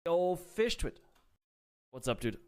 Yo, Fish Twit. What's up, dude?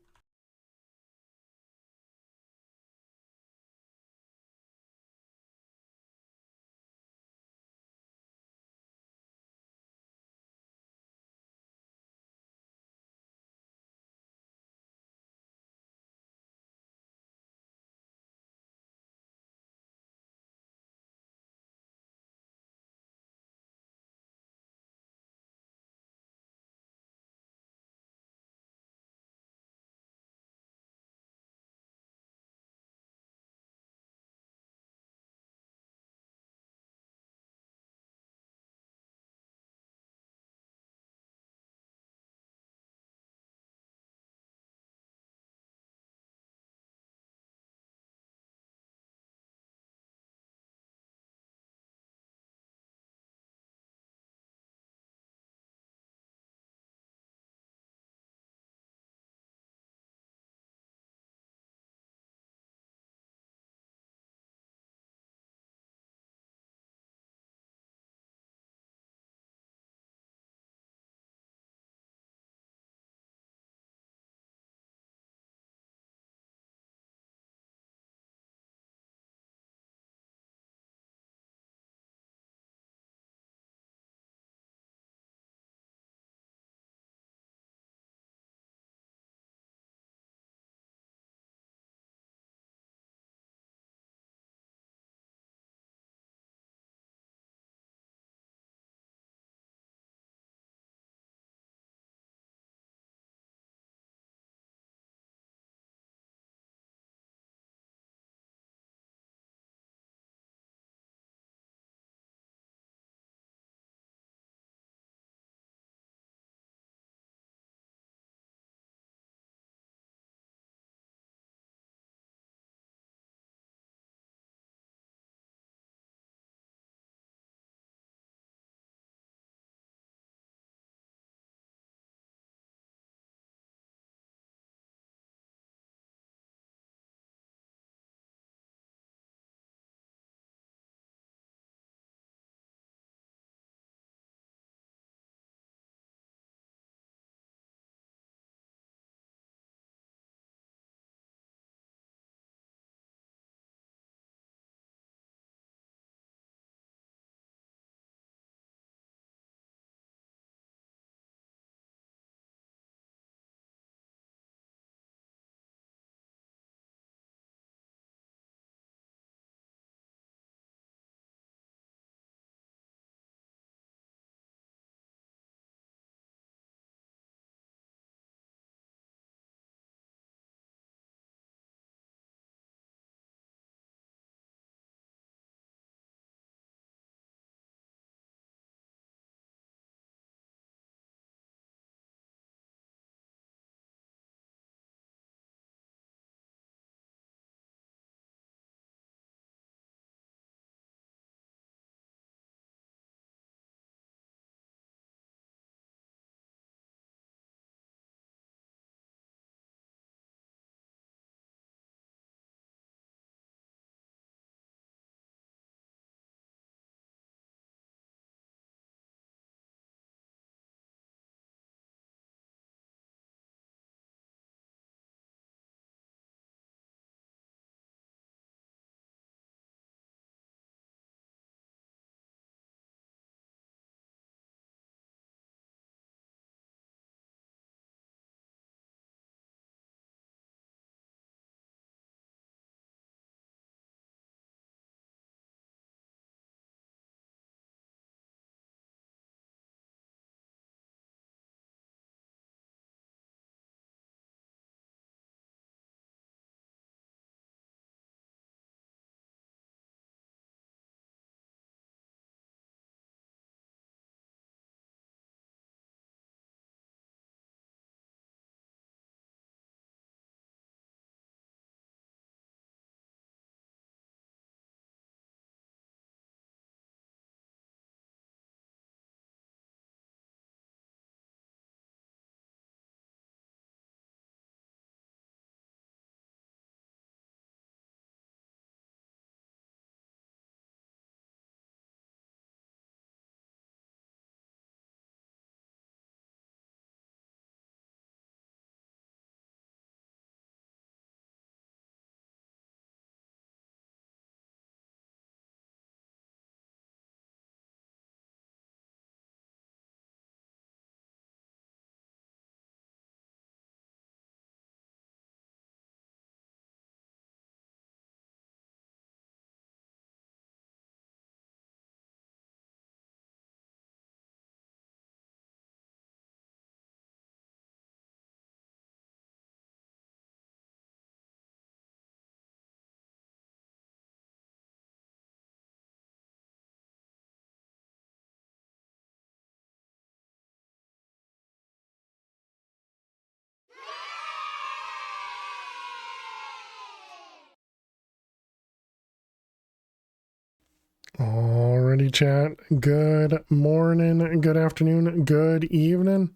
Alrighty, chat. Good morning, good afternoon, good evening.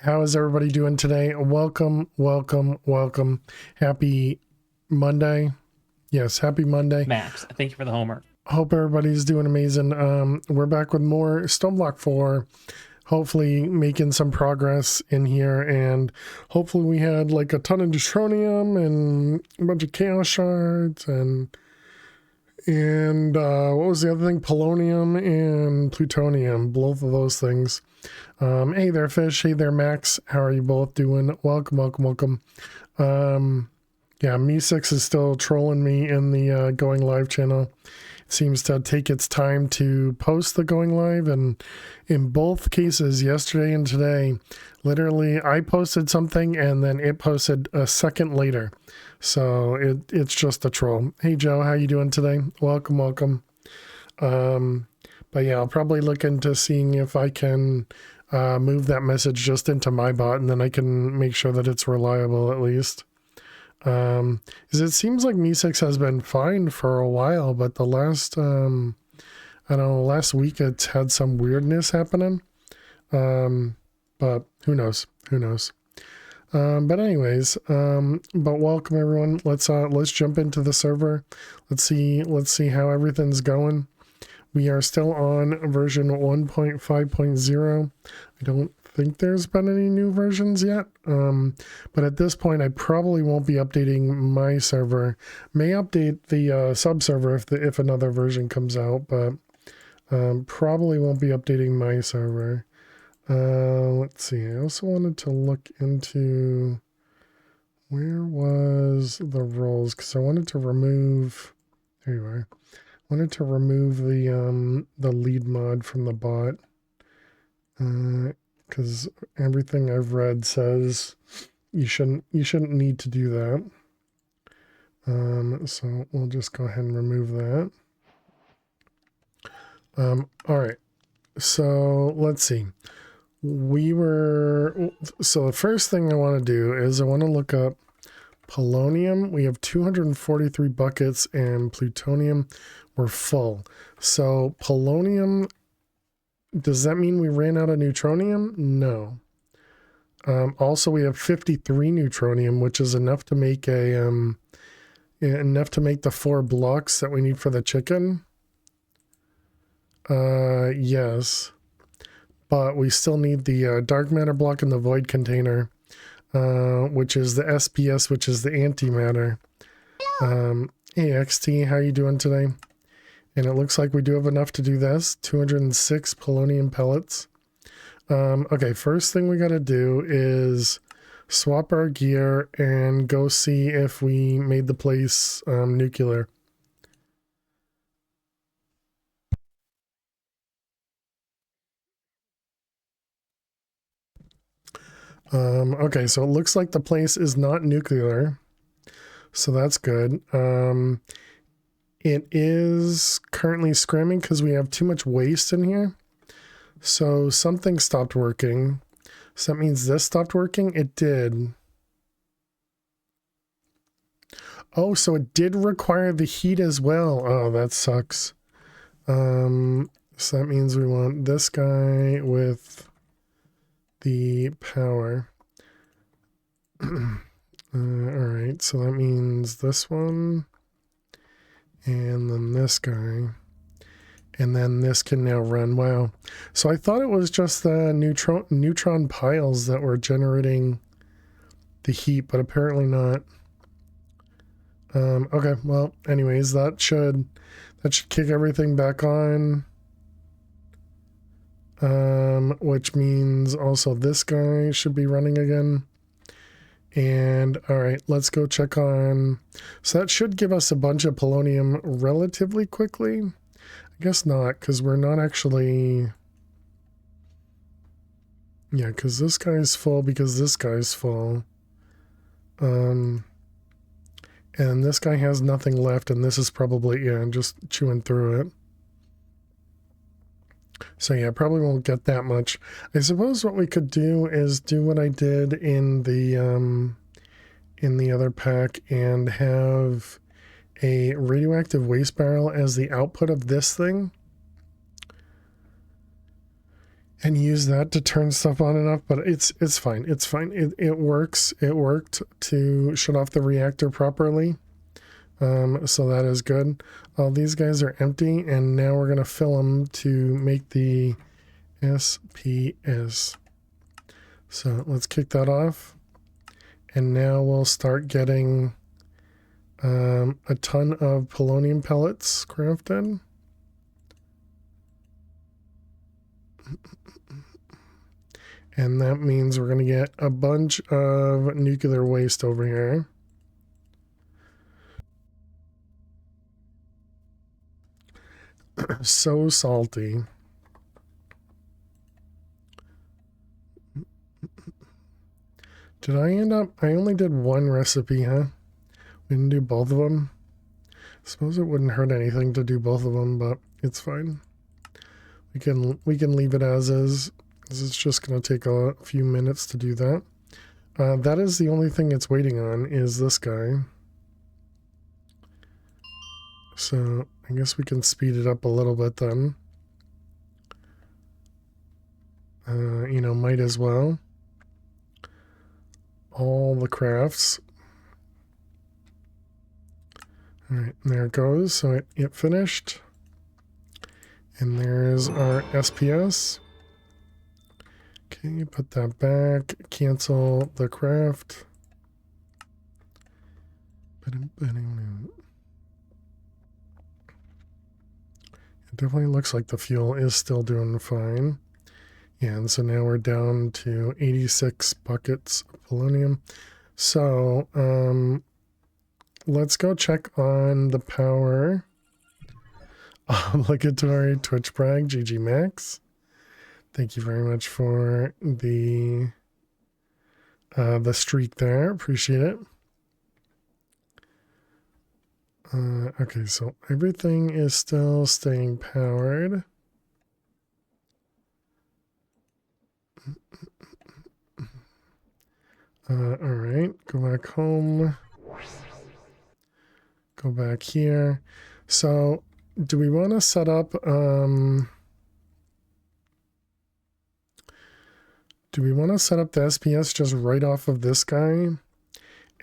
How is everybody doing today? Welcome. Happy Monday. Yes, happy Monday. Max, thank you for the homework. Hope everybody's doing amazing. We're back with more Stoneblock 4. Hopefully making some progress in here, and hopefully we had like a ton of Neutronium and a bunch of Chaos Shards and what was the other thing? Polonium and plutonium, both of those things. Hey there, Fish. Hey there, Max. How are you both doing? Welcome. Yeah, Me6 is still trolling me in the Going Live channel. It seems to take its time to post the Going Live, and in both cases, yesterday and today, literally I posted something and then it posted a second later. So it's just a troll. Hey Joe, how you doing today? Welcome. But yeah, I'll probably look into seeing if I can move that message just into my bot, and then I can make sure that it's reliable at least. Because it seems like Me6 has been fine for a while, but the last I don't know, last week it's had some weirdness happening. But who knows? But anyways, but welcome everyone. Let's jump into the server. Let's see how everything's going. We are still on version 1.5.0. I don't think there's been any new versions yet. But at this point, I probably won't be updating my server. May update the sub server if another version comes out, but probably won't be updating my server. Let's see. I also wanted to look into where was the roles, because I wanted to remove. There you are. Wanted to remove the lead mod from the bot, because everything I've read says you shouldn't need to do that. So we'll just go ahead and remove that. All right. So let's see. So the first thing I want to do is I want to look up polonium. We have 243 buckets, and plutonium, we're full. So polonium, does that mean we ran out of neutronium? No. Also, we have 53 neutronium, which is enough to make the 4 blocks that we need for the chicken. Yes. But we still need the dark matter block in the void container, which is the SPS, which is the antimatter. Hey XT, how you doing today? And it looks like we do have enough to do this. 206 polonium pellets. Okay, first thing we gotta do is swap our gear and go see if we made the place nuclear. Okay, so it looks like the place is not nuclear, so that's good. It is currently scramming because we have too much waste in here. So something stopped working. So that means this stopped working? It did. Oh, so it did require the heat as well. Oh, that sucks. So that means we want this guy with the power. Alright, so that means this one, and then this guy, and then this can now run. Wow. So I thought it was just the neutron piles that were generating the heat, but apparently not. Okay, well, anyways, that should kick everything back on. Which means also this guy should be running again. And all right, let's go check on. So that should give us a bunch of polonium relatively quickly. I guess not, because we're not actually. Yeah, because this guy's full, because this guy's full. And this guy has nothing left, and this is probably, yeah, just chewing through it. So yeah, probably won't get that much. I suppose what we could do is do what I did in the other pack and have a radioactive waste barrel as the output of this thing and use that to turn stuff on and off, but it's fine. It's fine. It works. It worked to shut off the reactor properly. So that is good. All these guys are empty, and now we're going to fill them to make the SPS. So let's kick that off. And now we'll start getting a ton of polonium pellets crafted. And that means we're going to get a bunch of nuclear waste over here. So salty. Did I end up... I only did one recipe, huh? We didn't do both of them. I suppose it wouldn't hurt anything to do both of them, but it's fine. We can leave it as is. It's just going to take a few minutes to do that. That is the only thing it's waiting on, is this guy. So I guess we can speed it up a little bit then. You know, might as well. All the crafts. Alright, there it goes. So it finished. And there's our SPS. Okay, put that back. Cancel the craft. It definitely looks like the fuel is still doing fine. Yeah, and so now we're down to 86 buckets of polonium. So, let's go check on the power. Obligatory Twitch brag, GG Max. Thank you very much for the streak there. Appreciate it. Okay, so everything is still staying powered. All right, go back home. Go back here. So, do we want to set up, the SPS just right off of this guy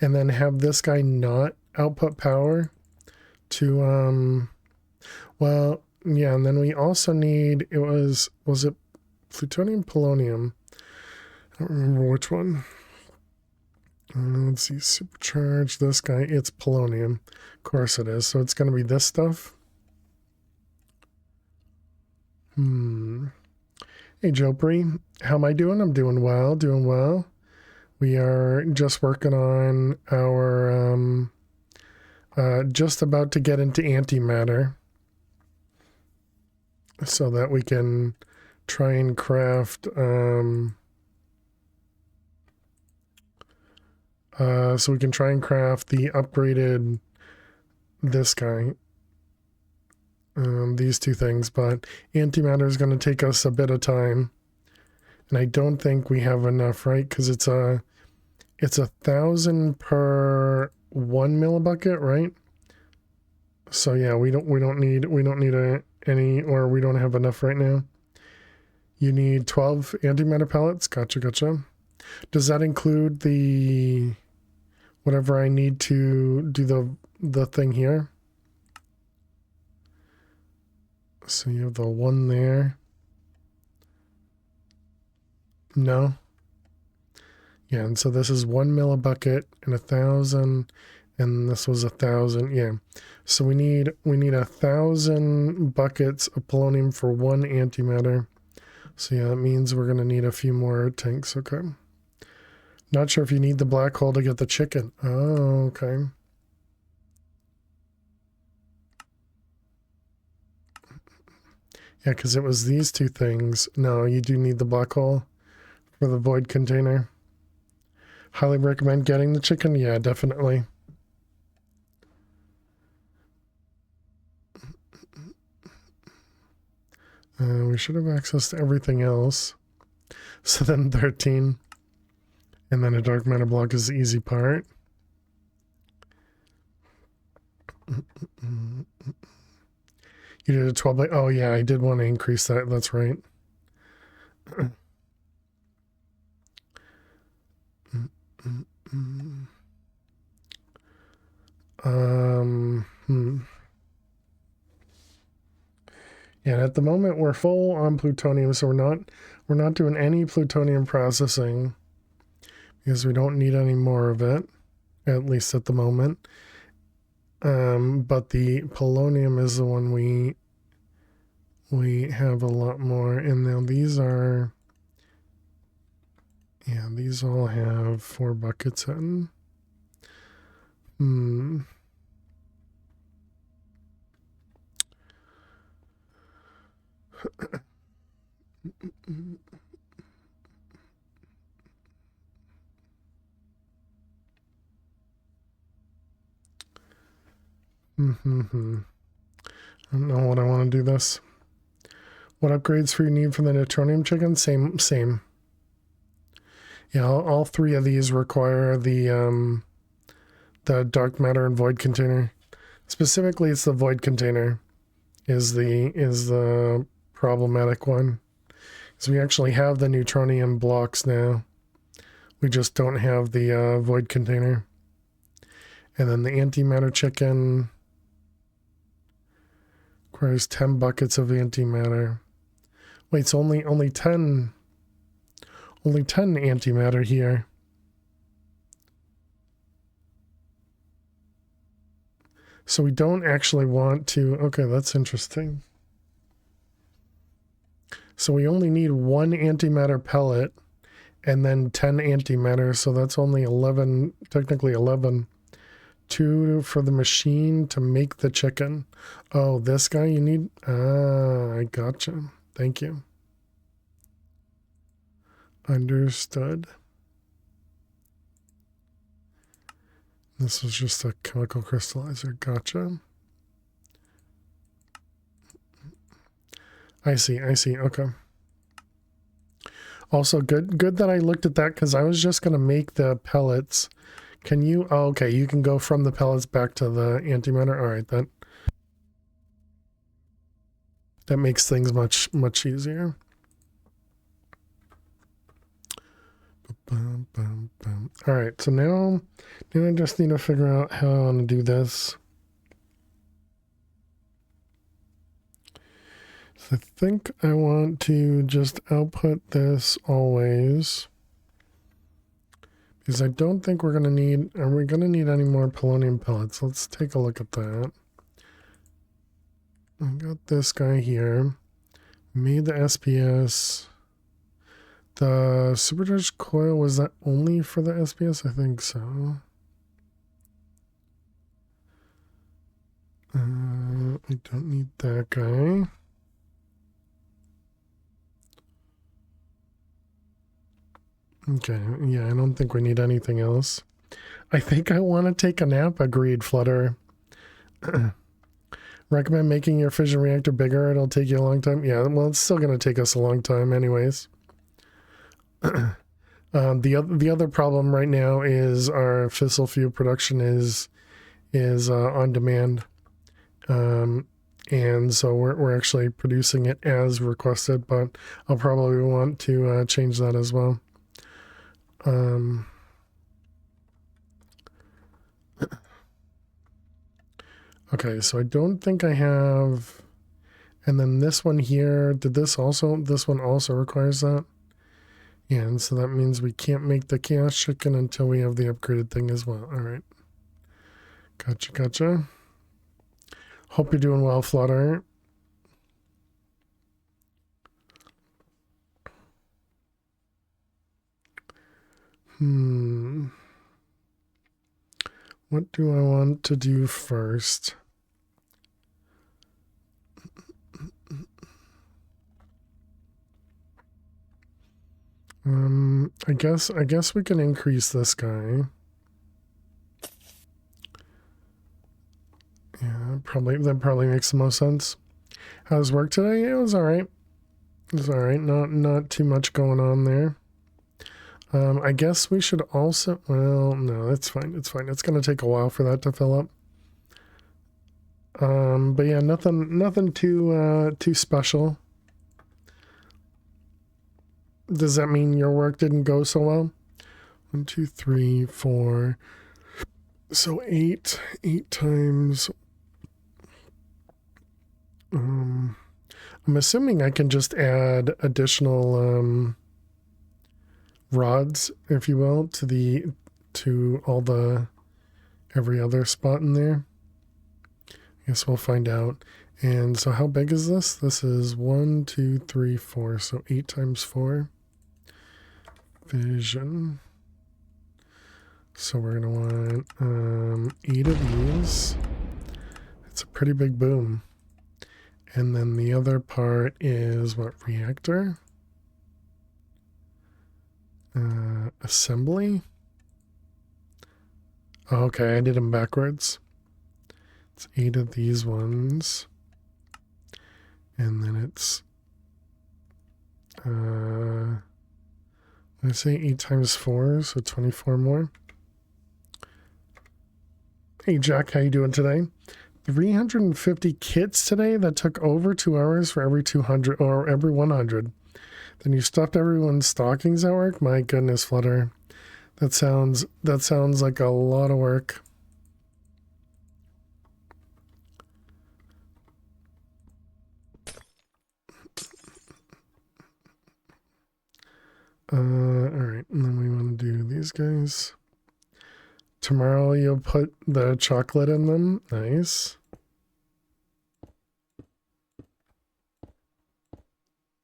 and then have this guy not output power to, well, yeah, and then we also need, was it plutonium, polonium? I don't remember which one. Let's see, supercharge this guy. It's polonium. Of course it is. So it's going to be this stuff. Hey, Jopri. How am I doing? I'm doing well. Doing well. We are just working on our, just about to get into antimatter. So that we can try and craft, so we can try and craft the upgraded, this guy, these two things, but antimatter is going to take us a bit of time, and I don't think we have enough, right? Because it's 1,000 per 1 millibucket, right? So yeah, we don't need any, or we don't have enough right now. You need 12 antimatter pellets. Gotcha. Does that include the whatever I need to do the thing here? So you have the one there. No. Yeah, and so this is 1 millibucket and 1,000, and this was 1,000. Yeah. So we need 1,000 buckets of polonium for one antimatter. So yeah, that means we're gonna need a few more tanks. Okay. Not sure if you need the black hole to get the chicken. Oh, okay. Yeah, because it was these two things. No, you do need the black hole for the void container. Highly recommend getting the chicken. Yeah, definitely. We should have access to everything else. So then 13. And then a dark matter block is the easy part. You did a 12 by, oh yeah, I did want to increase that. That's right. Yeah, at the moment we're full on plutonium, so we're not doing any plutonium processing because we don't need any more of it, at least at the moment. But the polonium is the one we have a lot more, and now these are, yeah, these all have 4 buckets in. I don't know what I want to do this. What upgrades for you need for the neutronium chicken? Same. Yeah, all 3 of these require the dark matter and void container. Specifically, it's the void container is the problematic one. So we actually have the neutronium blocks now. We just don't have the void container. And then the antimatter chicken requires 10 buckets of antimatter. Wait, it's only 10 antimatter here. So we don't actually want to, okay, that's interesting. So we only need 1 antimatter pellet and then 10 antimatter, so that's only 11, technically 11. 2 for the machine to make the chicken. Oh, this guy you need? Ah, I gotcha. Thank you. Understood. This was just a chemical crystallizer. Gotcha. I see. Okay. Also, good that I looked at that because I was just going to make the pellets. Can you? Oh, okay, you can go from the pellets back to the antimatter. All right, that makes things much easier. All right, so now I just need to figure out how I want to do this. So I think I want to just output this always. Because I don't think we're going to need, are we going to need any more polonium pellets? Let's take a look at that. I got this guy here. Made the SPS. The supercharged coil, was that only for the SPS? I think so. I don't need that guy. Okay, yeah, I don't think we need anything else. I think I want to take a nap. Agreed, Flutter. Recommend making your fission reactor bigger. It'll take you a long time. Yeah, well, it's still going to take us a long time anyways. The other problem right now is our fissile fuel production is on demand. And so we're actually producing it as requested, but I'll probably want to change that as well. Okay, so I don't think I have, and then this one here, this one also requires that? Yeah, and so that means we can't make the chaos chicken until we have the upgraded thing as well. All right. Gotcha. Hope you're doing well, Flutter. What do I want to do first? I guess we can increase this guy. Yeah, that probably makes the most sense. How's work today? It was all right. Not too much going on there. I guess we should also, well, no, it's fine. It's going to take a while for that to fill up. But yeah, nothing too special. Does that mean your work didn't go so well? 1, 2, 3, 4. So 8 times. I'm assuming I can just add additional rods, if you will, to all the every other spot in there. I guess we'll find out. And so how big is this? This is 1, 2, 3, 4. So 8 times 4. Vision. So we're gonna want 8 of these. It's a pretty big boom. And then the other part is what, reactor? Assembly? Oh, okay, I did them backwards. It's 8 of these ones. And then it's I say 8 times 4, so 24 more. Hey Jack, how you doing today? 350 kits today. That took over 2 hours for every 200 or every 100. Then you stuffed everyone's stockings at work. My goodness, Flutter. That sounds like a lot of work. All right, and then we want to do these guys. Tomorrow you'll put the chocolate in them. Nice.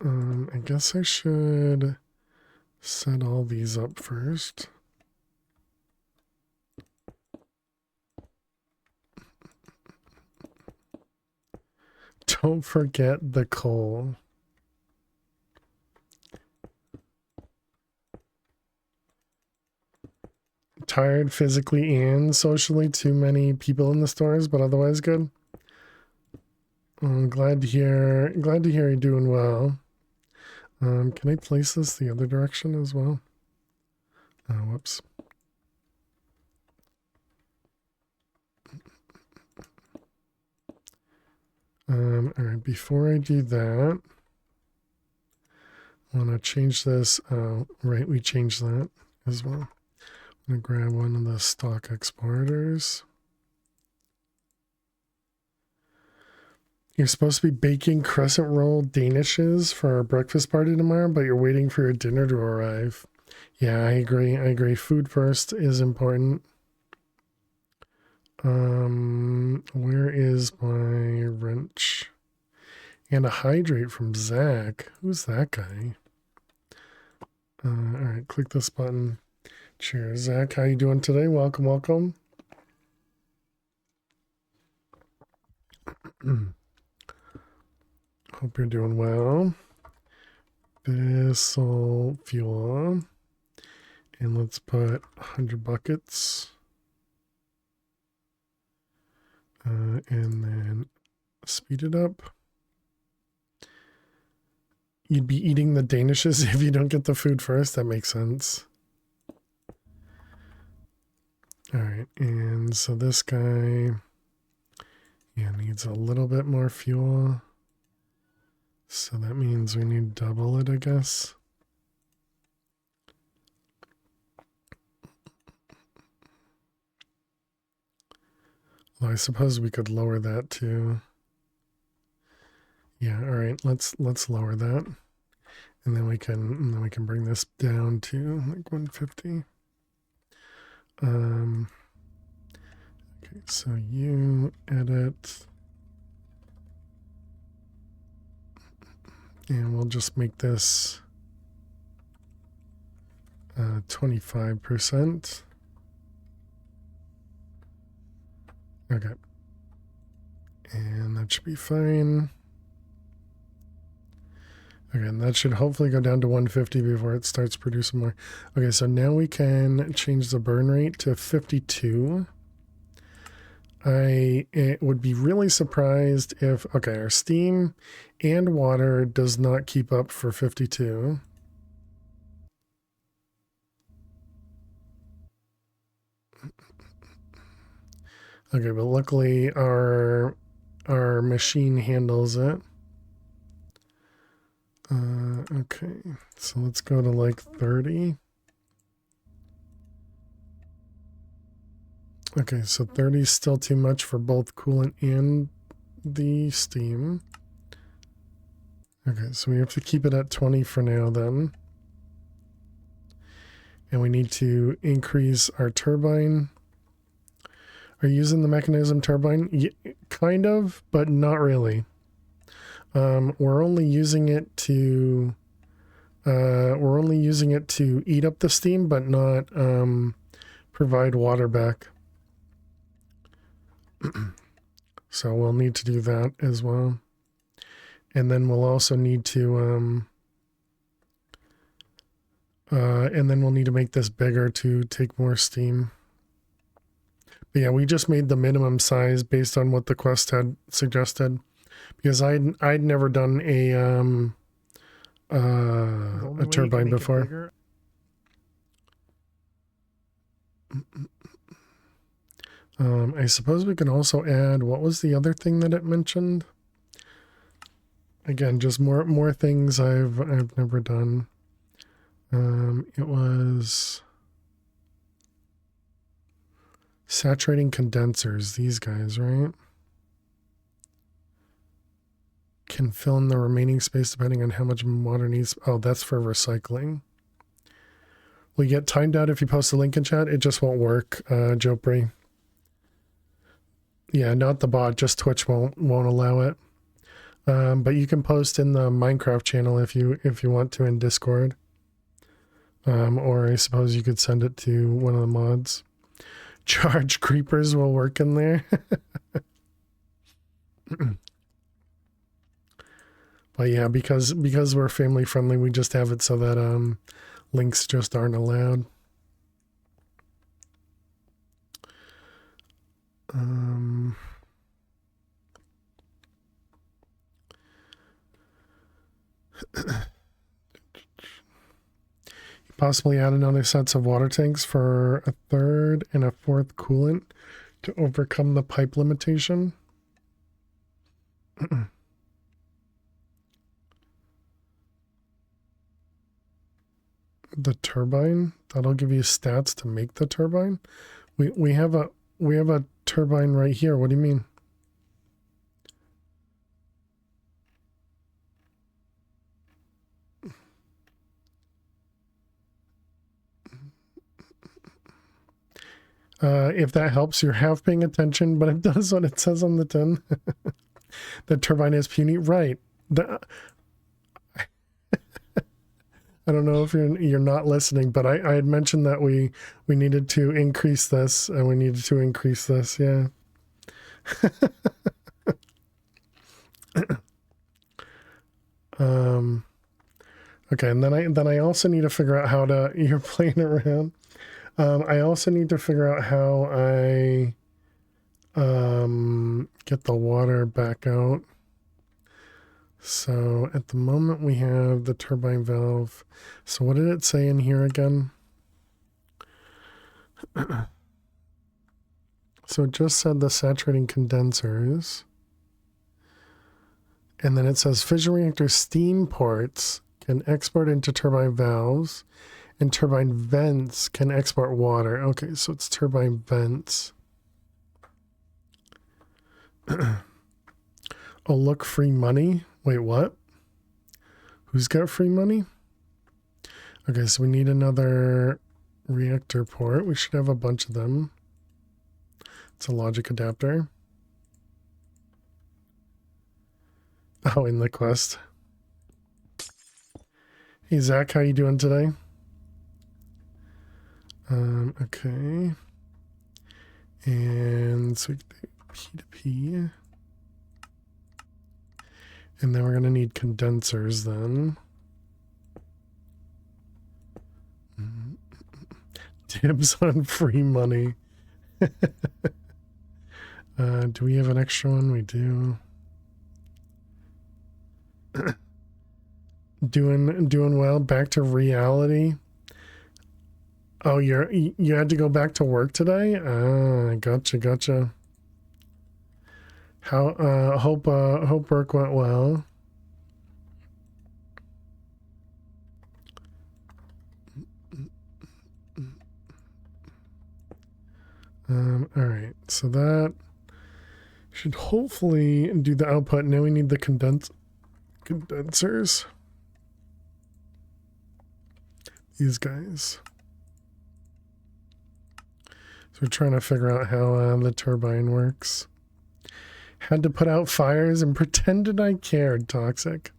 I guess I should set all these up first. Don't forget the coal. Tired physically and socially. Too many people in the stores, but otherwise good. I'm glad to hear you're doing well. Can I place this the other direction as well? Oh, whoops. All right, before I do that, I want to change this. Right, we changed that as well. I'm going to grab one of the stock exporters. You're supposed to be baking crescent roll danishes for our breakfast party tomorrow, but you're waiting for your dinner to arrive. Yeah, I agree. Food first is important. Where is my wrench? And a hydrate from Zach. Who's that guy? All right, click this button. Cheers, Zach. How you doing today? Welcome. Hope you're doing well. This'll fuel on. And let's put 100 buckets. And then speed it up. You'd be eating the danishes if you don't get the food first. That makes sense. All right, and so this guy, yeah, needs a little bit more fuel. So that means we need double it, I guess. Well, I suppose we could lower that too. Yeah, all right, let's lower that. And then we can bring this down to like 150. Okay, so you edit. And we'll just make this 25%. Okay. And that should be fine. Okay, and that should hopefully go down to 150 before it starts producing more. Okay, so now we can change the burn rate to 52. It would be really surprised if, okay, our steam and water does not keep up for 52. Okay, but luckily our our machine handles it. Okay, so let's go to like 30. Okay, so 30 is still too much for both coolant and the steam. Okay, so we have to keep it at 20 for now then. And we need to increase our turbine. Are you using the mechanism turbine? Kind of, but not really. We're only using it to eat up the steam, but not provide water back. So we'll need to do that as well. And then we'll also need to make this bigger to take more steam. But yeah, we just made the minimum size based on what the quest had suggested, because I'd never done a turbine before. I suppose we can also add, what was the other thing that it mentioned? Again, just more things I've never done. It was saturating condensers, these guys, right? Can fill in the remaining space depending on how much water needs. Oh, that's for recycling. Will you get timed out if you post a link in chat? It just won't work, Jopri. Yeah, not the bot, just Twitch won't allow it. But you can post in the Minecraft channel if you want to in Discord. Or I suppose you could send it to one of the mods. Charge creepers will work in there. But yeah, because we're family friendly, we just have it so that links just aren't allowed. Possibly add another sets of water tanks for a third and a fourth coolant to overcome the pipe limitation. The turbine, that'll give you stats to make the turbine. We have a turbine right here. What do you mean? If that helps, you're half paying attention, but it does what it says on the tin. The turbine is puny, right? I don't know if you're not listening, but I had mentioned that we needed to increase this, and we needed to increase this. Yeah. Okay, and then I also need to figure out how to. You're playing around. I also need to figure out how I get the water back out. So at the moment we have the turbine valve. So what did it say in here again? So it just said the saturating condensers. And then it says fission reactor steam ports can export into turbine valves, and turbine vents can export water. Okay, so it's turbine vents. Oh, look, free money. Wait, what? Who's got free money? Okay, so we need another reactor port. We should have a bunch of them. It's a logic adapter. Oh, in the quest. Hey, Zach, how you doing today? Okay. And so we can do P2P. And then we're going to need condensers then. Dibs on free money. Do we have an extra one? We do. Doing well. Back to reality. Oh, you had to go back to work today? Ah, gotcha. How hope work went well. All right, so that should hopefully do the output. Now we need the condensers. These guys. So we're trying to figure out how the turbine works. Had to put out fires and pretended I cared, Toxic.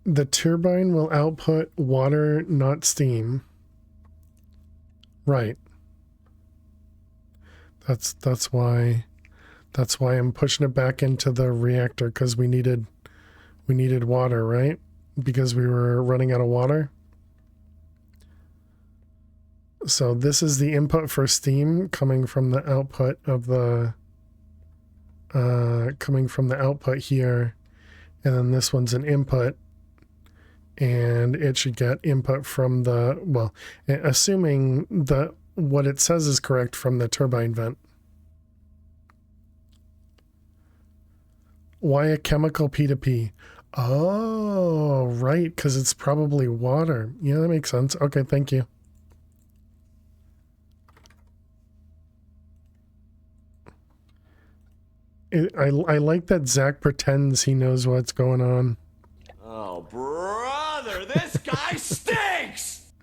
The turbine will output water, not steam. Right. That's why I'm pushing it back into the reactor, because we needed water, right? Because we were running out of water. So this is the input for steam coming from the output of the coming from the output here, and then this one's an input, and it should get input from the, well, assuming the what it says is correct, from the turbine vent. Why a chemical P2P? Oh, right, because it's probably water. Yeah, that makes sense. Okay, thank you. I like that Zach pretends he knows what's going on. Oh, brother, this guy stinks!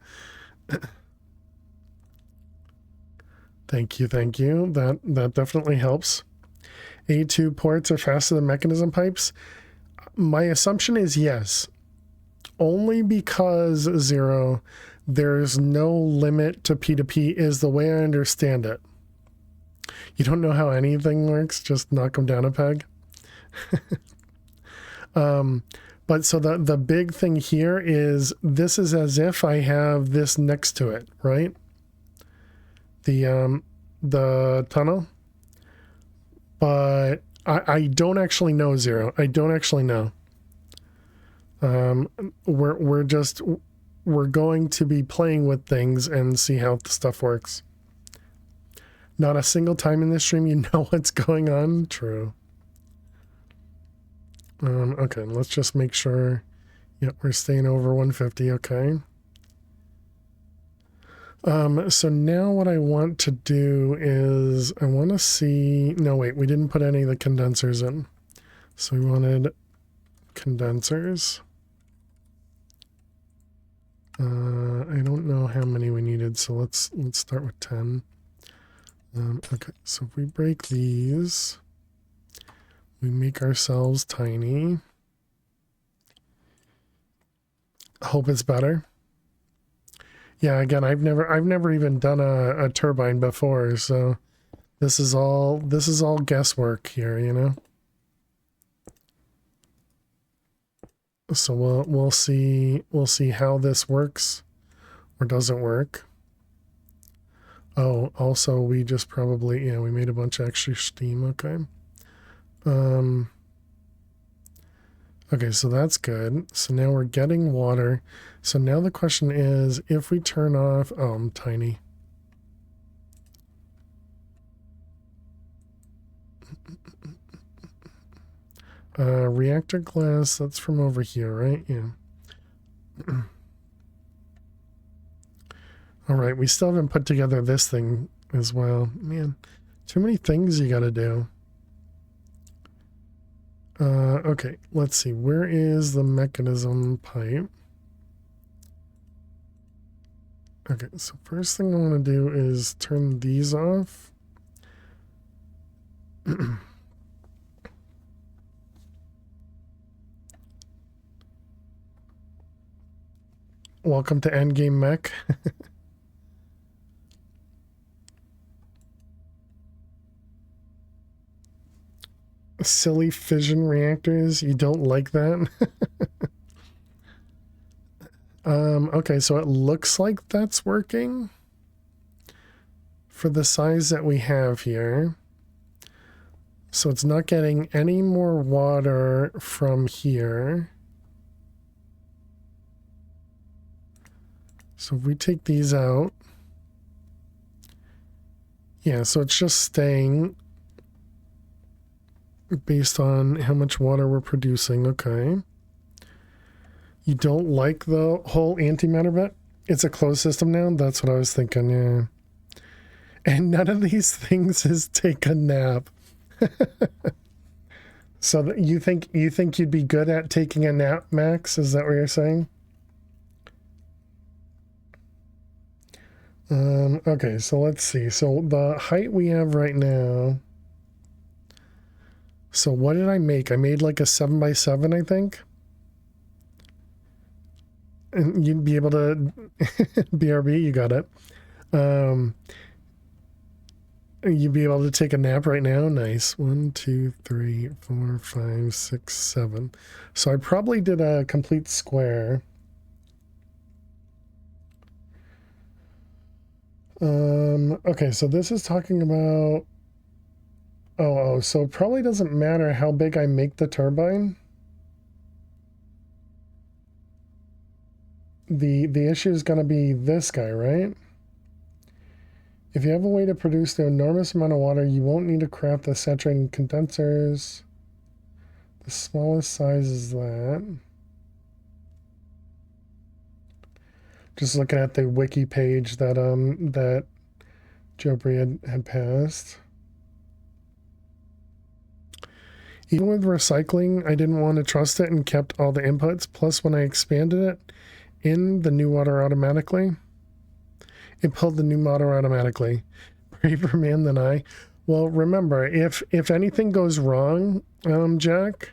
Thank you. That definitely helps. A2 ports are faster than mechanism pipes. My assumption is yes. Only because, Zero, there's no limit to P2P is the way I understand it. You don't know how anything works, just knock them down a peg. But so the big thing here is this is as if I have this next to it, right? The tunnel. But I don't actually know, Zero. I don't actually know. We're going to be playing with things and see how the stuff works. Not a single time in this stream you know what's going on. True. Okay, let's just make sure. Yep, we're staying over 150. Okay. So now what I want to do is I want to see. No, wait, we didn't put any of the condensers in. So we wanted condensers. I don't know how many we needed, so let's start with 10. Okay, so if we break these, we make ourselves tiny. Hope it's better. Yeah, again, I've never even done a turbine before, so this is all guesswork here, you know. So we'll see how this works or doesn't work. Oh, also we just probably, yeah, we made a bunch of extra steam. Okay. Okay, so that's good. So now we're getting water. So now the question is, if we turn off, oh, I'm tiny. Reactor glass, that's from over here, right? Yeah. All right, we still haven't put together this thing as well. Man, too many things you gotta do. Okay, let's see. Where is the mechanism pipe? Okay, so first thing I want to do is turn these off. Welcome to Endgame Mech. Silly fission reactors, you don't like that? Okay, so it looks like that's working for the size that we have here. So it's not getting any more water from here. So if we take these out, Yeah, so it's just staying based on how much water we're producing. Okay. You don't like the whole antimatter bit? It's a closed system now? That's what I was thinking, yeah. And none of these things is take a nap. So you think you'd be good at taking a nap, Max? Is that what you're saying? Okay, so let's see. So the height we have right now. So what did I make? I made like a 7x7, I think. And you'd be able to BRB, you got it. You'd be able to take a nap right now. Nice. 1, 2, 3, 4, 5, 6, 7. So I probably did a complete square. Okay, so this is talking about so it probably doesn't matter how big I make the turbine. The issue is going to be this guy, right? If you have a way to produce the enormous amount of water, you won't need to craft the saturating condensers. The smallest size is that. Just looking at the wiki page that that Jopri had passed. Even with recycling, I didn't want to trust it and kept all the inputs. Plus, when I expanded it in the new water automatically, it pulled the new water automatically. Braver man than I. Well, remember, if anything goes wrong, Jack,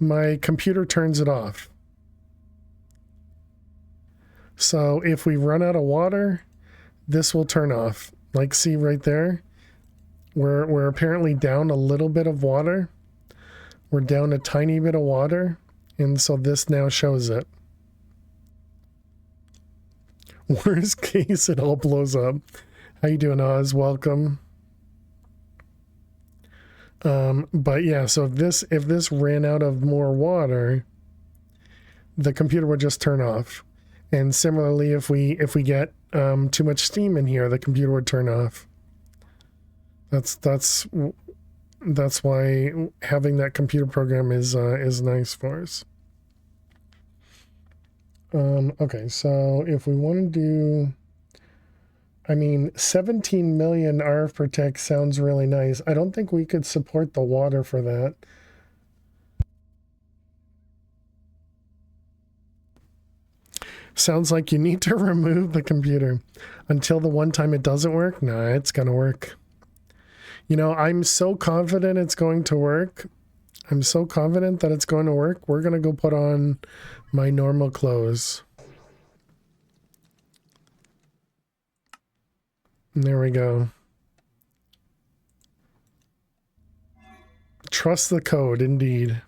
my computer turns it off. So if we run out of water, this will turn off. Like, see right there? We're apparently down a little bit of water. We're down a tiny bit of water, and so this now shows it. Worst case, it all blows up. How you doing, Oz? Welcome. But yeah, so if this ran out of more water, the computer would just turn off. And similarly, if we get too much steam in here, the computer would turn off. That's why having that computer program is nice for us. Okay, so if we want to do, I mean, 17 million RF Protect sounds really nice. I don't think we could support the water for that. Sounds like you need to remove the computer until the one time it doesn't work. Nah, it's gonna work. You know, I'm so confident it's going to work. I'm so confident that it's going to work. We're gonna go put on my normal clothes. And there we go. Trust the code, indeed.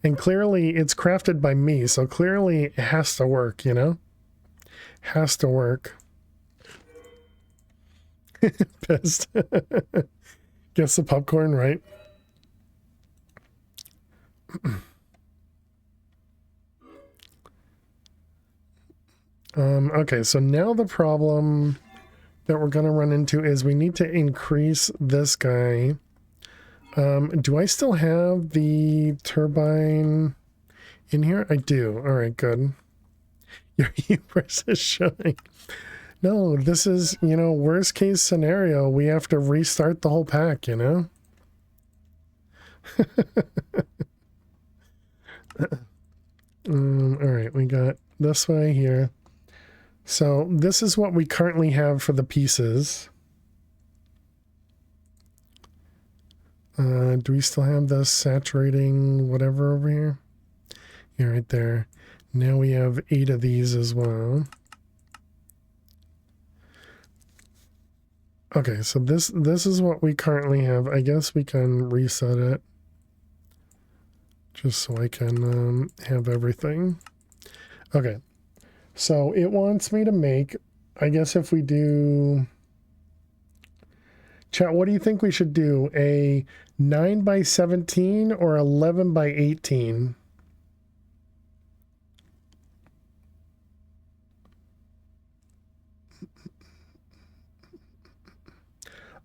And clearly it's crafted by me, so clearly it has to work, you know? Has to work. Pissed. Guess the popcorn, right? Okay, so now the problem that we're going to run into is we need to increase this guy. Do I still have the turbine in here? I do. All right, good. Your hubris is showing. No, this is, you know, worst case scenario. We have to restart the whole pack, you know? All right, we got this way here. So this is what we currently have for the pieces. Do we still have the saturating whatever over here? Yeah, right there. Now we have 8 of these as well. Okay, so this is what we currently have. I guess we can reset it. Just so I can have everything. Okay. So it wants me to make, I guess if we do... Chat, what do you think we should do? A 9x17 or 11x18?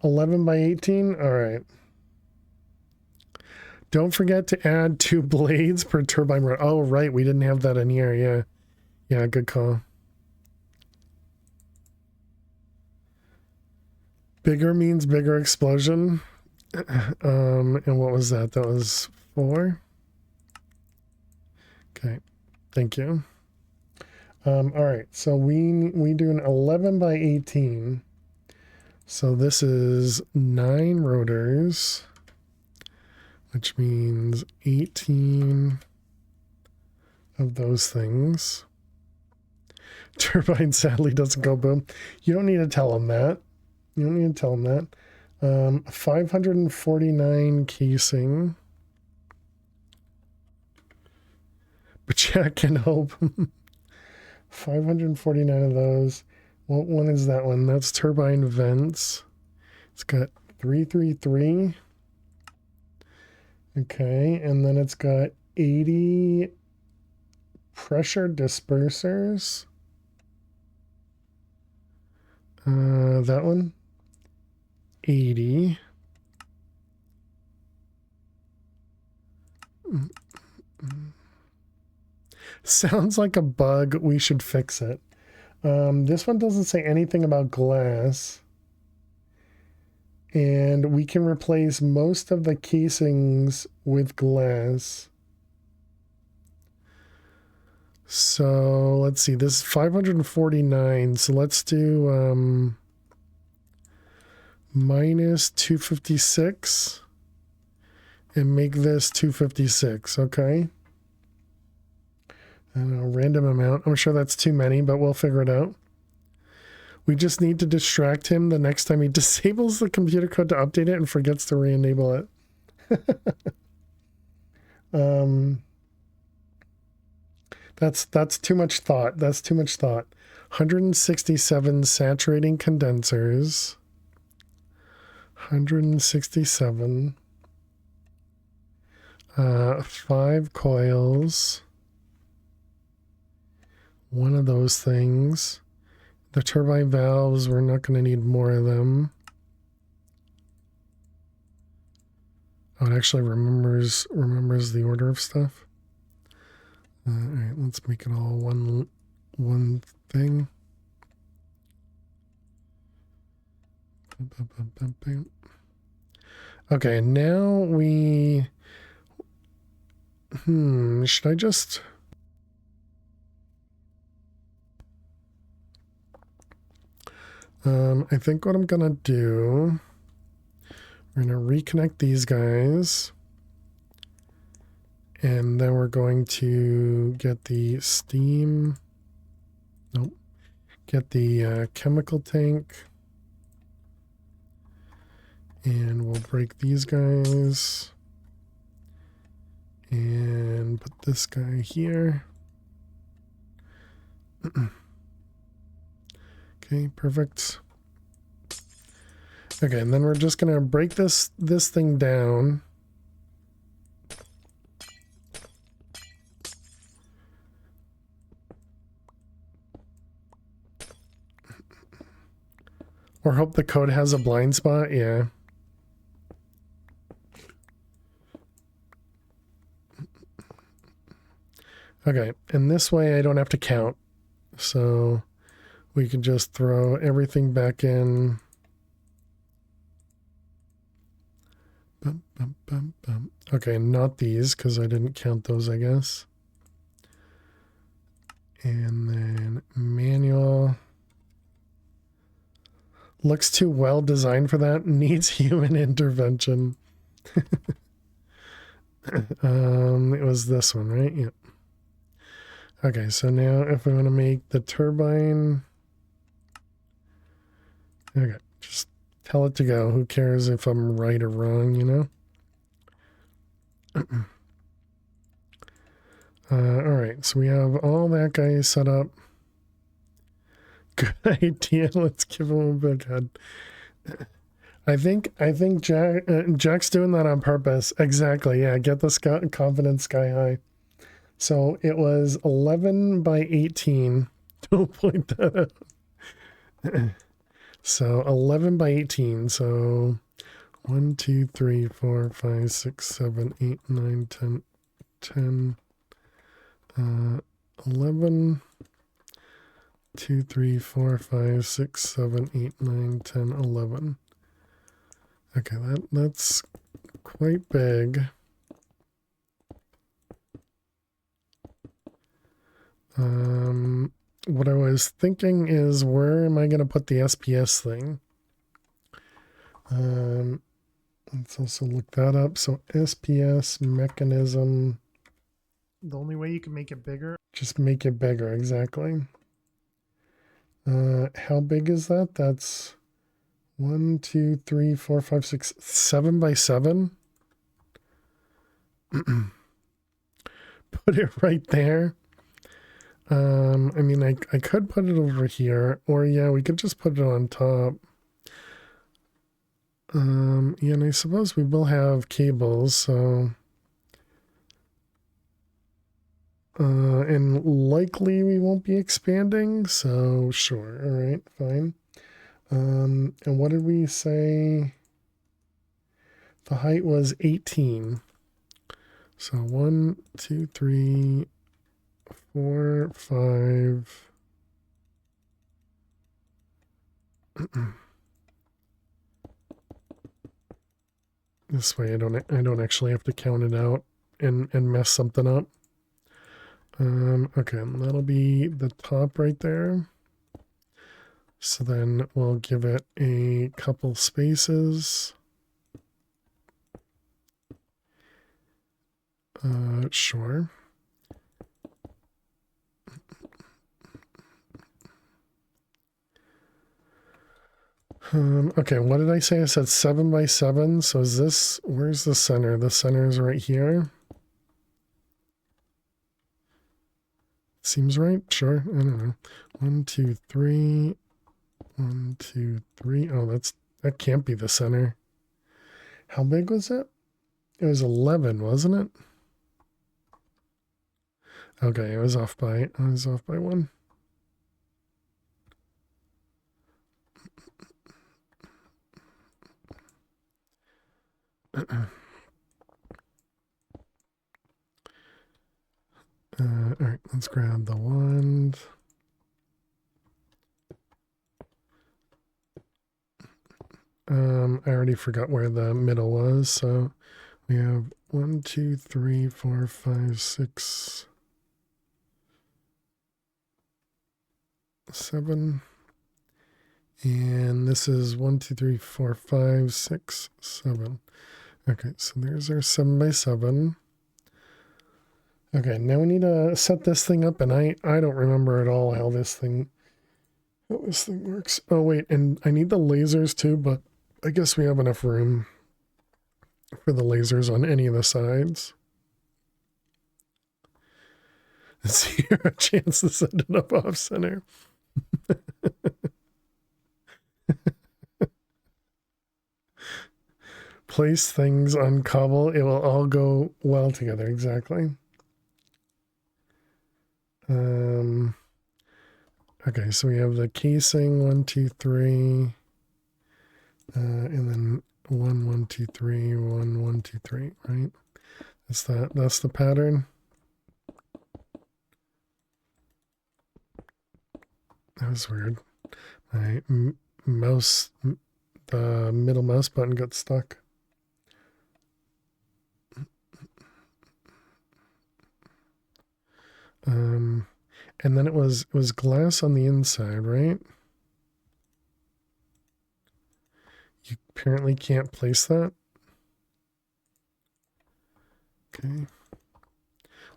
11 by 18? All right. Don't forget to add 2 blades per turbine. Oh, right. We didn't have that in here. Yeah. Yeah, good call. Bigger means bigger explosion. And what was that? That was 4. Okay. Thank you. All right. So we do an 11 by 18. So this is 9 rotors, which means 18 of those things. Turbine sadly doesn't go boom. You don't need to tell them that. You don't need to tell them that. 549 casing. But yeah, can hope. 549 of those. What one is that one? That's turbine vents. It's got 333. Okay, and then it's got 80 pressure dispersers. That one. 80. Sounds like a bug. We should fix it. This one doesn't say anything about glass. And we can replace most of the casings with glass. So let's see. This is 549. So let's do minus 256 and make this 256. Okay. I don't know, random amount. I'm sure that's too many, but we'll figure it out. We just need to distract him the next time he disables the computer code to update it and forgets to re-enable it. That's too much thought. That's too much thought. 167 saturating condensers. 167. 5 coils. One of those things. The turbine valves, we're not going to need more of them. Oh, it actually remembers the order of stuff. All right, let's make it all one thing. Okay, now we... should I just... I think what I'm gonna do, we're gonna reconnect these guys, and then we're going to get the steam, get the chemical tank, and we'll break these guys, and put this guy here. Okay, perfect. Okay, and then we're just gonna break this thing down. Or hope the code has a blind spot, yeah. Okay, and this way I don't have to count. So we can just throw everything back in. Okay, not these, because I didn't count those, I guess. And then manual. Looks too well designed for that. Needs human intervention. It was this one, right? Yep. Okay, so now if we want to make the turbine... Okay, just tell it to go. Who cares if I'm right or wrong, you know? Alright, so we have all that guy set up. Good idea. Let's give him a big head. I think Jack's doing that on purpose. Exactly, yeah. Get the confidence sky high. So it was 11 by 18. Don't point that out. So 11 by 18. So 1, 2, 3, 4, 5, 6, 7, 8, 9, 10, 10, 11, 2, 3, 4, 5, 6, 7, 8, 9, 10, 11. Okay, that's quite big. What I was thinking is, where am I going to put the SPS thing? Let's also look that up. So SPS mechanism. The only way you can make it bigger, just make it bigger. Exactly. How big is that? That's 1, 2, 3, 4, 5, 6, 7 by 7. Put it right there. I mean, I could put it over here, or yeah, we could just put it on top. Yeah, and I suppose we will have cables, so and likely we won't be expanding, so sure. All right, fine. And what did we say? The height was 18. So 1, 2, 3, 4, 5. This way I don't actually have to count it out and mess something up. Okay, that'll be the top right there. So then we'll give it a couple spaces. Sure. Okay, what did I say? I said 7 by 7. So is this, where's the center? The center is right here. Seems right. Sure. I don't know. 1, 2, 3. 1, 2, 3. Oh, that can't be the center. How big was it? It was 11, wasn't it? Okay, I was off by 1. All right, let's grab the wand. I already forgot where the middle was, so we have 1, 2, 3, 4, 5, 6, 7. And this is 1, 2, 3, 4, 5, 6, 7. Okay, so there's our 7 by 7. Okay, now we need to set this thing up, and I don't remember at all how this thing works. Oh wait, and I need the lasers too, but I guess we have enough room for the lasers on any of the sides. Zero chance to set it up off center. Place things on cobble, it will all go well together. Exactly. Okay, so we have the casing 1, 2, 3, and then 1, 1, 2, 3, 1, 1, 2, 3. Right? That's the pattern. That was weird. My mouse, the middle mouse button got stuck. And then it was glass on the inside, right? You apparently can't place that. Okay.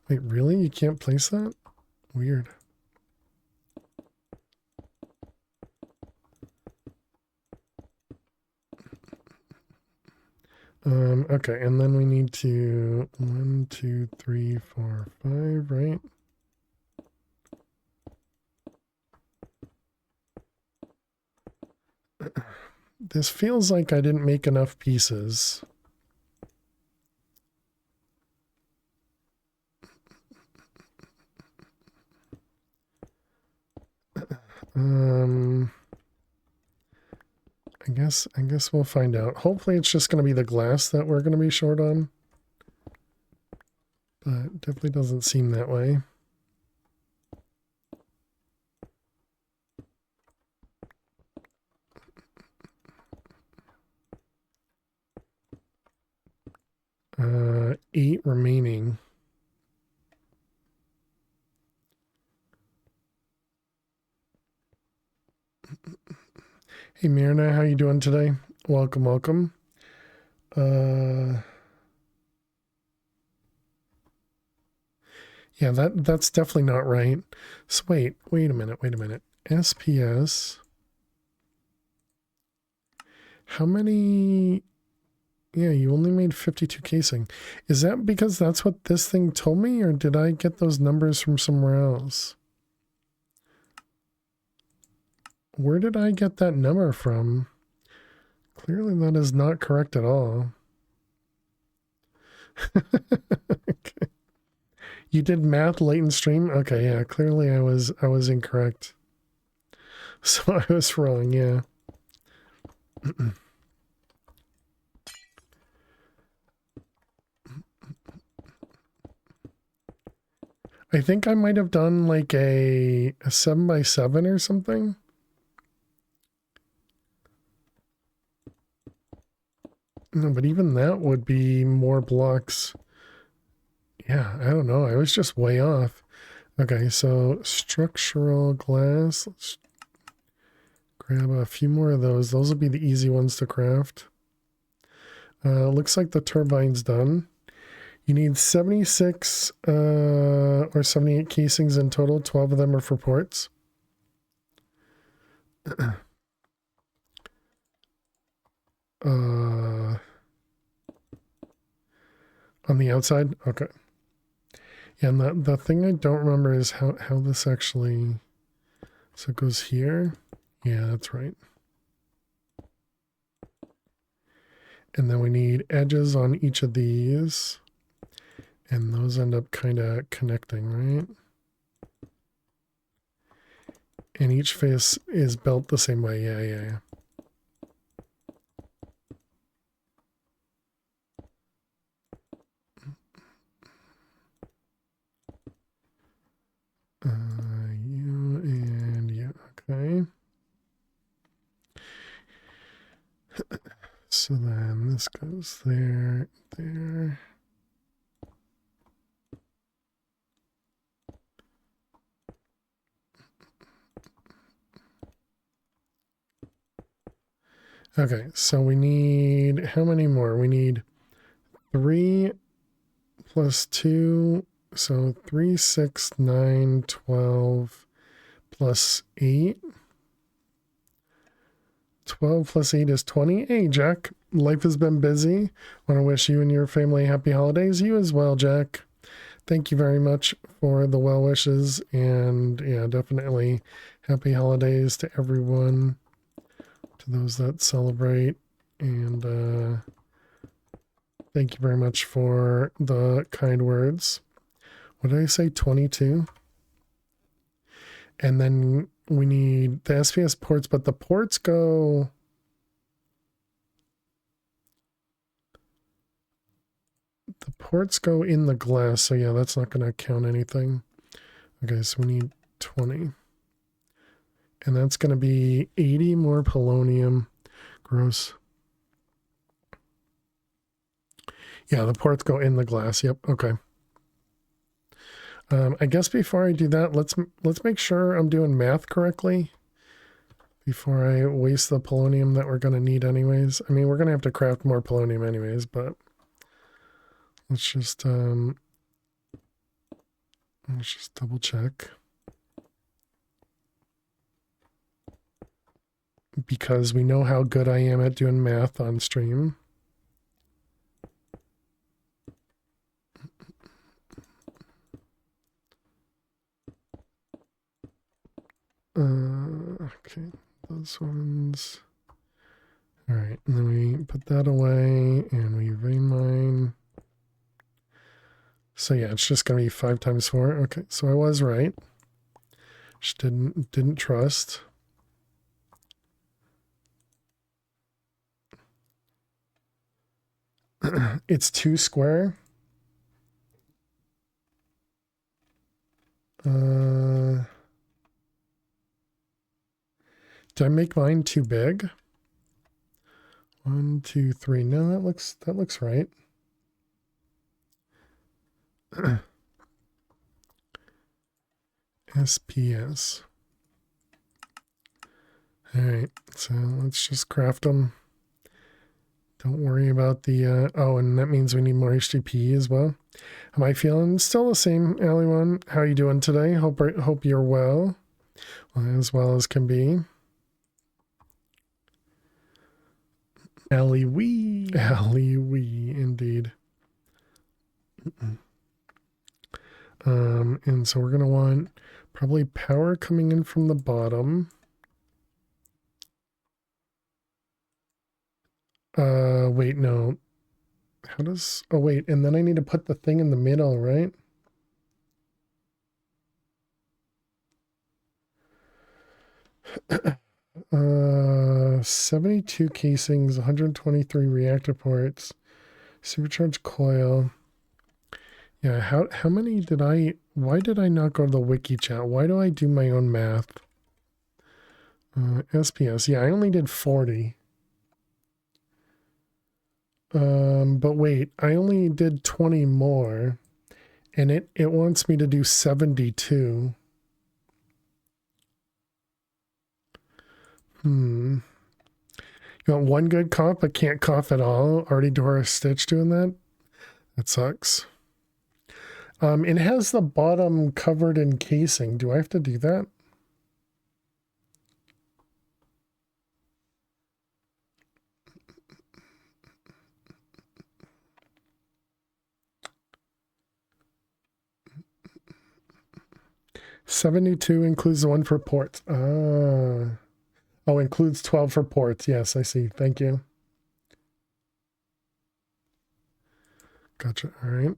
Wait, really? You can't place that? Weird. Okay, and then we need to 1, 2, 3, 4, 5, right? This feels like I didn't make enough pieces. I guess we'll find out. Hopefully it's just going to be the glass that we're going to be short on. But definitely doesn't seem that way. Uh, 8 remaining. Hey Mirna, how you doing today? Welcome, welcome. Yeah, that's definitely not right. So wait a minute. SPS. How many? Yeah, you only made 52 casing. Is that because that's what this thing told me, or did I get those numbers from somewhere else? Where did I get that number from? Clearly that is not correct at all. Okay. You did math late in stream? Okay, yeah, clearly I was incorrect. So I was wrong, yeah. I think I might have done like a 7x7 or something. No, but even that would be more blocks. Yeah, I don't know. I was just way off. Okay, so structural glass. Let's grab a few more of those. Those will be the easy ones to craft. Looks like the turbine's done. You need 76 or 78 casings in total. 12 of them are for ports. On the outside? Okay. Yeah, and the thing I don't remember is how this actually... So it goes here. Yeah, that's right. And then we need edges on each of these. And those end up kind of connecting, right? And each face is built the same way. Yeah. You and you. Okay. So then this goes there, there. Okay, so we need, how many more? We need 3 plus 2, so 3, 6, 9, 12 plus 8. 12 plus 8 is 20. Hey, Jack, life has been busy. Want to wish you and your family happy holidays. You as well, Jack. Thank you very much for the well wishes, and yeah, definitely happy holidays to everyone, to those that celebrate, and thank you very much for the kind words. What did I say? 22? And then we need the SPS ports, but the ports go... The ports go in the glass, so yeah, that's not going to count anything. Okay, so we need 20. And that's going to be 80 more polonium. Gross. Yeah, the ports go in the glass. Yep, okay. I guess before I do that, let's make sure I'm doing math correctly before I waste the polonium that we're going to need anyways. I mean, we're going to have to craft more polonium anyways, but let's just double check. Because we know how good I am at doing math on stream. Okay, those ones. All right, and then we put that away and we vein mine. So yeah, it's just gonna be 5 times 4. Okay, so I was right. Just didn't trust. It's 2 square. Did I make mine too big? 1, 2, 3. No, that looks right. SPS. All right, so let's just craft them. Don't worry about the, oh, and that means we need more HTP as well. Am I feeling still the same, Ali1? How you doing today? Hope you're well as can be. Allie wee, indeed. And so we're gonna want probably power coming in from the bottom. Wait, no. How does, oh wait, and then I need to put the thing in the middle, right? Uh, 72 casings, 123 reactor ports, supercharged coil. Yeah, how many did why did I not go to the wiki chat? Why do I do my own math? SPS, yeah, I only did 40. But wait, I only did 20 more, and it wants me to do 72. You want one good cough but can't cough at all? Already Doris Stitch doing that? That sucks. It has the bottom covered in casing. Do I have to do that? $72 includes the one for ports. Ah. Oh, includes 12 for ports. Yes, I see. Thank you. Gotcha. All right.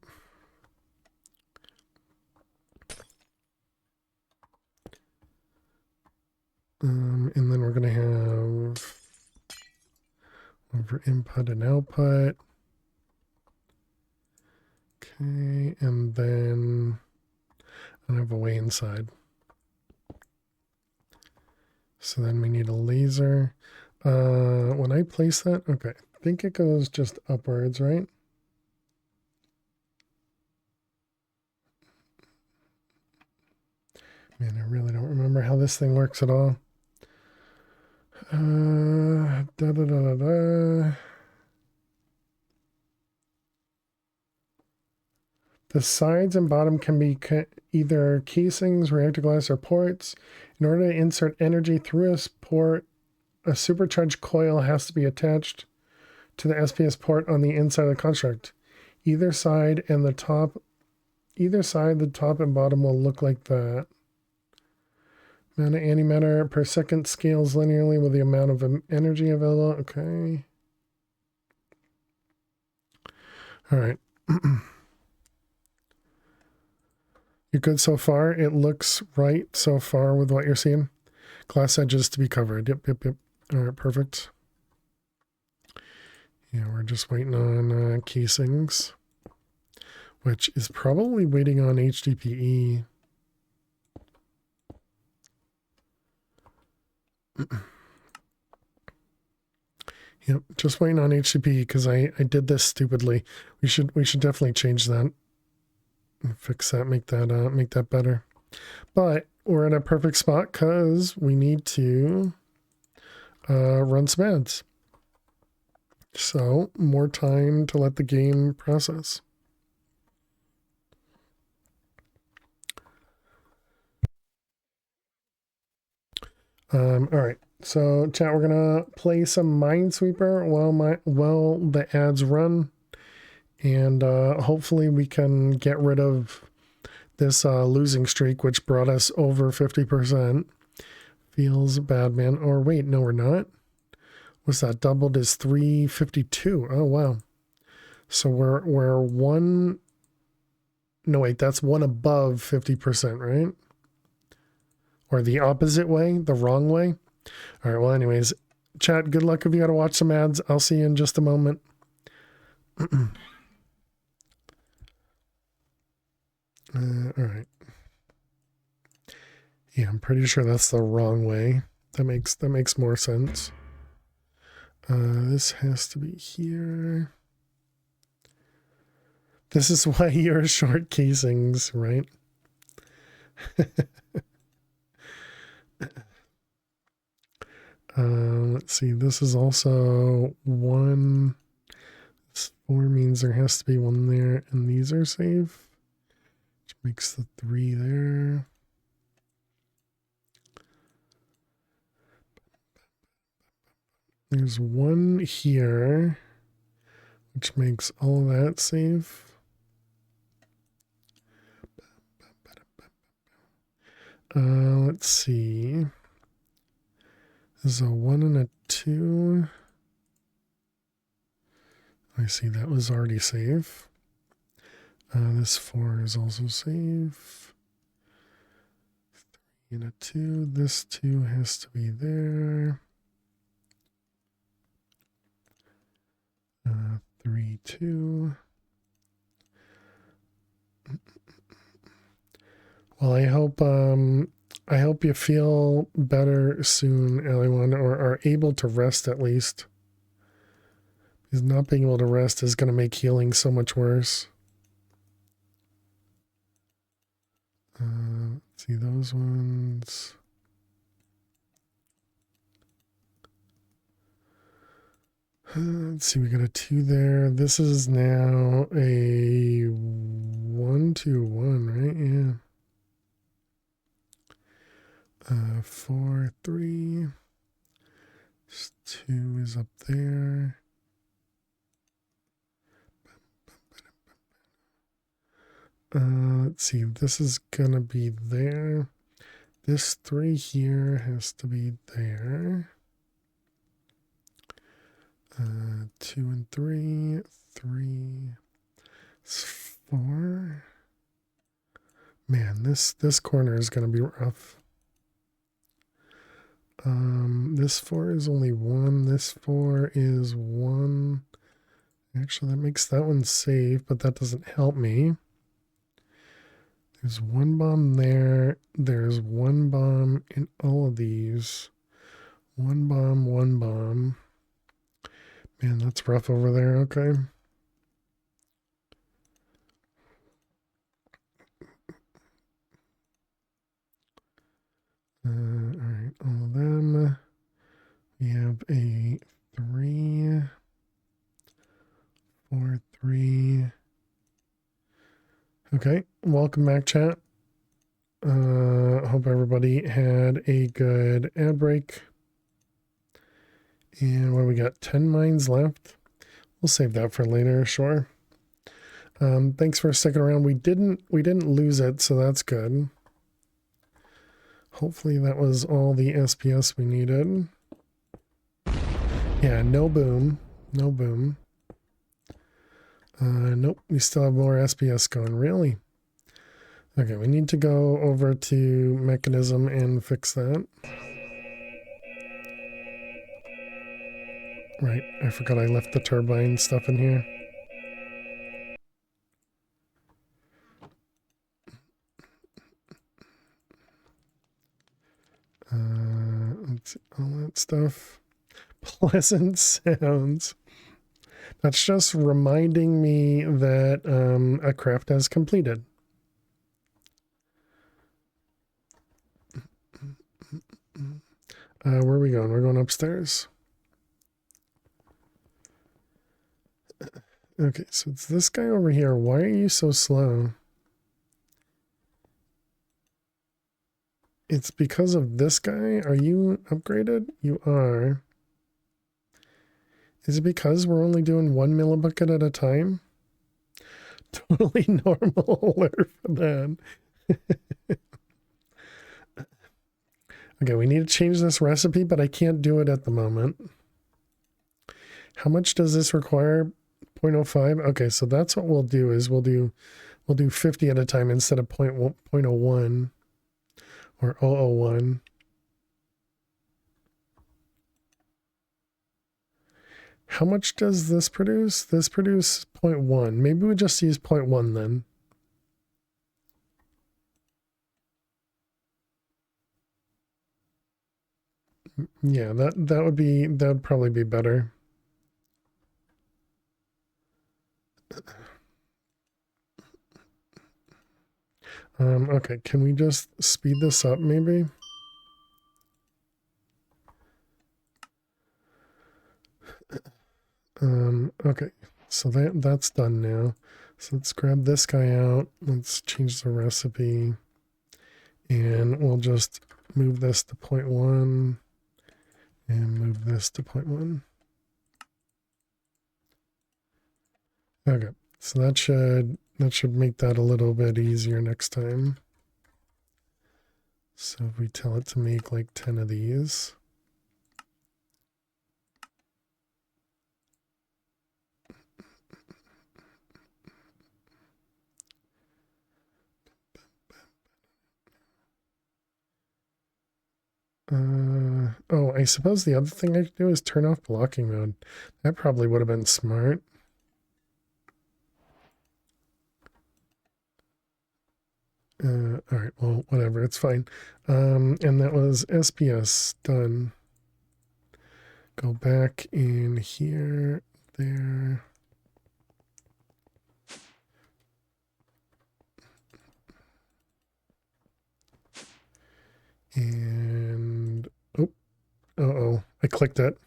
And then we're going to have one for input and output. Okay, and then I have a way inside. So then we need a laser. When I place that, okay, I think it goes just upwards, right? Man, I really don't remember how this thing works at all. The sides and bottom can be either casings, reactor glass, or ports. In order to insert energy through a port, a supercharged coil has to be attached to the SPS port on the inside of the construct. Either side, the top and bottom will look like that. Amount of antimatter per second scales linearly with the amount of energy available. Okay. All right. You're good so far? It looks right so far with what you're seeing? Glass edges to be covered. Yep. All right, perfect. Yeah, we're just waiting on casings, which is probably waiting on HDPE. Yep, just waiting on HDPE because I did this stupidly. We should definitely change that. Fix that, make that better. But we're in a perfect spot because we need to run some ads. So more time to let the game process. All right. So chat, we're gonna play some Minesweeper while the ads run. And hopefully we can get rid of this losing streak, which brought us over 50%. Feels bad, man. Or wait, no, we're not. What's that? Doubled is 352. Oh, wow. So we're one. No, wait, that's one above 50%, right? Or the opposite way, the wrong way. All right, well, anyways, chat, good luck if you got to watch some ads. I'll see you in just a moment. All right. Yeah, I'm pretty sure that's the wrong way. That makes more sense. This has to be here. This is why you're short casings, right? Let's see. This is also 1. This 4 means there has to be 1 there, and these are safe, which makes the 3 there. There's 1 here, which makes all that safe. Let's see. There's a 1 and a 2. I see that was already safe. This 4 is also safe. 3 and a 2. This 2 has to be there. 3, 2. Well, I hope you feel better soon, Ellie1, or are able to rest at least. Because not being able to rest is going to make healing so much worse. Let's see those ones. Let's see, we got a 2 there. This is now a 1, 2, 1, right? Yeah. 4, 3. This 2 is up there. Let's see, this is gonna be there. This 3 here has to be there. 2 and 3, 3, 4. Man, this corner is gonna be rough. This 4 is only 1. This 4 is 1. Actually, that makes that one safe, but that doesn't help me. There's 1 bomb there. There's 1 bomb in all of these. 1 bomb, 1 bomb. Man, that's rough over there. Okay. All right, all of them. We have a 3, 4, 3. Okay, welcome back, chat. Hope everybody had a good ad break. And what do we got? 10 mines left. We'll save that for later, sure. Thanks for sticking around. We didn't lose it, so that's good. Hopefully that was all the SPS we needed. Yeah, no boom. No boom. Nope, we still have more SPS going. Really? Okay, we need to go over to mechanism and fix that. Right, I forgot I left the turbine stuff in here. Let's see, all that stuff. Pleasant sounds. That's just reminding me that a craft has completed. Where are we going? We're going upstairs. Okay, so it's this guy over here. Why are you so slow? It's because of this guy? Are you upgraded? You are. Is it because we're only doing 1 millibucket at a time? Totally normal alert for that. Okay, we need to change this recipe, but I can't do it at the moment. How much does this require? 0.05? Okay, so that's what we'll do is we'll do 50 at a time instead of 0.01 or 0.001. How much does this produce? This produces 0.1. Maybe we just use 0.1 then. Yeah, that would probably be better. Okay, can we just speed this up maybe? Okay, so that's done now. So let's grab this guy out. Let's change the recipe. And we'll just move this to 0.1 and move this to 0.1. Okay, so that should make that a little bit easier next time. So if we tell it to make like 10 of these. Oh, I suppose the other thing I could do is turn off blocking mode. That probably would have been smart. All right, well, whatever, it's fine. And that was SPS done. Go back in here, there. And, oh, I clicked it.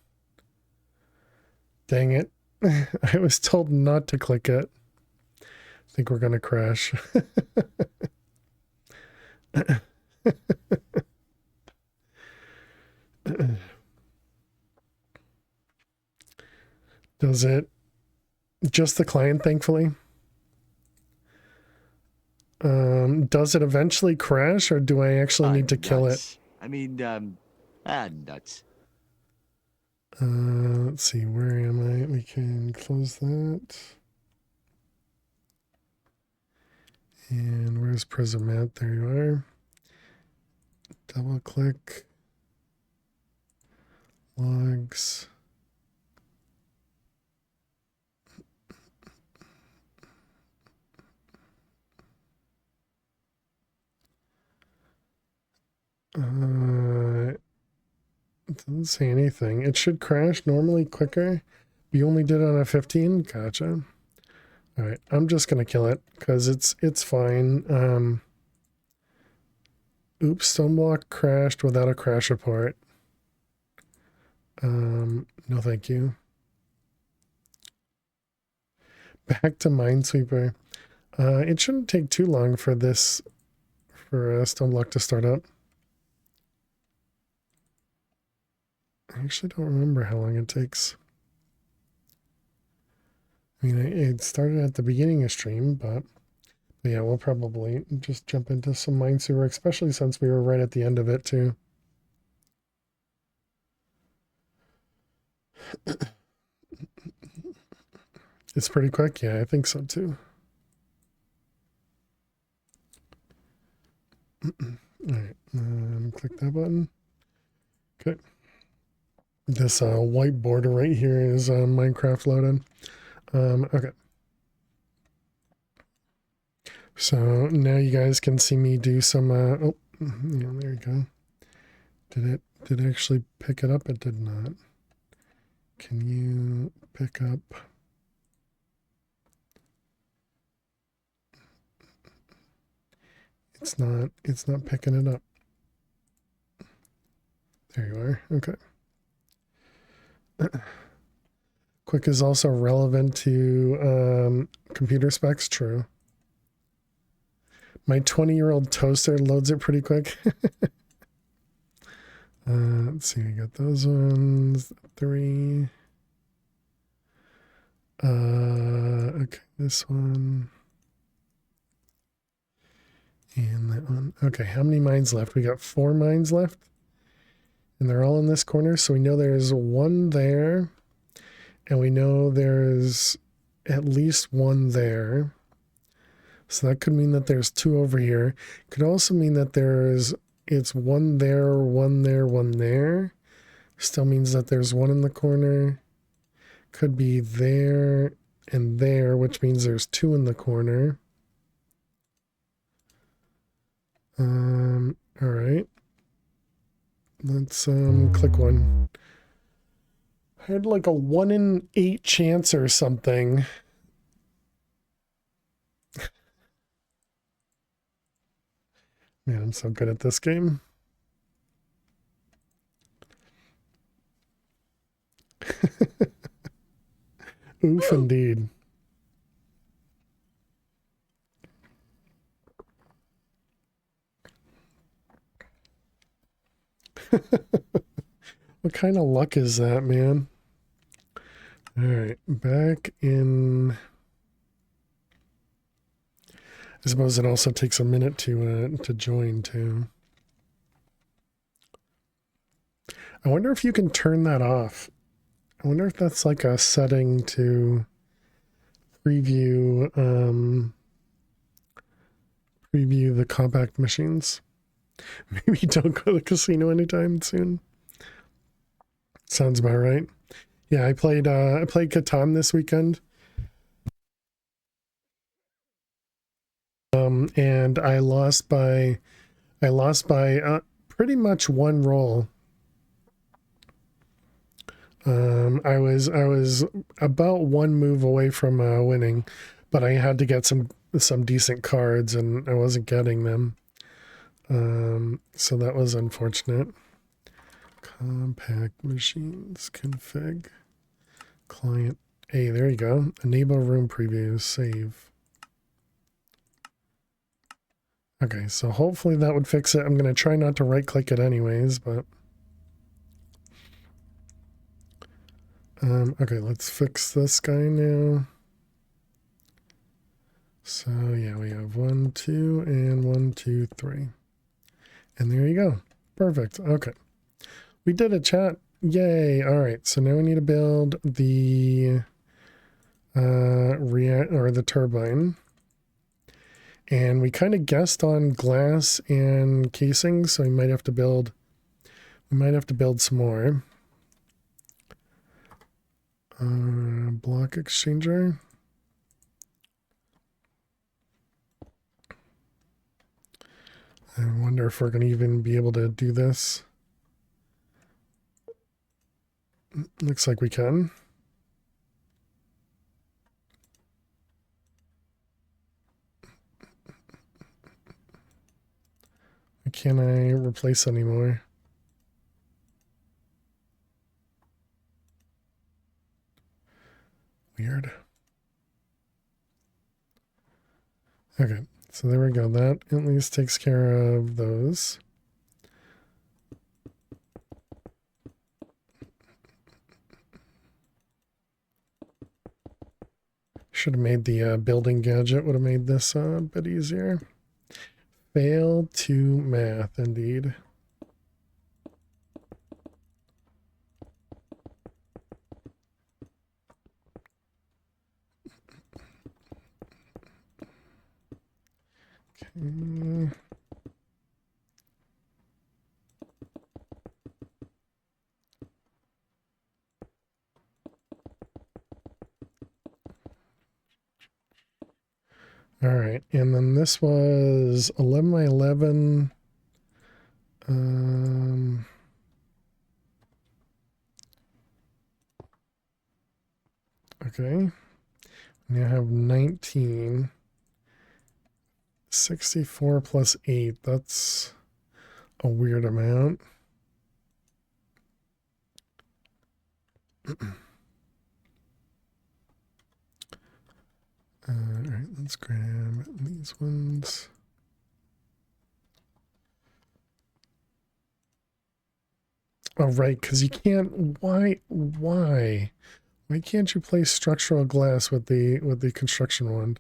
Dang it. I was told not to click it. I think we're going to crash. Does it? Just the client, thankfully. Does it eventually crash, or do I actually need to kill it? I mean, nuts. Let's see, where am I? We can close that. And where's Prism at? There you are. Double click. Logs. It doesn't say anything. It should crash normally quicker. We only did on a 15. Gotcha. All right, I'm just gonna kill it because it's fine. Oops, Stoneblock crashed without a crash report. No, thank you. Back to Minesweeper. It shouldn't take too long for this, for Stoneblock to start up. I actually don't remember how long it takes. I mean, it started at the beginning of stream, but yeah, we'll probably just jump into some Minesweeper, especially since we were right at the end of it too. It's pretty quick. Yeah, I think so too. All right, click that button. Okay. This white border right here is Minecraft loaded. Okay. So now you guys can see me do some, oh, yeah, there you go. Did it actually pick it up? It did not. Can you pick up? It's not picking it up. There you are. Okay. Quick is also relevant to computer specs. True. My 20-year-old toaster loads it pretty quick. Let's see, we got those ones. 3. Okay, this one. And that one. Okay, how many mines left? We got 4 mines left. And they're all in this corner. So we know there's one there. And we know there's at least one there. So that could mean that there's 2 over here. Could also mean that it's one there, one there, one there. Still means that there's one in the corner. could be there and there, which means there's 2 in the corner. All right. Let's click one. I had like a 1 in 8 chance or something. Man, I'm so good at this game. Oof, indeed. What kind of luck is that, man? All right, back in. I suppose it also takes a minute to join too. I wonder if you can turn that off. I wonder if that's like a setting to preview preview the compact machines. Maybe don't go to the casino anytime soon. Sounds about right. Yeah, I played Catan this weekend. And I lost by pretty much 1 roll. I was about 1 move away from winning, but I had to get some decent cards and I wasn't getting them. So that was unfortunate. Compact machines config client. Hey, there you go. Enable room previews, save. Okay, so hopefully that would fix it. I'm going to try not to right click it anyways, but okay, let's fix this guy now. So yeah, we have 1, 2, and 1, 2, 3. And there you go. Perfect. Okay. We did it, chat. Yay. All right. So now we need to build the the turbine. And we kind of guessed on glass and casing, so we might have to build some more. Block exchanger. I wonder if we're going to even be able to do this. Looks like we can. Can I replace anymore? Weird. Okay, so there we go. That at least takes care of those. Should have made the building gadget, would have made this a bit easier. Fail to math, indeed. Okay. All right, and then this was 11 by 11. Okay. Now I have 19. 64 plus 8. That's a weird amount. All right, let's grab these ones. Oh, right, because you can't. Why can't you place structural glass with the construction wand?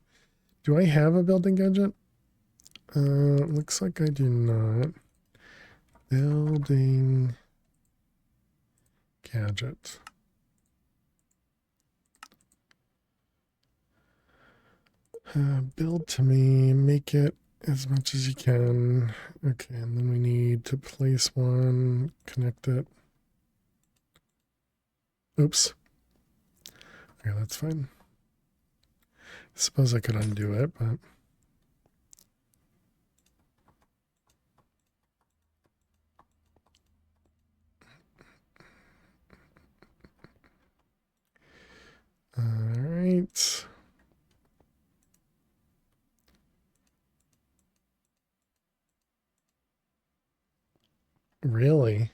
Do I have a building gadget? Looks like I do not. Building gadget. Build to me, make it as much as you can. Okay, and then we need to place one, connect it. Oops. Okay, that's fine. Suppose I could undo it, but... Alright. Really?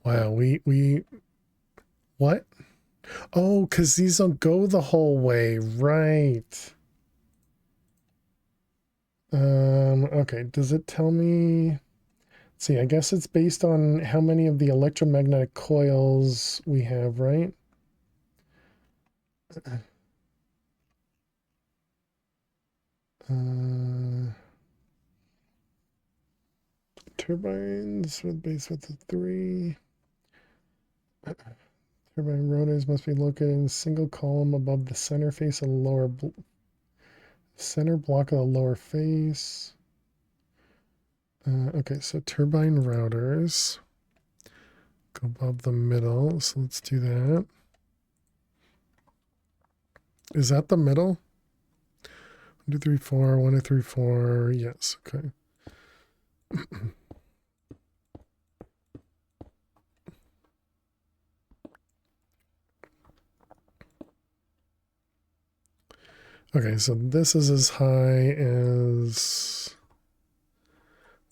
Wow, we... What? Oh, because these don't go the whole way. Right. Okay, does it tell me... Let's see, I guess it's based on how many of the electromagnetic coils we have, right? Turbines with base width of 3. Turbine rotors must be located in a single column above the center face of the lower center block of the lower face. Okay, so turbine routers go above the middle. So let's do that. Is that the middle? 1, 2, 3, 4. 1, 2, 3, 4. Yes. Okay. Okay, so this is as high as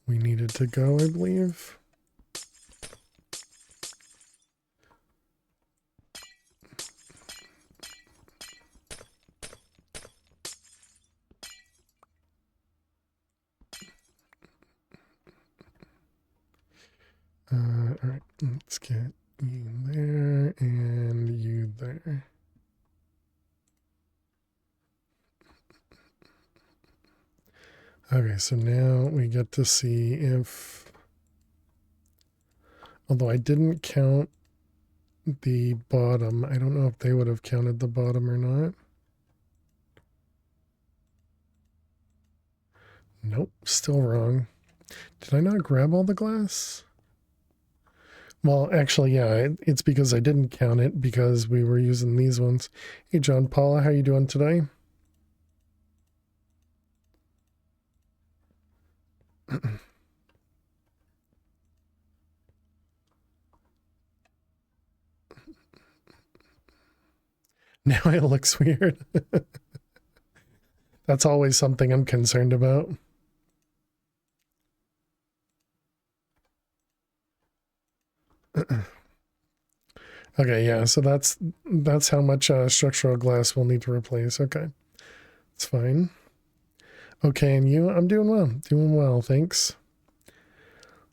we needed to go, I believe. All right, let's get you there and you there. Okay, so now we get to see if, although I didn't count the bottom, I don't know if they would have counted the bottom or not. Nope, still wrong. Did I not grab all the glass? Well, actually, yeah, it's because I didn't count it because we were using these ones. Hey, John Paula, how you doing today? Now it looks weird. That's always something I'm concerned about. Okay, yeah, so that's how much structural glass we'll need to replace. Okay, it's fine. Okay, and you? I'm doing well, thanks.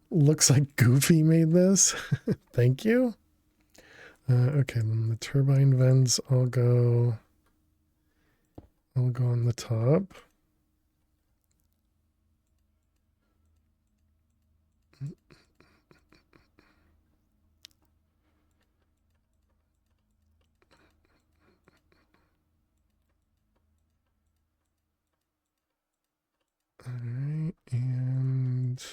Looks like Goofy made this. Thank you. Okay, then the turbine vents all go on the top. All right, and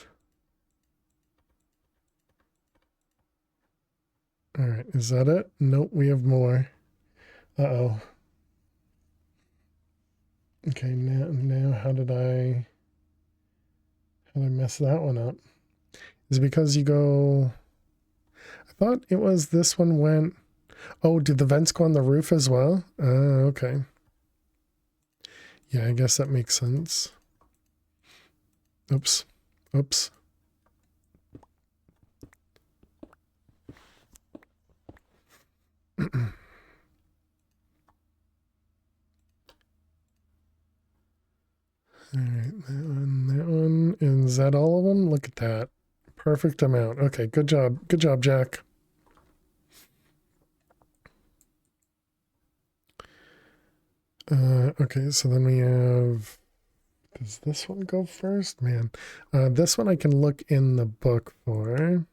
all right, is that it? Nope, we have more. Uh-oh. Okay, now how did I mess that one up? Is it because you go... I thought it was this one went... Oh, did the vents go on the roof as well? Okay. Yeah, I guess that makes sense. Oops. Oops. All right, that one. And is that all of them? Look at that. Perfect amount. Okay, good job. Good job, Jack. Okay, so then we have... Does this one go first? Man, this one I can look in the book for.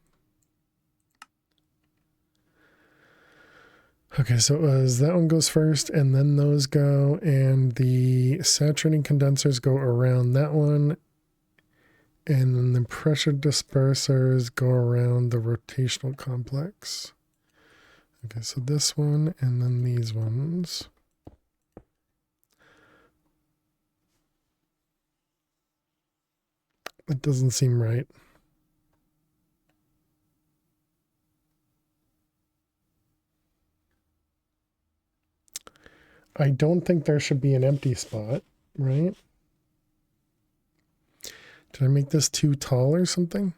Okay, so it was that one goes first, and then those go, and the saturating condensers go around that one, and then the pressure dispersers go around the rotational complex. Okay, so this one and then these ones. That doesn't seem right. I don't think there should be an empty spot, right? Did I make this too tall or something?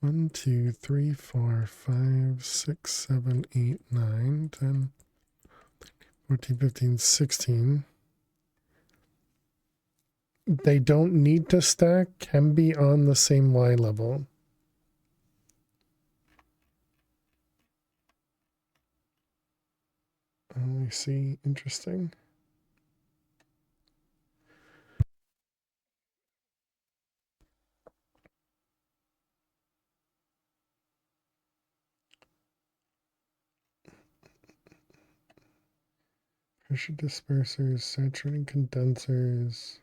1, 2, 3, 4, 5, 6, 7, 8, 9, 10, 14, 15, 16. They don't need to stack, can be on the same Y level. I see. Interesting. Pressure dispersers, saturating condensers,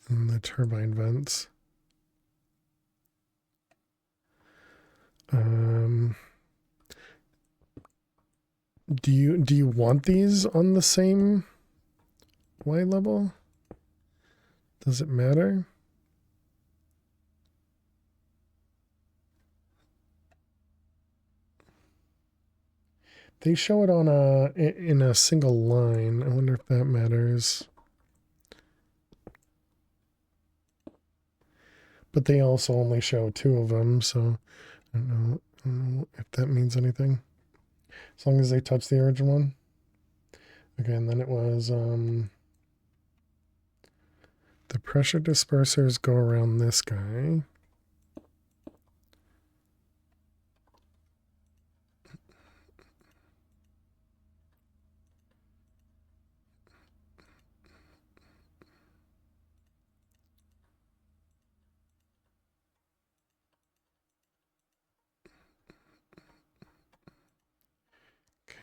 and the turbine vents. Do you want these on the same Y level? Does it matter? They show it on in a single line. I wonder if that matters. But they also only show 2 of them, so I don't know if that means anything. As long as they touch the original one. Okay, and then it was the pressure dispersers go around this guy.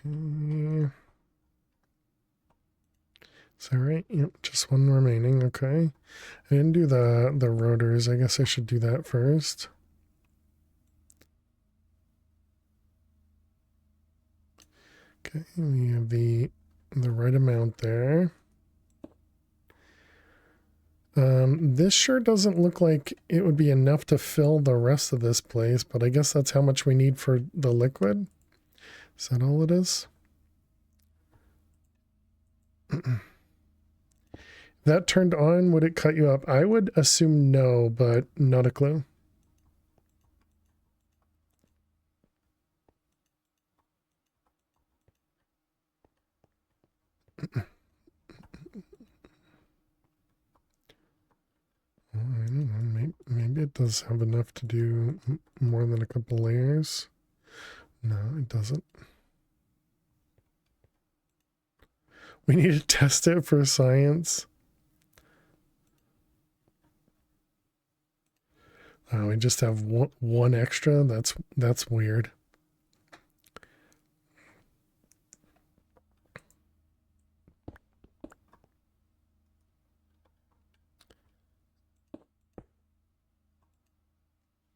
Okay. Is that right? Yep, just one remaining. Okay. I didn't do the rotors. I guess I should do that first. Okay, we have the right amount there. This sure doesn't look like it would be enough to fill the rest of this place, but I guess that's how much we need for the liquid. Is that all it is? That turned on, would it cut you up? I would assume no, but not a clue. I don't know, maybe it does have enough to do more than a couple layers. No, it doesn't. We need to test it for science. Oh, we just have one extra. That's weird.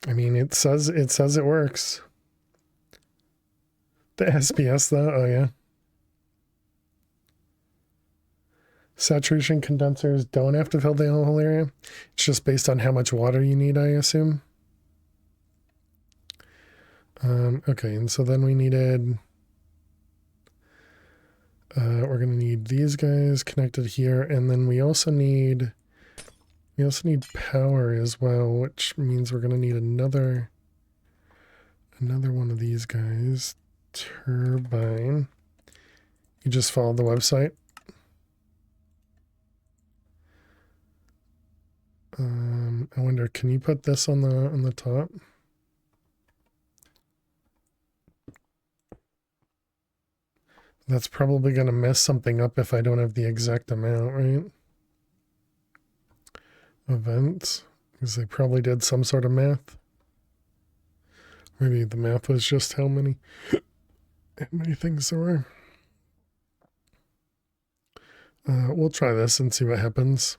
I mean, it says it works. The SPS though, oh yeah. Saturation condensers don't have to fill the whole area. It's just based on how much water you need, I assume. Okay, and so then we needed. We're gonna need these guys connected here, and then we also need power as well, which means we're gonna need another one of these guys. Turbine. You just follow the website. I wonder, can you put this on the top? That's probably going to mess something up if I don't have the exact amount, right? Events, because they probably did some sort of math. Maybe the math was just how many things there were. We'll try this and see what happens.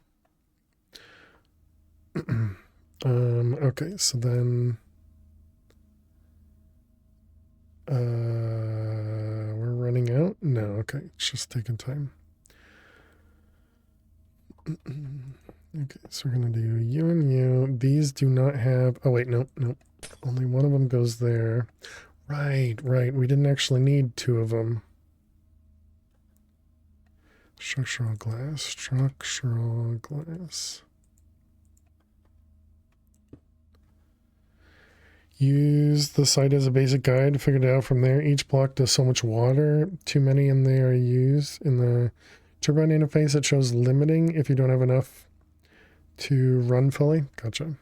Okay, so then We're running out? No, okay. It's just taking time. Okay, so we're going to do you and you. These do not have... Oh, wait, nope, nope. Only one of them goes there. Right, right. We didn't actually need two of them. Structural glass, structural glass. Use the site as a basic guide. Figured it out from there. Each block does so much water. Too many in there are used. In the turbine interface, it shows limiting if you don't have enough to run fully. Gotcha.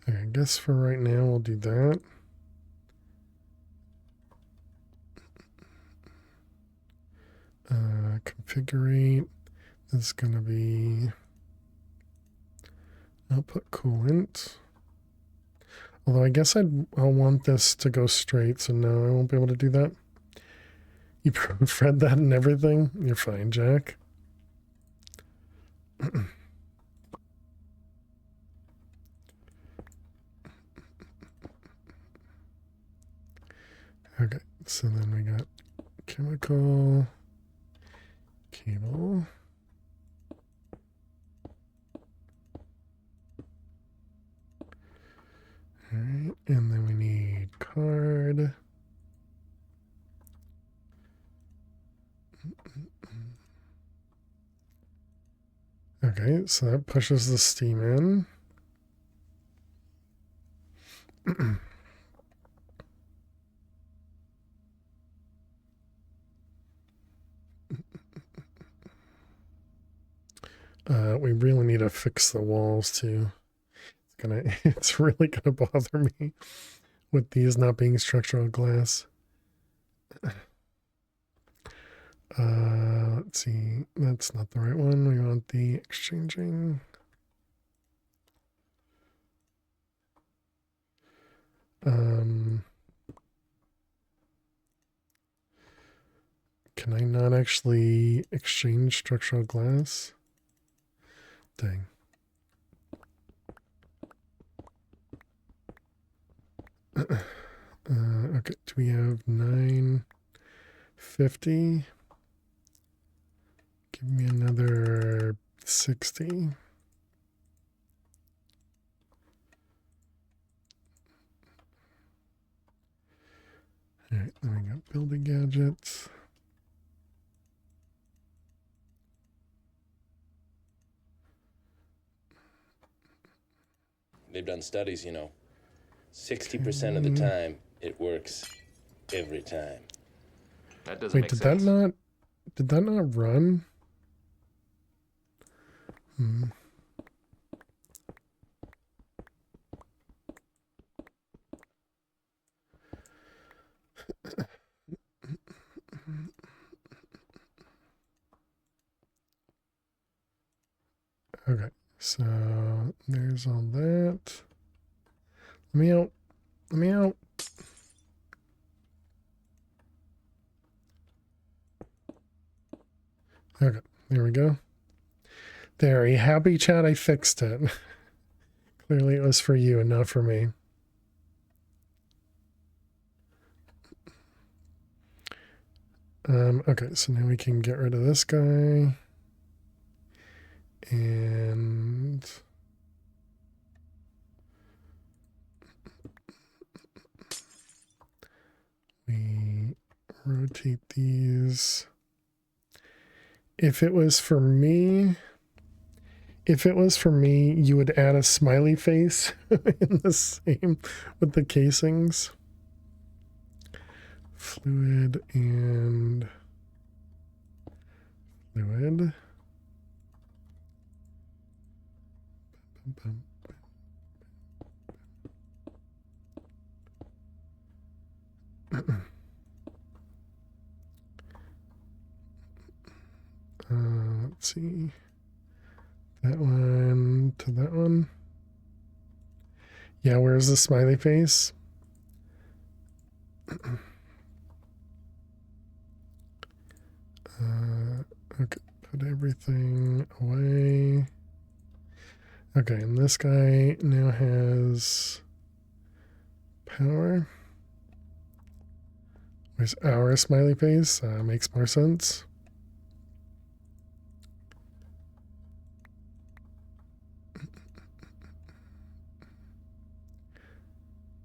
Okay, I guess for right now we'll do that. Configure. This is gonna be output coolant. Although I guess I'll want this to go straight, so no, I won't be able to do that. You read that and everything? You're fine, Jack. Okay, so then we got chemical, cable. All right, and then we need card. Okay, so that pushes the steam in. We really need to fix the walls too. It's really gonna bother me with these not being structural glass. Let's see. That's not the right one. We want the exchanging. Can I not actually exchange structural glass? Dang. Okay, do we have 950? Give me another 60. All right, then we got building gadgets. They've done studies, you know. 60% of the time, it works every time. That doesn't Wait, make did sense. did that not run? Okay, so there's all that. Let me out. Let me out. Okay, there we go. There, are you happy, chat? I fixed it. Clearly it was for you and not for me. Okay, so now we can get rid of this guy. And we rotate these. If it was for me, you would add a smiley face in the same with the casings. Fluid and fluid. Let's see. That one to that one. Yeah, where's the smiley face? Okay, put everything away. Okay, and this guy now has power. Where's our smiley face? Makes more sense.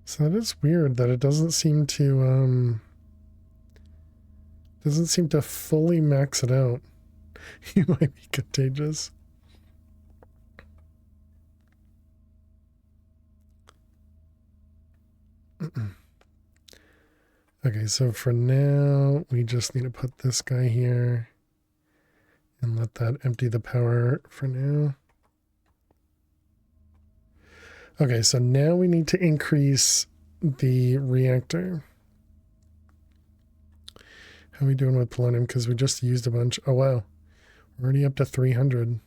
So that is weird that it doesn't seem to fully max it out. You might be contagious. Okay, so for now, we just need to put this guy here and let that empty the power for now. Okay, so now we need to increase the reactor. How are we doing with polonium? Because we just used a bunch. Oh, wow. We're already up to 300.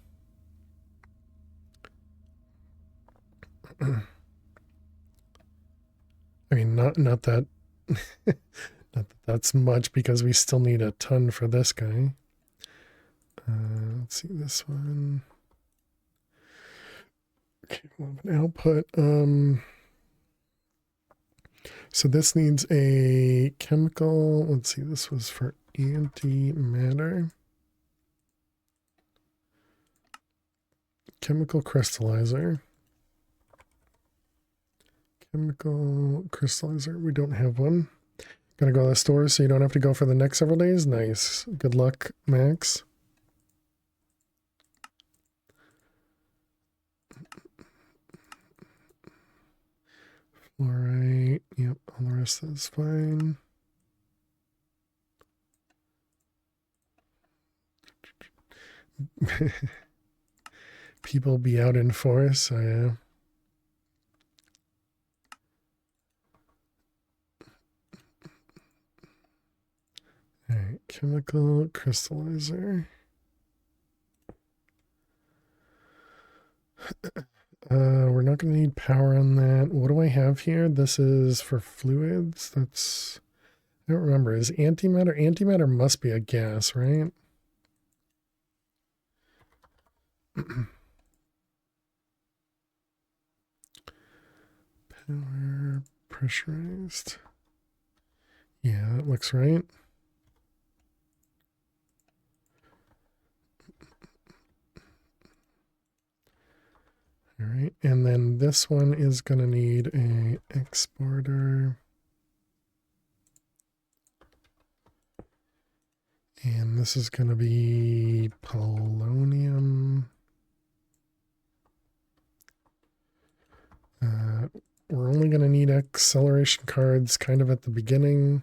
I mean, not that not that that's much, because we still need a ton for this guy. Let's see this one. Okay, we'll have an output. So this needs a chemical. Let's see, this was for antimatter. Chemical crystallizer. Chemical crystallizer. We don't have one. Gotta go to the store so you don't have to go for the next several days. Nice. Good luck, Max. Fluorite. Yep, all the rest is fine. People be out in force, so yeah. Alright, chemical crystallizer. We're not going to need power on that. What do I have here? This is for fluids. That's... I don't remember. Is antimatter? Antimatter must be a gas, right? Power pressurized. Yeah, that looks right. All right, and then this one is going to need a exporter. And this is going to be polonium. We're only going to need acceleration cards kind of at the beginning.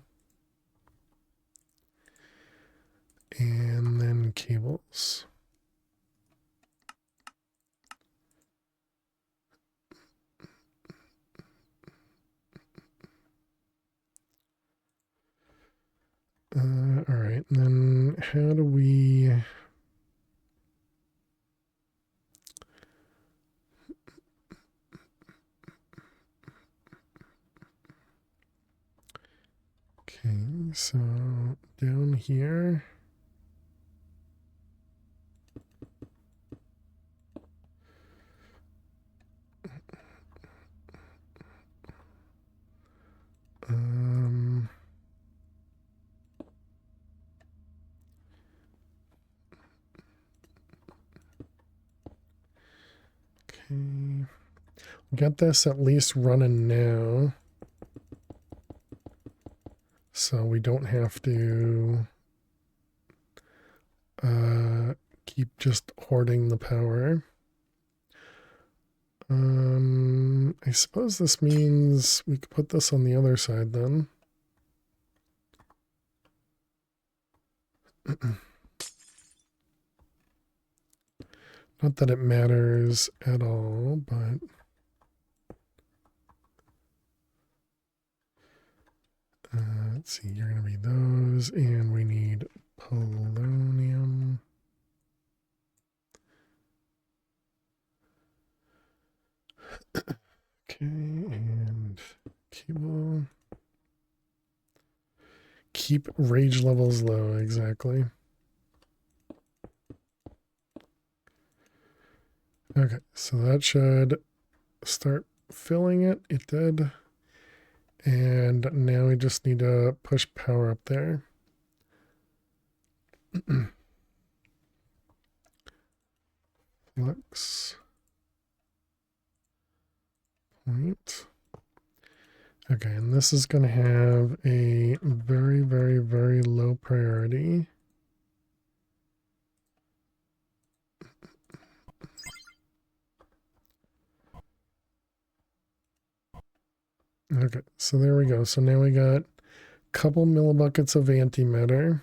And then cables. All right, and then how do we... Okay, so down here... Okay, get this at least running now, so we don't have to keep just hoarding the power. I suppose this means we could put this on the other side then. Not that it matters at all, but... let's see, you're going to be those, and we need polonium. Okay, and cable. Keep rage levels low, exactly. Okay, so that should start filling it. It did. And now we just need to push power up there. Flux. Point. Okay, and this is going to have a very, very, very low priority. Okay, so there we go. So now we got a couple millibuckets of antimatter.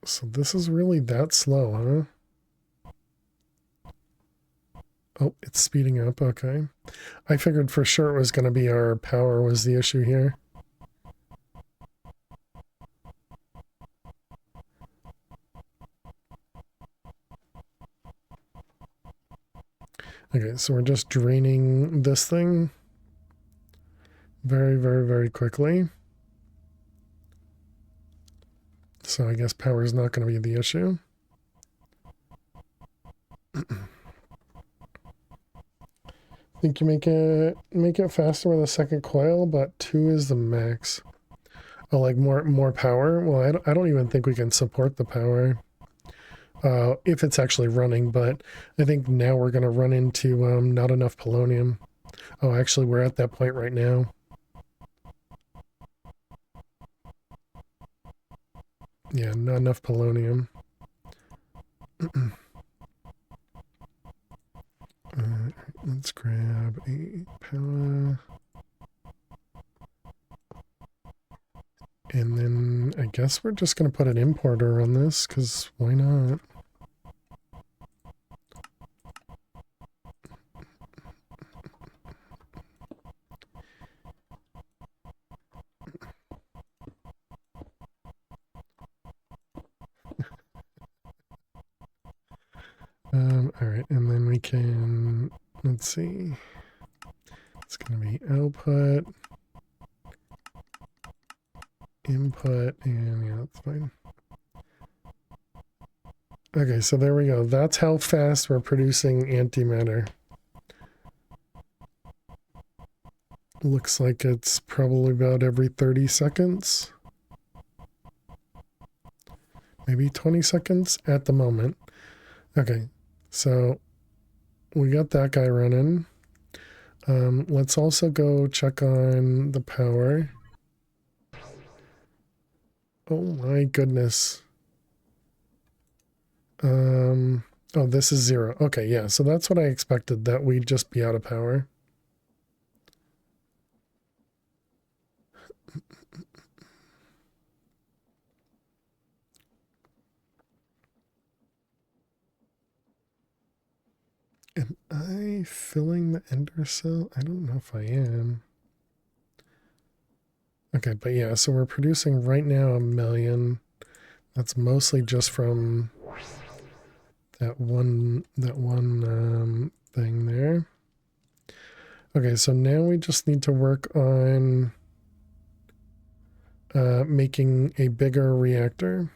So this is really that slow, huh? Oh, it's speeding up. Okay. I figured for sure it was going to be our power was the issue here. Okay, so we're just draining this thing very, very, very quickly. So I guess power is not going to be the issue. I think you make it faster with a second coil, but 2 is the max. Oh, like more power? Well, I don't even think we can support the power if it's actually running, but I think now we're going to run into not enough polonium. Oh, actually, we're at that point right now. Yeah, not enough polonium. Let's grab a power. And then I guess we're just going to put an importer on this, because why not? All right, and then we can, let's see, it's going to be output, input, and yeah, that's fine. Okay, so there we go. That's how fast we're producing antimatter. Looks like it's probably about every 30 seconds. Maybe 20 seconds at the moment. Okay, so we got that guy running. Let's also go check on the power. Oh my goodness. Oh, this is 0. Okay, yeah, so that's what I expected, that we'd just be out of power. Am I filling the ender cell? I don't know if I am. Okay, but yeah, so we're producing right now 1 million. That's mostly just from that one thing there. Okay, so now we just need to work on making a bigger reactor.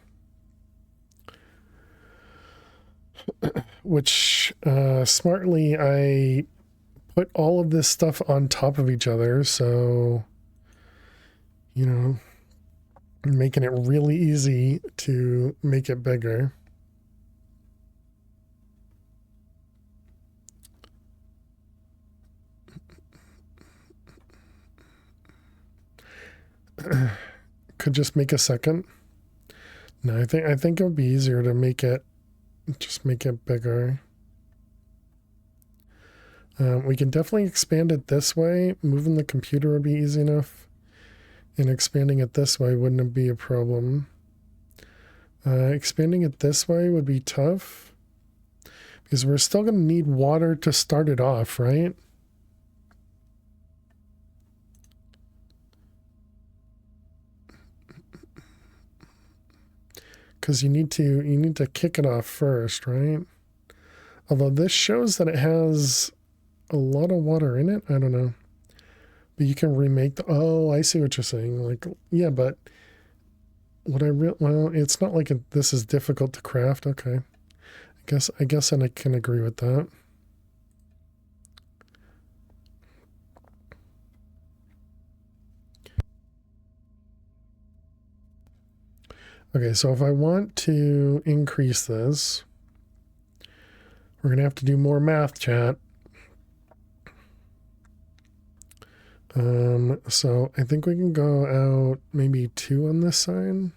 Which smartly I put all of this stuff on top of each other, so you know, making it really easy to make it bigger. Could just make a second. No, I think it would be easier to make it bigger. We can definitely expand it this way. Moving the computer would be easy enough, and expanding it this way wouldn't be a problem. Expanding it this way would be tough, because we're still going to need water to start it off, right? Because you need to kick it off first, right? Although this shows that it has a lot of water in it. I don't know. But you can remake the... Oh, I see what you're saying. Like, yeah, but well, it's not like this is difficult to craft. Okay. I guess and I can agree with that. Okay, so if I want to increase this, we're going to have to do more math, chat. So I think we can go out maybe 2 on this side.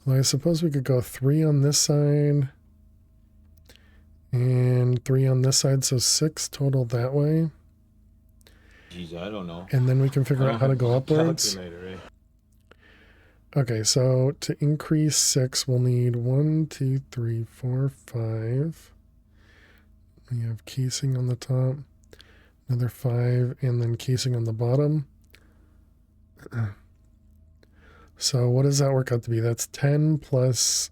Well, I suppose we could go 3 on this side and 3 on this side, so 6 total that way. Jeez, I don't know. And then we can figure out how to go upwards. Calculator, eh? Okay, so to increase 6, we'll need 1, 2, 3, 4, 5. We have casing on the top, another 5, and then casing on the bottom. So what does that work out to be? That's 10 plus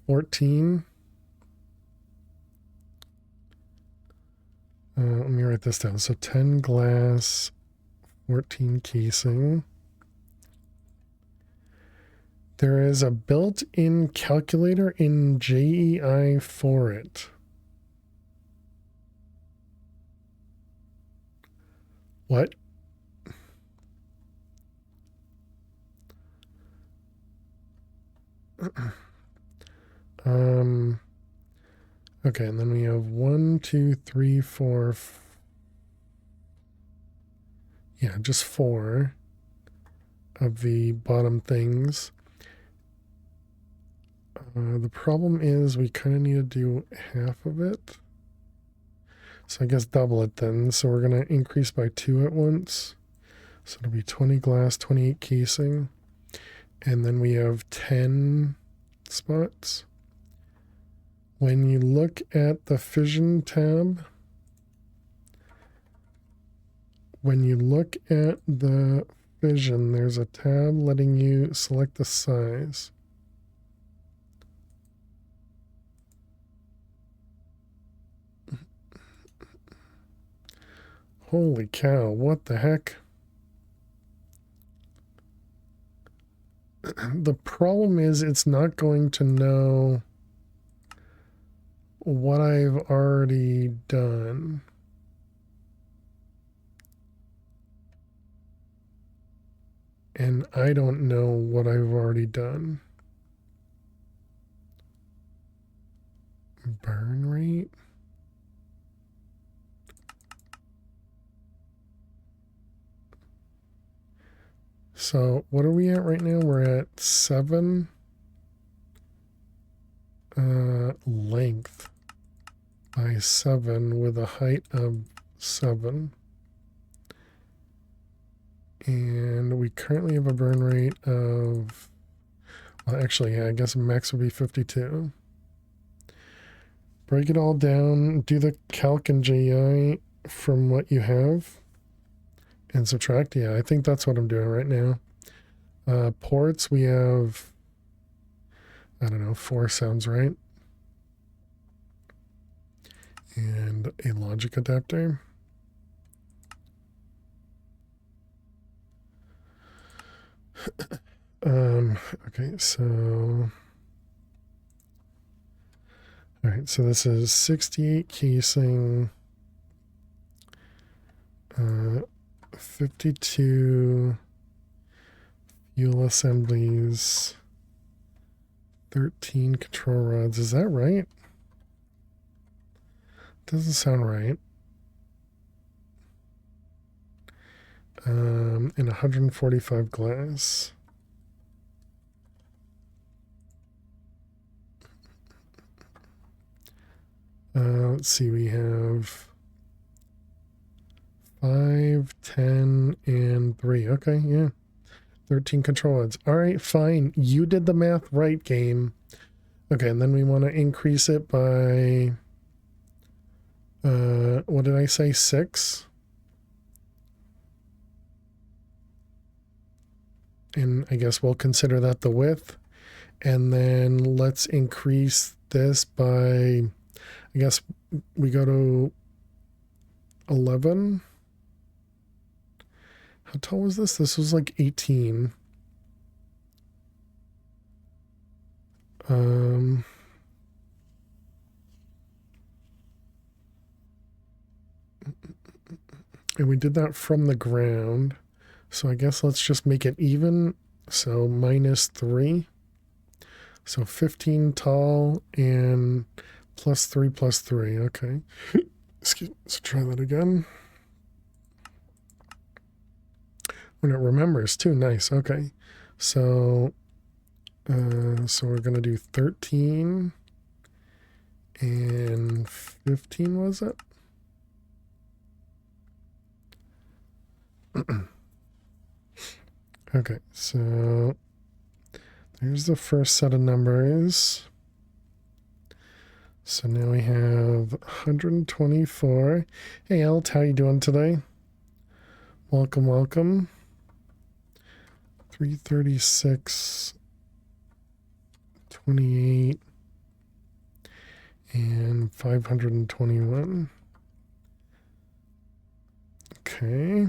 14. Let me write this down. So 10 glass, 14 casing. There is a built-in calculator in JEI for it. What? Okay, and then we have 1, 2, 3, 4. Yeah, just 4 of the bottom things. The problem is we kind of need to do half of it. So I guess double it then. So we're going to increase by 2 at once. So it'll be 20 glass, 28 casing. And then we have 10 spots. When you look at the fission tab, there's a tab letting you select the size. Holy cow, what the heck? The problem is it's not going to know what I've already done. And I don't know what I've already done. Burn rate? So what are we at right now? We're at 7 length by 7 with a height of 7. And we currently have a burn rate of, well, actually, yeah, I guess max would be 52. Break it all down, do the calc and JEI from what you have. And subtract, yeah, I think that's what I'm doing right now. Ports, we have, I don't know, 4 sounds right. And a logic adapter. Okay, so, all right, so this is 68 casing, 52 fuel assemblies, 13 control rods. Is that right? Doesn't sound right. And 145 glass. Let's see, we have 5, 10, and 3. Okay, yeah. 13 control rods. All right, fine. You did the math right, game. Okay, and then we want to increase it by, what did I say, 6? And I guess we'll consider that the width. And then let's increase this by, I guess we go to 11. How tall was this? This was like 18. And we did that from the ground. So I guess let's just make it even. So -3. So 15 tall and +3 +3. Okay. Excuse me. Let's try that again. When it remembers too. Nice. Okay. So we're gonna do 13 and 15, was it? Okay, so there's the first set of numbers. So now we have 124. Hey, Elt, how you doing today? Welcome, welcome. 336, 28, and 521. Okay.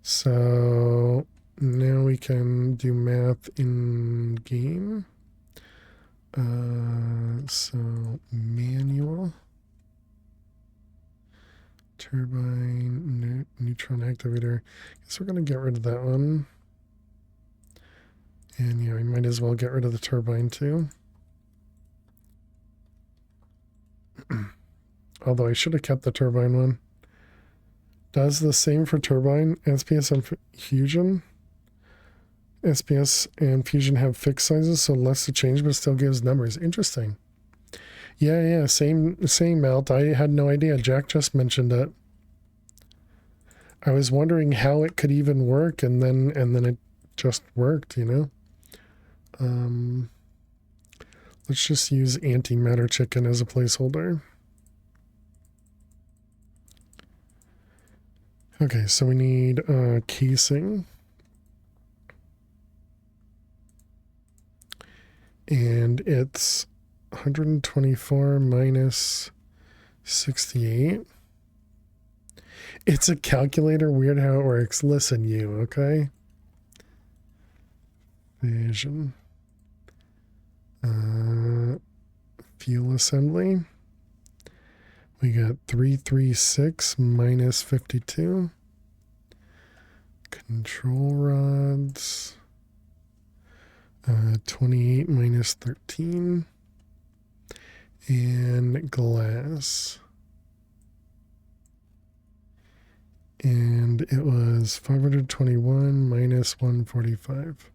So now we can do math in game. So manual, turbine, neutron activator. Guess we're gonna get rid of that one. And yeah, we might as well get rid of the turbine too. Although I should have kept the turbine one. Does the same for turbine, SPS and fusion. SPS and fusion have fixed sizes, so less to change, but still gives numbers. Interesting. Yeah, same Melt. I had no idea. Jack just mentioned it. I was wondering how it could even work, and then it just worked, you know. Let's just use antimatter chicken as a placeholder. Okay, so we need casing. And it's 124 minus 68. It's a calculator. Weird how it works. Listen, you, okay? Vision. Fuel assembly. We got 336 minus 52. Control rods. 28 minus 13. And glass. And it was 521 minus 145.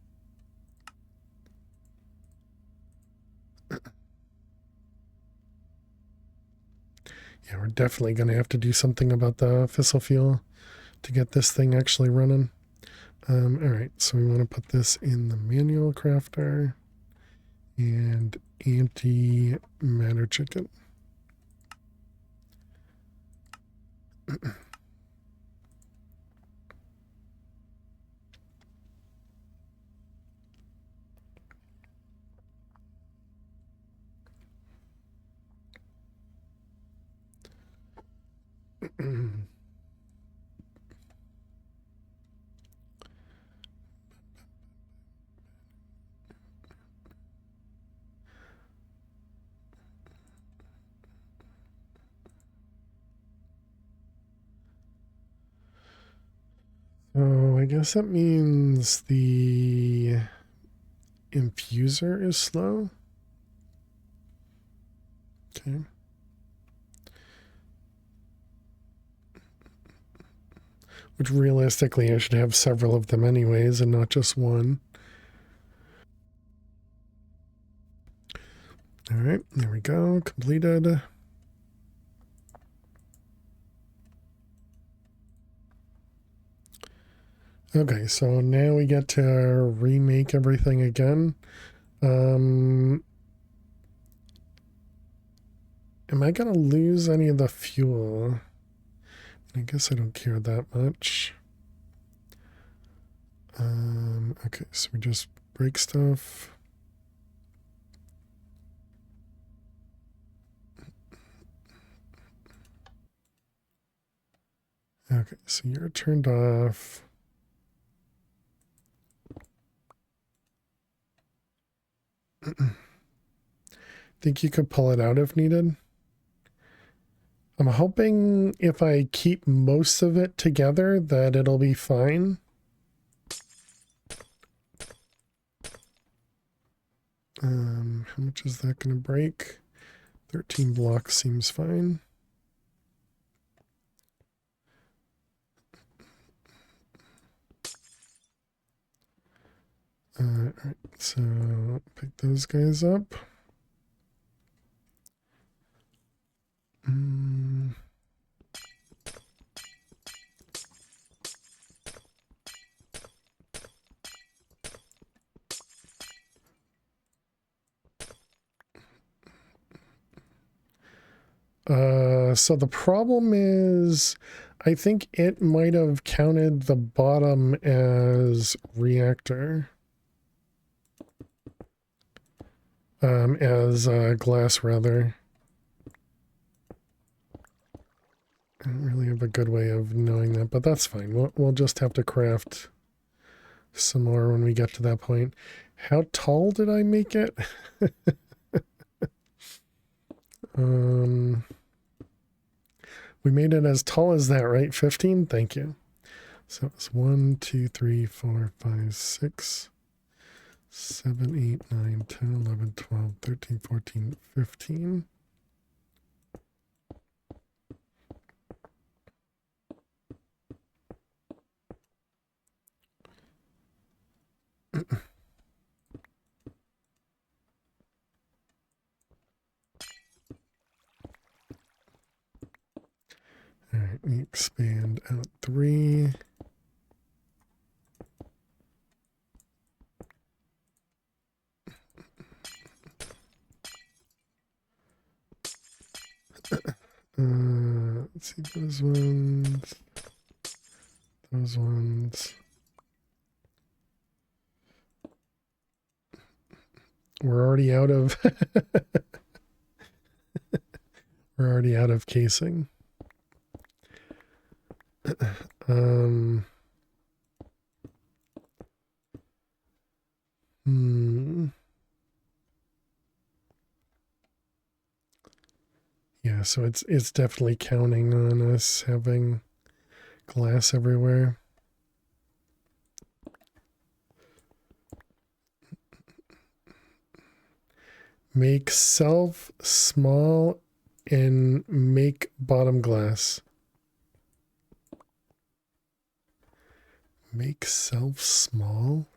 Yeah, we're definitely going to have to do something about the fissile fuel to get this thing actually running. All right, so we want to put this in the manual crafter and anti-matter chicken. So I guess that means the infuser is slow. Okay. Which realistically I should have several of them anyways and not just one. All right, there we go. Completed. Okay, so now we get to remake everything again. Am I going to lose any of the fuel? I guess I don't care that much. Okay, so we just break stuff. Okay, so you're turned off. Think you could pull it out if needed? I'm hoping if I keep most of it together that it'll be fine. How much is that going to break? 13 blocks seems fine. All right, so pick those guys up. So the problem is, I think it might have counted the bottom as reactor. As glass, rather. I don't really have a good way of knowing that, but that's fine. We'll just have to craft some more when we get to that point. How tall did I make it? We made it as tall as that, right? 15? Thank you. So it's 1, 2, 3, 4, 5, 6, 7, 8, 9, 10, 11, 12, 13, 14, 15. All right, we expand out 3. Let's see, those ones. Those ones. We're already out of we're already out of casing. Yeah, so it's definitely counting on us having glass everywhere. Make self small and make bottom glass. Make self small?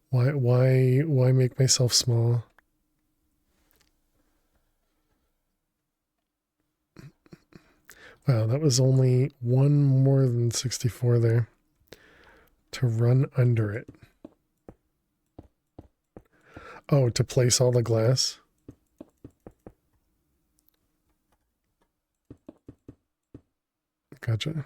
Why make myself small? Wow, that was only one more than 64 there to run under it. Oh, to place all the glass? Gotcha.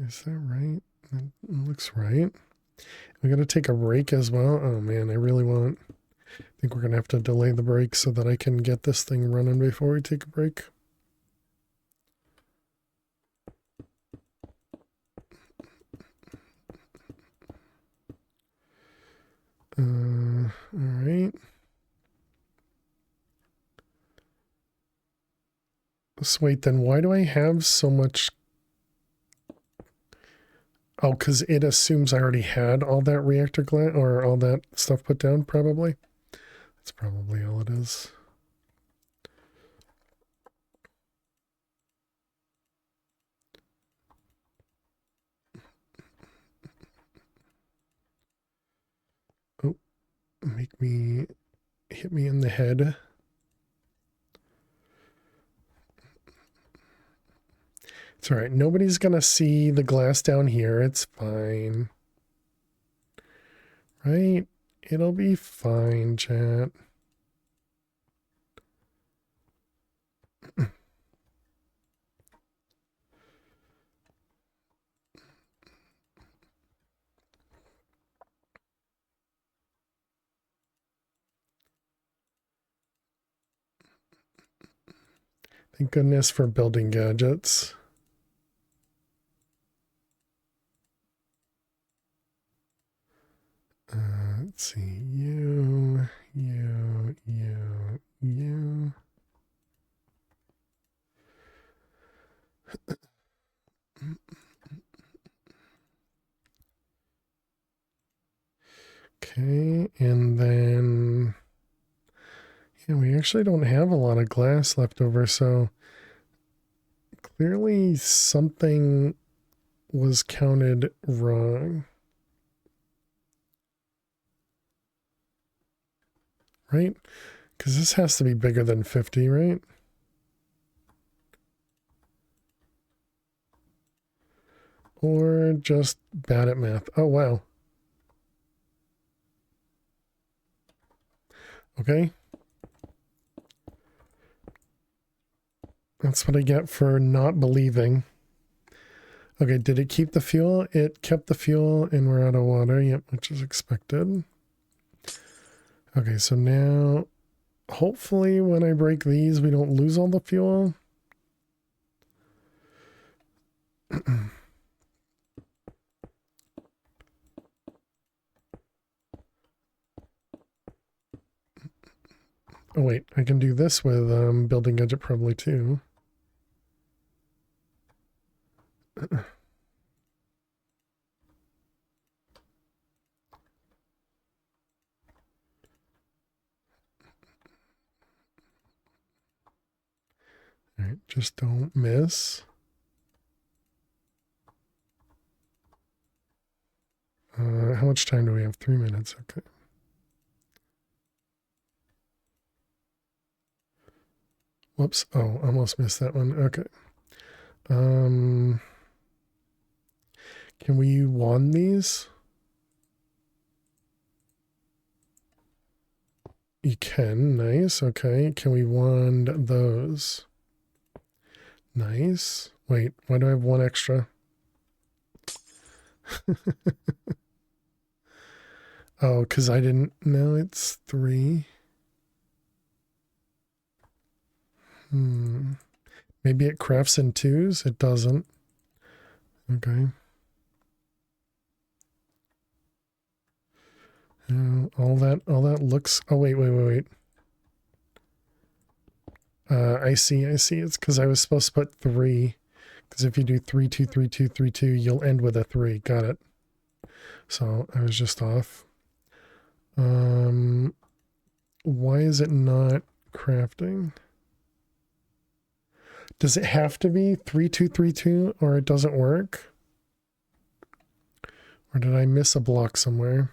Is that right? That looks right. We got to take a break as well. Oh man, I really want. I think we're gonna have to delay the break so that I can get this thing running before we take a break. All right. So wait, then why do I have so much? Oh, because it assumes I already had all that reactor glass or all that stuff put down, probably. That's probably all it is. Oh, hit me in the head. It's all right. Nobody's going to see the glass down here. It's fine. Right? It'll be fine, chat. Thank goodness for building gadgets. Let's see. You. Okay, and then yeah, we actually don't have a lot of glass left over, so clearly something was counted wrong. Right? Because this has to be bigger than 50, right? Or just bad at math. Oh, wow. Okay. That's what I get for not believing. Okay, did it keep the fuel? It kept the fuel and we're out of water. Yep, which is expected. Okay, so now hopefully when I break these, we don't lose all the fuel. Oh wait, I can do this with building gadget probably too. All right, just don't miss. How much time do we have? 3 minutes. Okay. Whoops. Oh, almost missed that one. Okay. Can we wand these? You can. Nice. Okay. Can we wand those? Nice. Wait, why do I have one extra? Oh, because I didn't know it's 3. Maybe it crafts in 2s? It doesn't. Okay. All that looks. Oh wait. I see. It's because I was supposed to put 3. Because if you do 3 2 3 2 3 2, you'll end with a 3. Got it. So I was just off. Why is it not crafting? Does it have to be 3 2 3 2 or it doesn't work? Or did I miss a block somewhere?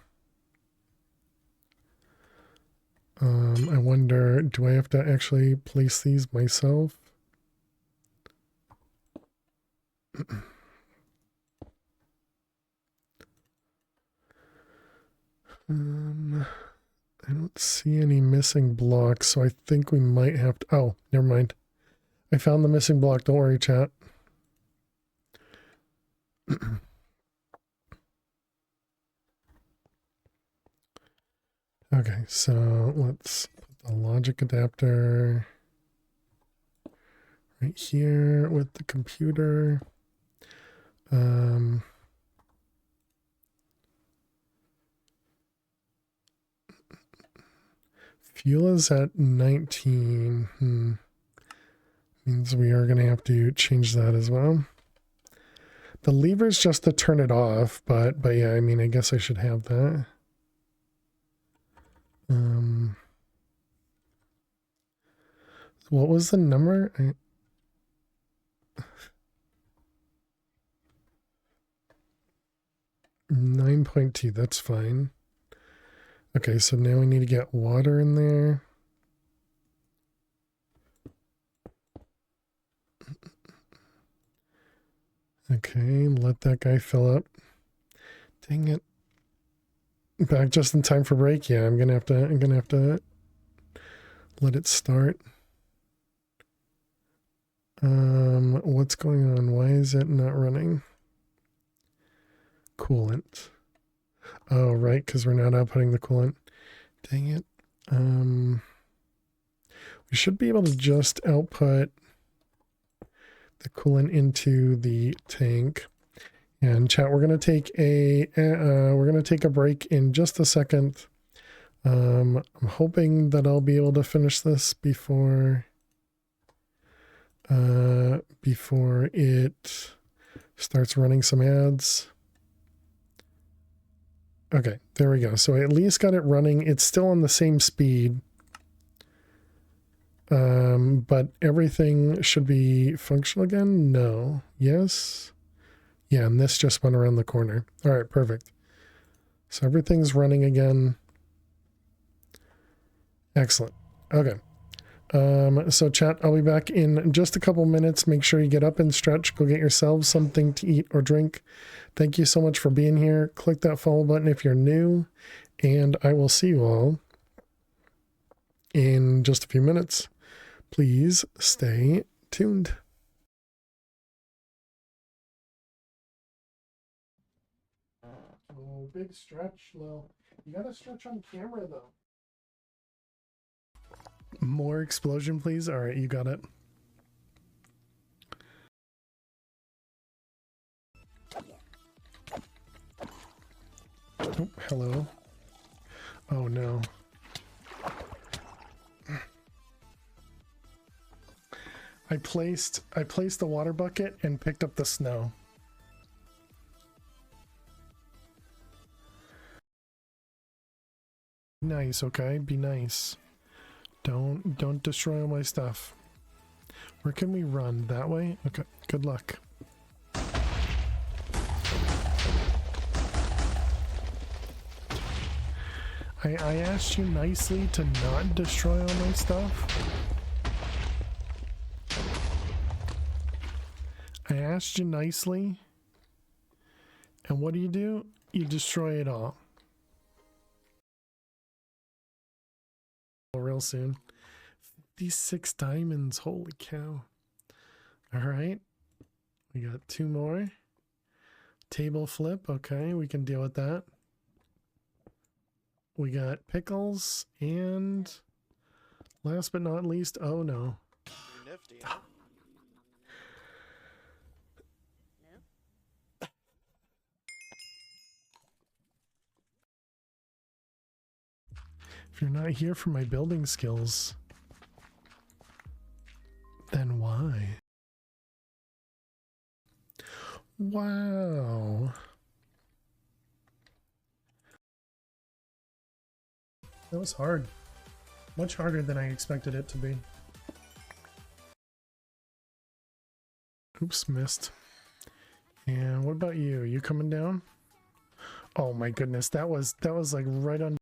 I wonder, do I have to actually place these myself? I don't see any missing blocks, so I think we might have to... Oh, never mind. I found the missing block. Don't worry, chat. Okay, so let's put the logic adapter right here with the computer. Fuel is at 19. Means we are going to have to change that as well. The lever's just to turn it off, but yeah, I mean, I guess I should have that. What was the number? 9.2, that's fine. Okay, so now we need to get water in there. Okay, let that guy fill up. Dang it. Back just in time for break. Yeah, I'm gonna have to let it start. What's going on? Why is it not running? Coolant. Oh, right, because we're not outputting the coolant. Dang it. We should be able to just output the coolant into the tank. And chat, we're gonna take a break in just a second. I'm hoping that I'll be able to finish this before it starts running some ads. Okay, there we go. So I at least got it running. It's still on the same speed. But everything should be functional again. No. Yes. Yeah, and this just went around the corner. All right, perfect. So everything's running again. Excellent. Okay. So chat, I'll be back in just a couple minutes. Make sure you get up and stretch. Go get yourselves something to eat or drink. Thank you so much for being here. Click that follow button if you're new. And I will see you all in just a few minutes. Please stay tuned. Oh, big stretch, Lil. You gotta stretch on camera, though. More explosion, please. All right, you got it. Oh, hello. Oh, no. I placed the water bucket and picked up the snow. Nice, okay? Be nice. Don't destroy all my stuff. Where can we run? That way? Okay, good luck. I asked you nicely to not destroy all my stuff. I asked you nicely. And what do? You destroy it all. Real soon. 56 diamonds, holy cow. All right, we got 2 more. Table flip, okay, we can deal with that. We got pickles, and last but not least, oh no. Nifty. If you're not here for my building skills, then why? Wow. That was hard. Much harder than I expected it to be. Oops, missed. And what about you? You coming down? Oh my goodness, that was like right on.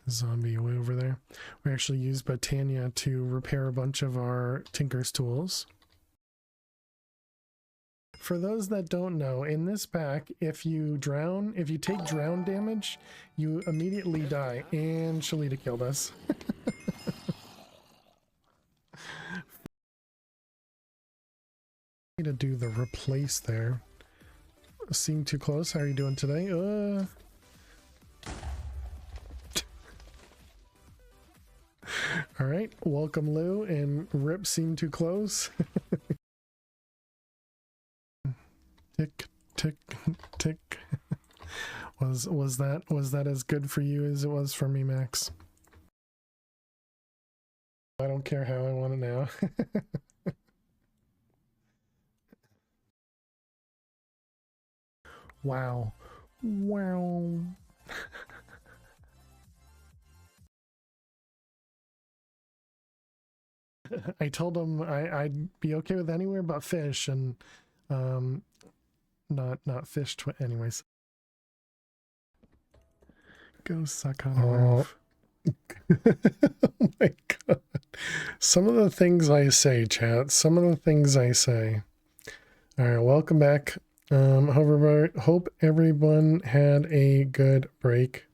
Zombie way over there. We actually used Botania to repair a bunch of our Tinker's tools. For those that don't know, in this pack, if you take drown damage, you immediately die. And Shalita killed us. Need to do the replace there. Seem too close. How are you doing today? All right, welcome Lou, and Rip seemed too close. Tick, tick, tick. Was that as good for you as it was for me, Max? I don't care how, I want it now. Wow. Wow. I told him I'd be okay with anywhere but fish, and not fish anyways. Go suck on a roof. Oh my god. Some of the things I say, chat. Some of the things I say. Alright, welcome back. Hope everyone had a good break.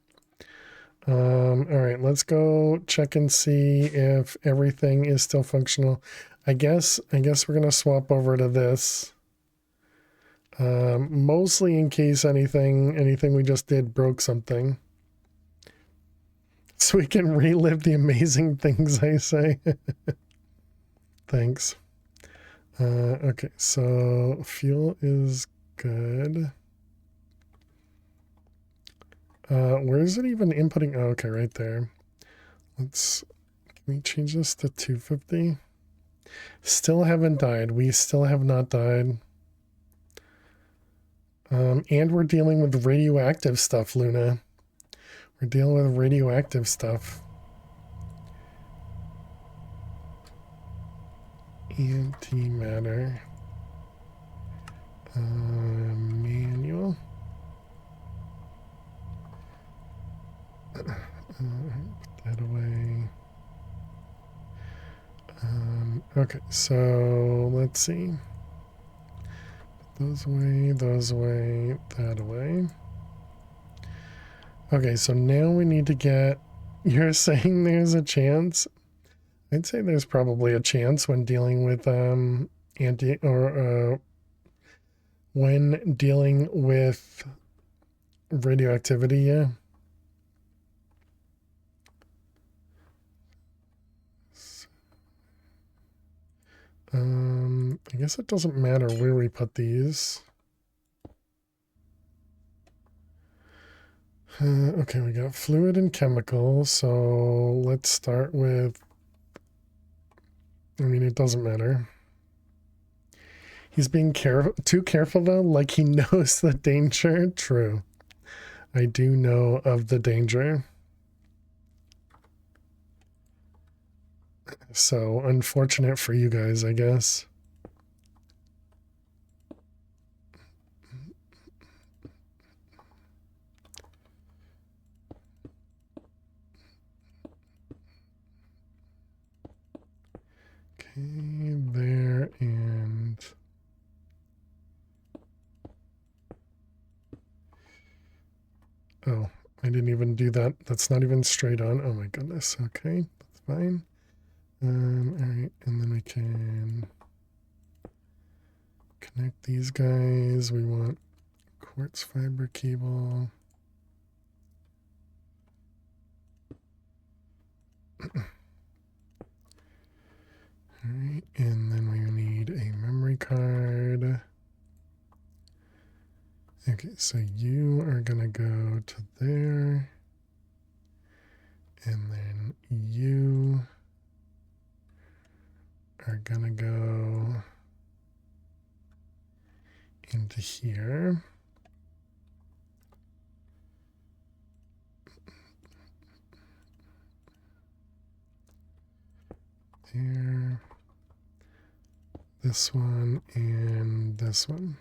All right, let's go check and see if everything is still functional. I guess we're gonna swap over to this. Mostly in case anything we just did broke something. So we can relive the amazing things I say. Thanks. Okay, so fuel is good. Where is it even inputting? Oh, okay, right there. Can we change this to 250? Still haven't died. We still have not died. And we're dealing with radioactive stuff, Luna. We're dealing with radioactive stuff. Antimatter. Manual. Put that away. Okay, so let's see. Those away, that away. Okay, so now we need to get... You're saying there's a chance? I'd say there's probably a chance when dealing with when dealing with radioactivity, yeah. I guess it doesn't matter where we put these. Okay, we got fluid and chemical, so let's start with... I mean, it doesn't matter. He's being too careful though, like he knows the danger. True. I do know of the danger. So unfortunate for you guys, I guess. Okay, there and... Oh, I didn't even do that. That's not even straight on. Oh my goodness. Okay, that's fine. All right, and then we can connect these guys. We want quartz fiber cable. All right, and then we need a memory card. Okay, so you are gonna go to there, and then you are gonna go into here. There, this one, and this one.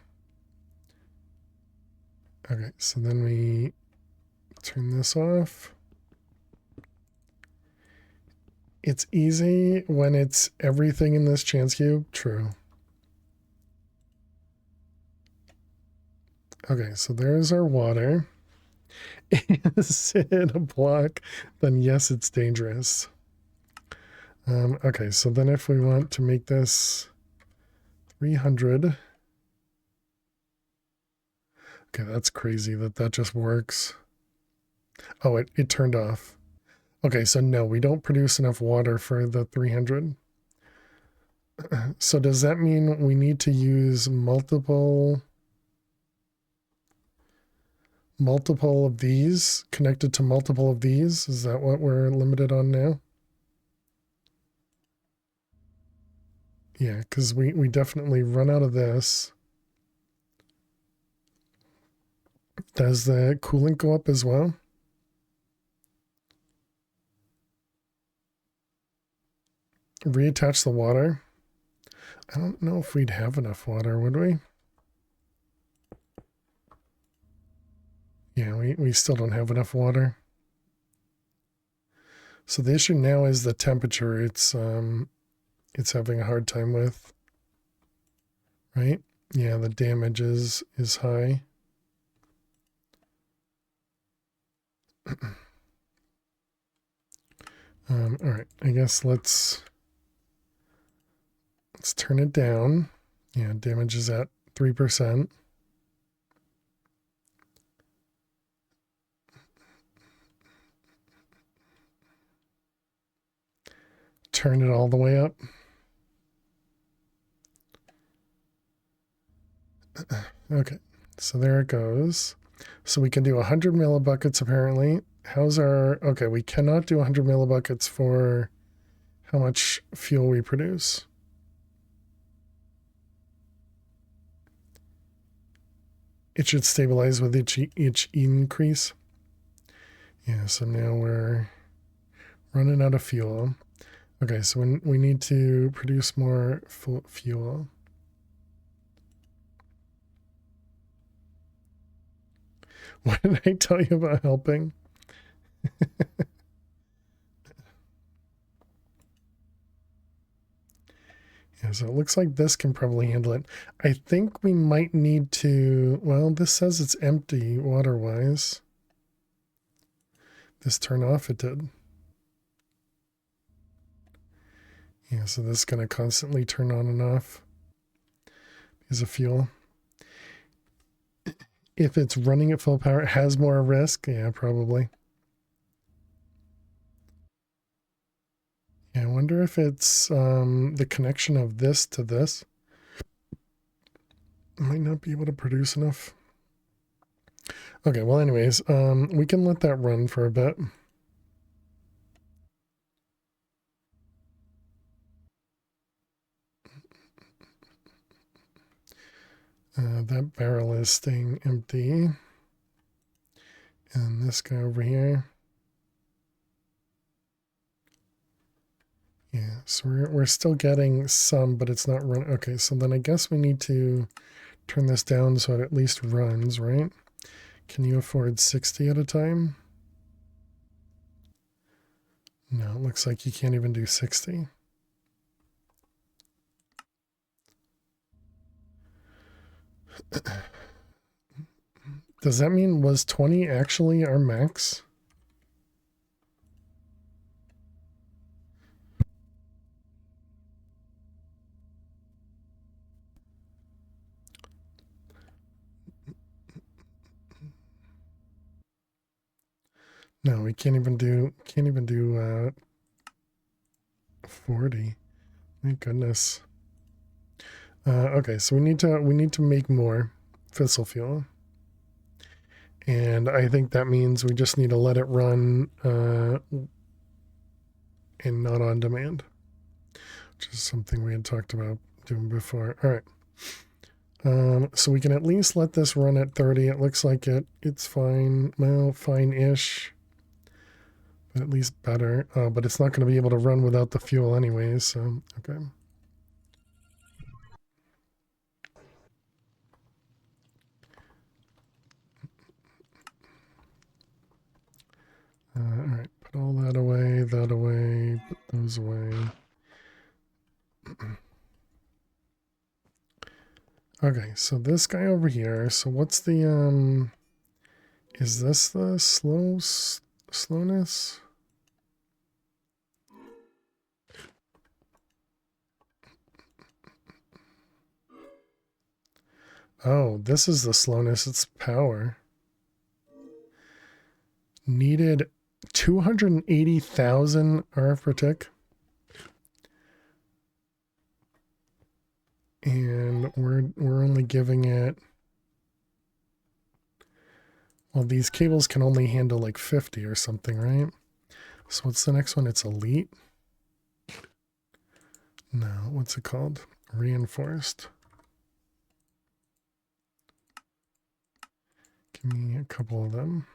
Okay, so then we turn this off. It's easy when it's everything in this chance cube. True. Okay, so there's our water. Is it a block? Then yes, it's dangerous. Okay, so then if we want to make this 300... Okay, that's crazy that just works. Oh, it turned off. Okay, so no, we don't produce enough water for the 300. So does that mean we need to use multiple of these connected to multiple of these? Is that what we're limited on now? Yeah, because we definitely run out of this. Does the coolant go up as well? Reattach the water. I don't know if we'd have enough water, would we? Yeah, we still don't have enough water. So the issue now is the temperature it's having a hard time with. Right? Yeah, the damage is high. All right, I guess let's turn it down. Yeah, damage is at 3%. Turn it all the way up. Okay, so there it goes. So we can do 100 millibuckets apparently. How's our... Okay, we cannot do 100 millibuckets for how much fuel we produce. It should stabilize with each increase. Yeah, so now we're running out of fuel. Okay, so we need to produce more fuel. What did I tell you about helping? Yeah, so it looks like this can probably handle it. I think we might need to... Well, this says it's empty water-wise. This turn off, it did. Yeah, so this is going to constantly turn on and off because of fuel. If it's running at full power, it has more risk. Yeah, probably. Yeah, I wonder if it's the connection of this to this. Might not be able to produce enough. Okay, well anyways, we can let that run for a bit. That barrel is staying empty. And this guy over here. Yeah, so we're still getting some, but it's not running. Okay, so then I guess we need to turn this down so it at least runs, right? Can you afford 60 at a time? No, it looks like you can't even do 60. Does that mean was 20 actually our max? No, we can't even do 40. Thank goodness. Okay, so we need to make more fossil fuel. And I think that means we just need to let it run and not on demand, which is something we had talked about doing before. All right. So we can at least let this run at 30. It looks like it's fine. Well, fine-ish. But at least better. But it's not going to be able to run without the fuel anyways, so okay. All right, put all that away, put those away. Okay, so this guy over here, so what's the, is this the slowness? Oh, this is the slowness, it's power. Needed 280,000 RF per tick. And we're only giving it, well, these cables can only handle like 50 or something, right? So what's the next one? It's elite. No, what's it called? Reinforced. Give me a couple of them.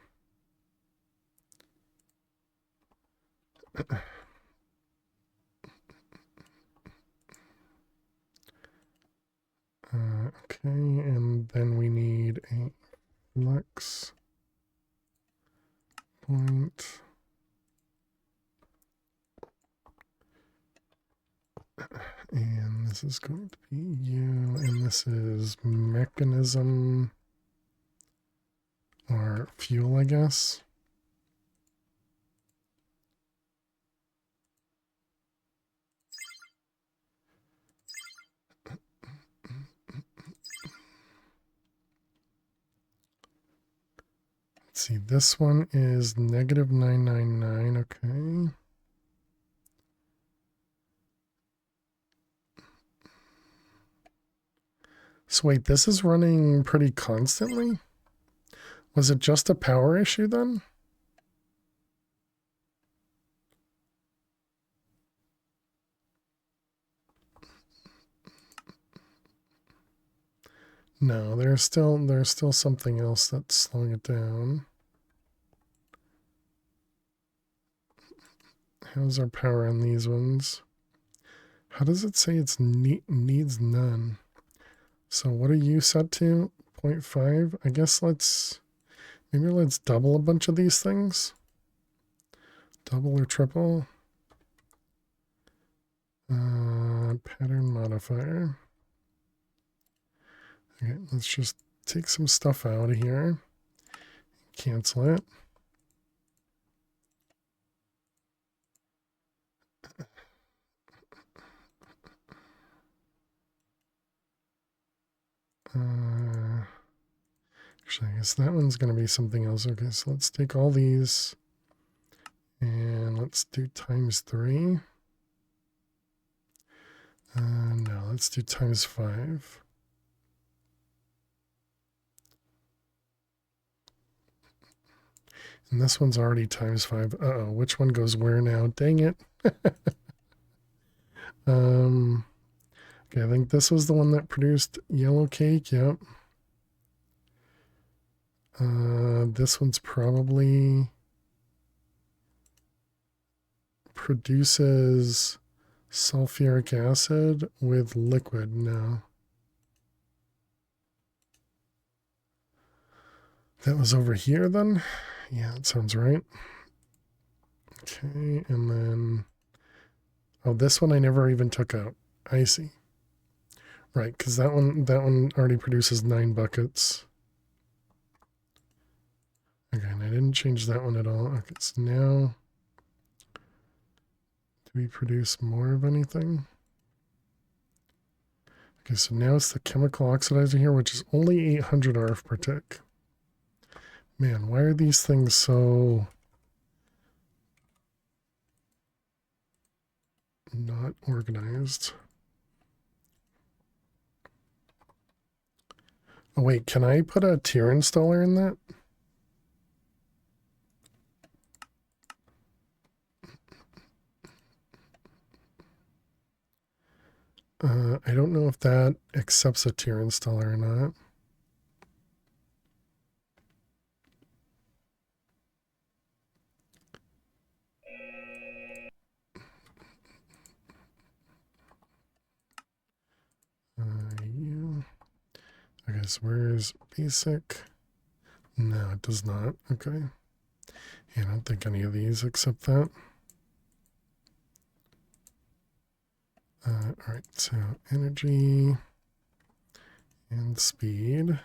Okay, and then we need a flex point. And this is going to be you, and this is mechanism or fuel, I guess. Let's see, this one is negative 999, okay. So wait, this is running pretty constantly? Was it just a power issue then? No, there's still something else that's slowing it down. How's our power on these ones? How does it say it's needs none? So what are you set to? 0.5? I guess maybe let's double a bunch of these things. Double or triple. Pattern modifier. Okay, let's just take some stuff out of here. Cancel it. Actually, I guess that one's going to be something else. Okay, so let's take all these and let's do ×3. No, let's do ×5. And this one's already ×5. Uh-oh, which one goes where now? Dang it. Okay, I think this was the one that produced yellow cake. Yep. This one's probably produces sulfuric acid with liquid. No. That was over here then? Yeah, that sounds right. Okay, and then... Oh, this one I never even took out. I see. Right, because that one already produces 9 buckets. Okay, and I didn't change that one at all. Okay, so now... Do we produce more of anything? Okay, so now it's the chemical oxidizer here, which is only 800 ARF per tick. Man, why are these things so... not organized? Oh wait, can I put a tier installer in that? I don't know if that accepts a tier installer or not. Yeah. Okay, so where's basic? No, it does not. Okay. Yeah, I don't think any of these accept that. All right, so energy and speed.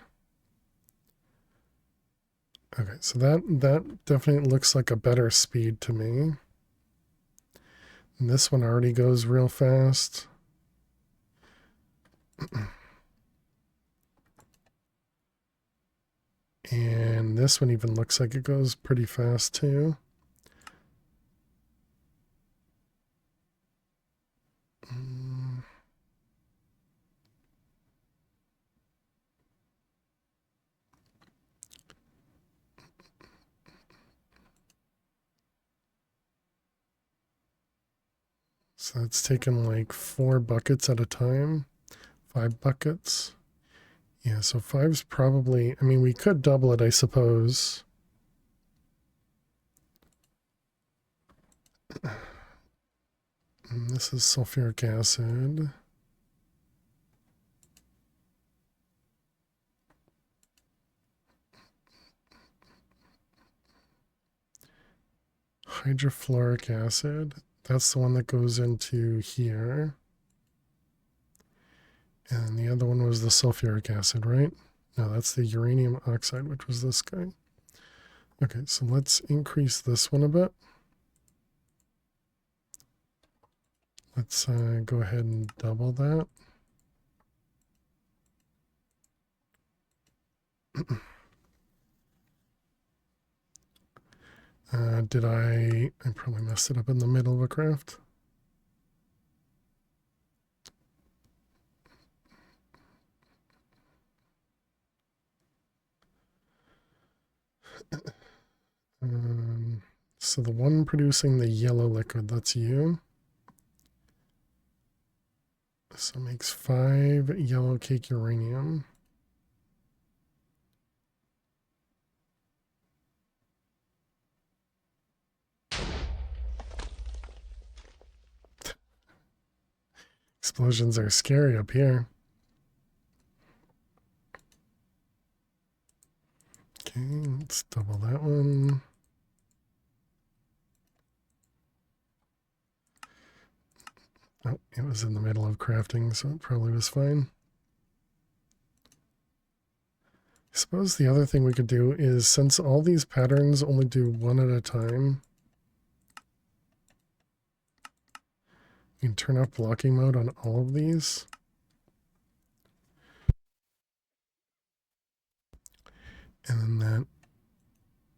Okay, so that definitely looks like a better speed to me. And this one already goes real fast. And this one even looks like it goes pretty fast too. So it's taken like 4 buckets at a time, 5 buckets. Yeah, so 5's probably, I mean, we could double it, I suppose. And this is sulfuric acid. Hydrofluoric acid. That's the one that goes into here. And the other one was the sulfuric acid, right? No, that's the uranium oxide, which was this guy. Okay, so let's increase this one a bit. Let's go ahead and double that. Did I probably messed it up in the middle of a craft. So the one producing the yellow liquid, that's you. So it makes 5 yellow cake uranium. Explosions are scary up here. Okay, let's double that one. Oh, it was in the middle of crafting, so it probably was fine. I suppose the other thing we could do is, since all these patterns only do one at a time, you can turn off blocking mode on all of these. And then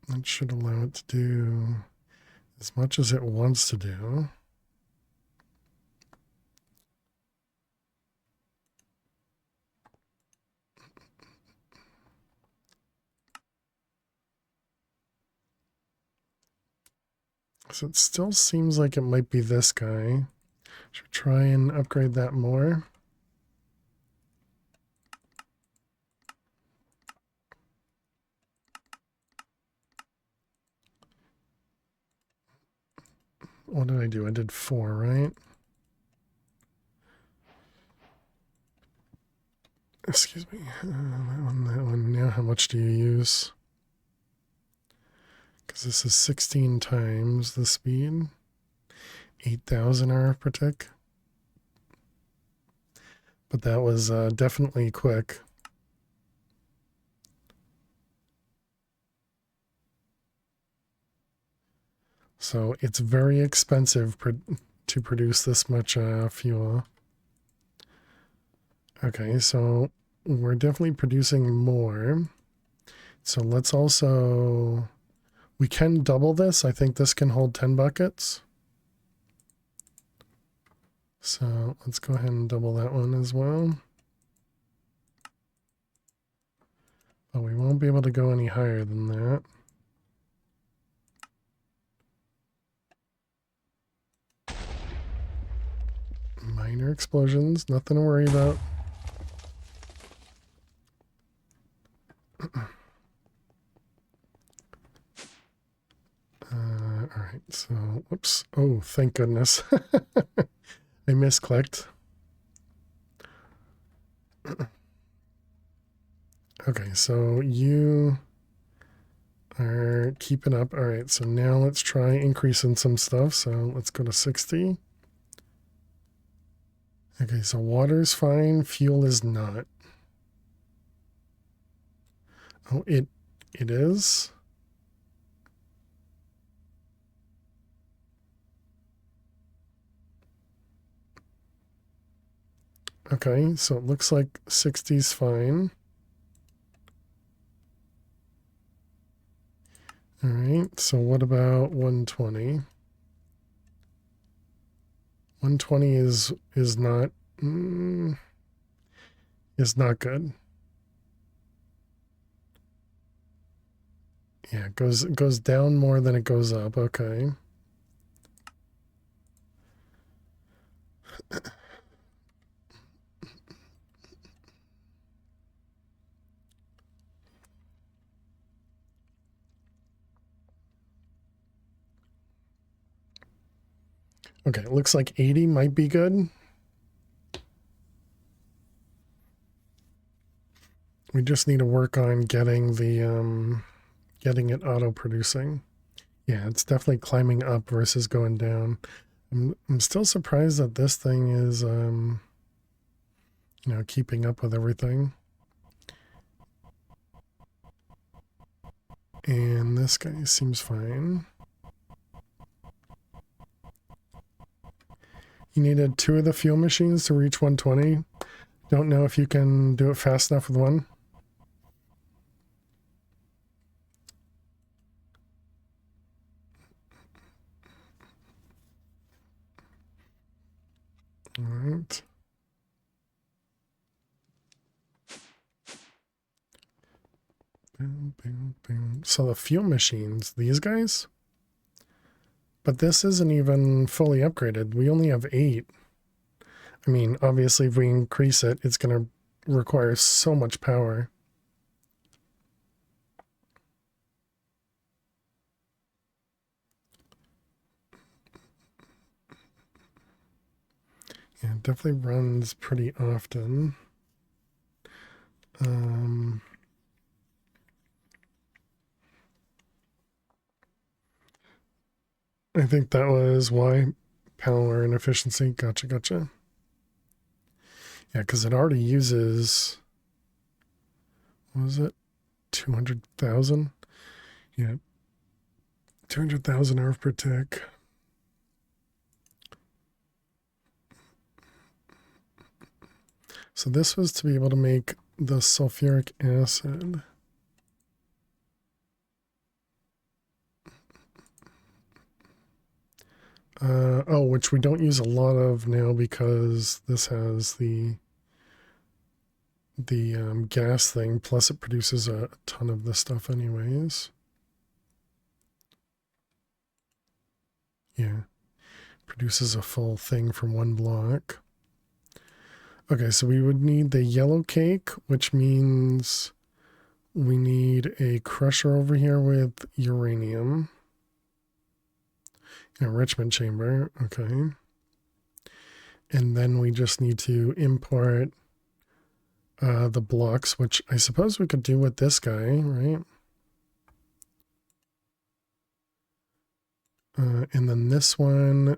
that should allow it to do as much as it wants to do. So it still seems like it might be this guy. Should try and upgrade that more. What did I do? I did 4, right? Excuse me. That one. Now, how much do you use? Because this is 16 times the speed. 8,000 RF per tick. But that was definitely quick. So it's very expensive to produce this much fuel. Okay, so we're definitely producing more. So let's also... We can double this. I think this can hold 10 buckets. So let's go ahead and double that one as well. But we won't be able to go any higher than that. Minor explosions, nothing to worry about. All right, so, whoops. Oh, thank goodness. I misclicked. Okay, so you are keeping up. All right, so now let's try increasing some stuff. So let's go to 60. Okay, so water's fine, fuel is not. Oh, it is. Okay, so it looks like 60's fine. All right, so what about 120? 120 is not good. Yeah, it goes down more than it goes up. Okay. Okay, it looks like 80 might be good. We just need to work on getting the getting it auto producing. Yeah, it's definitely climbing up versus going down. I'm still surprised that this thing is you know, keeping up with everything. And this guy seems fine. You needed 2 of the fuel machines to reach 120. Don't know if you can do it fast enough with one. All right. Boom, boom, boom. So the fuel machines, these guys, But this isn't even fully upgraded. We only have 8. I mean, obviously, if we increase it, it's going to require so much power. Yeah, it definitely runs pretty often. I think that was why power and efficiency. Gotcha. Yeah, because it already uses, what was it? 200,000? Yeah. 200,000 hours per tick. So this was to be able to make the sulfuric acid. Oh, which we don't use a lot of now because this has the gas thing, plus it produces a ton of this stuff anyways. Yeah, produces a full thing from one block. Okay, so we would need the yellow cake, which means we need a crusher over here with uranium. Enrichment chamber, okay. And then we just need to import the blocks, which I suppose we could do with this guy, right? And then this one.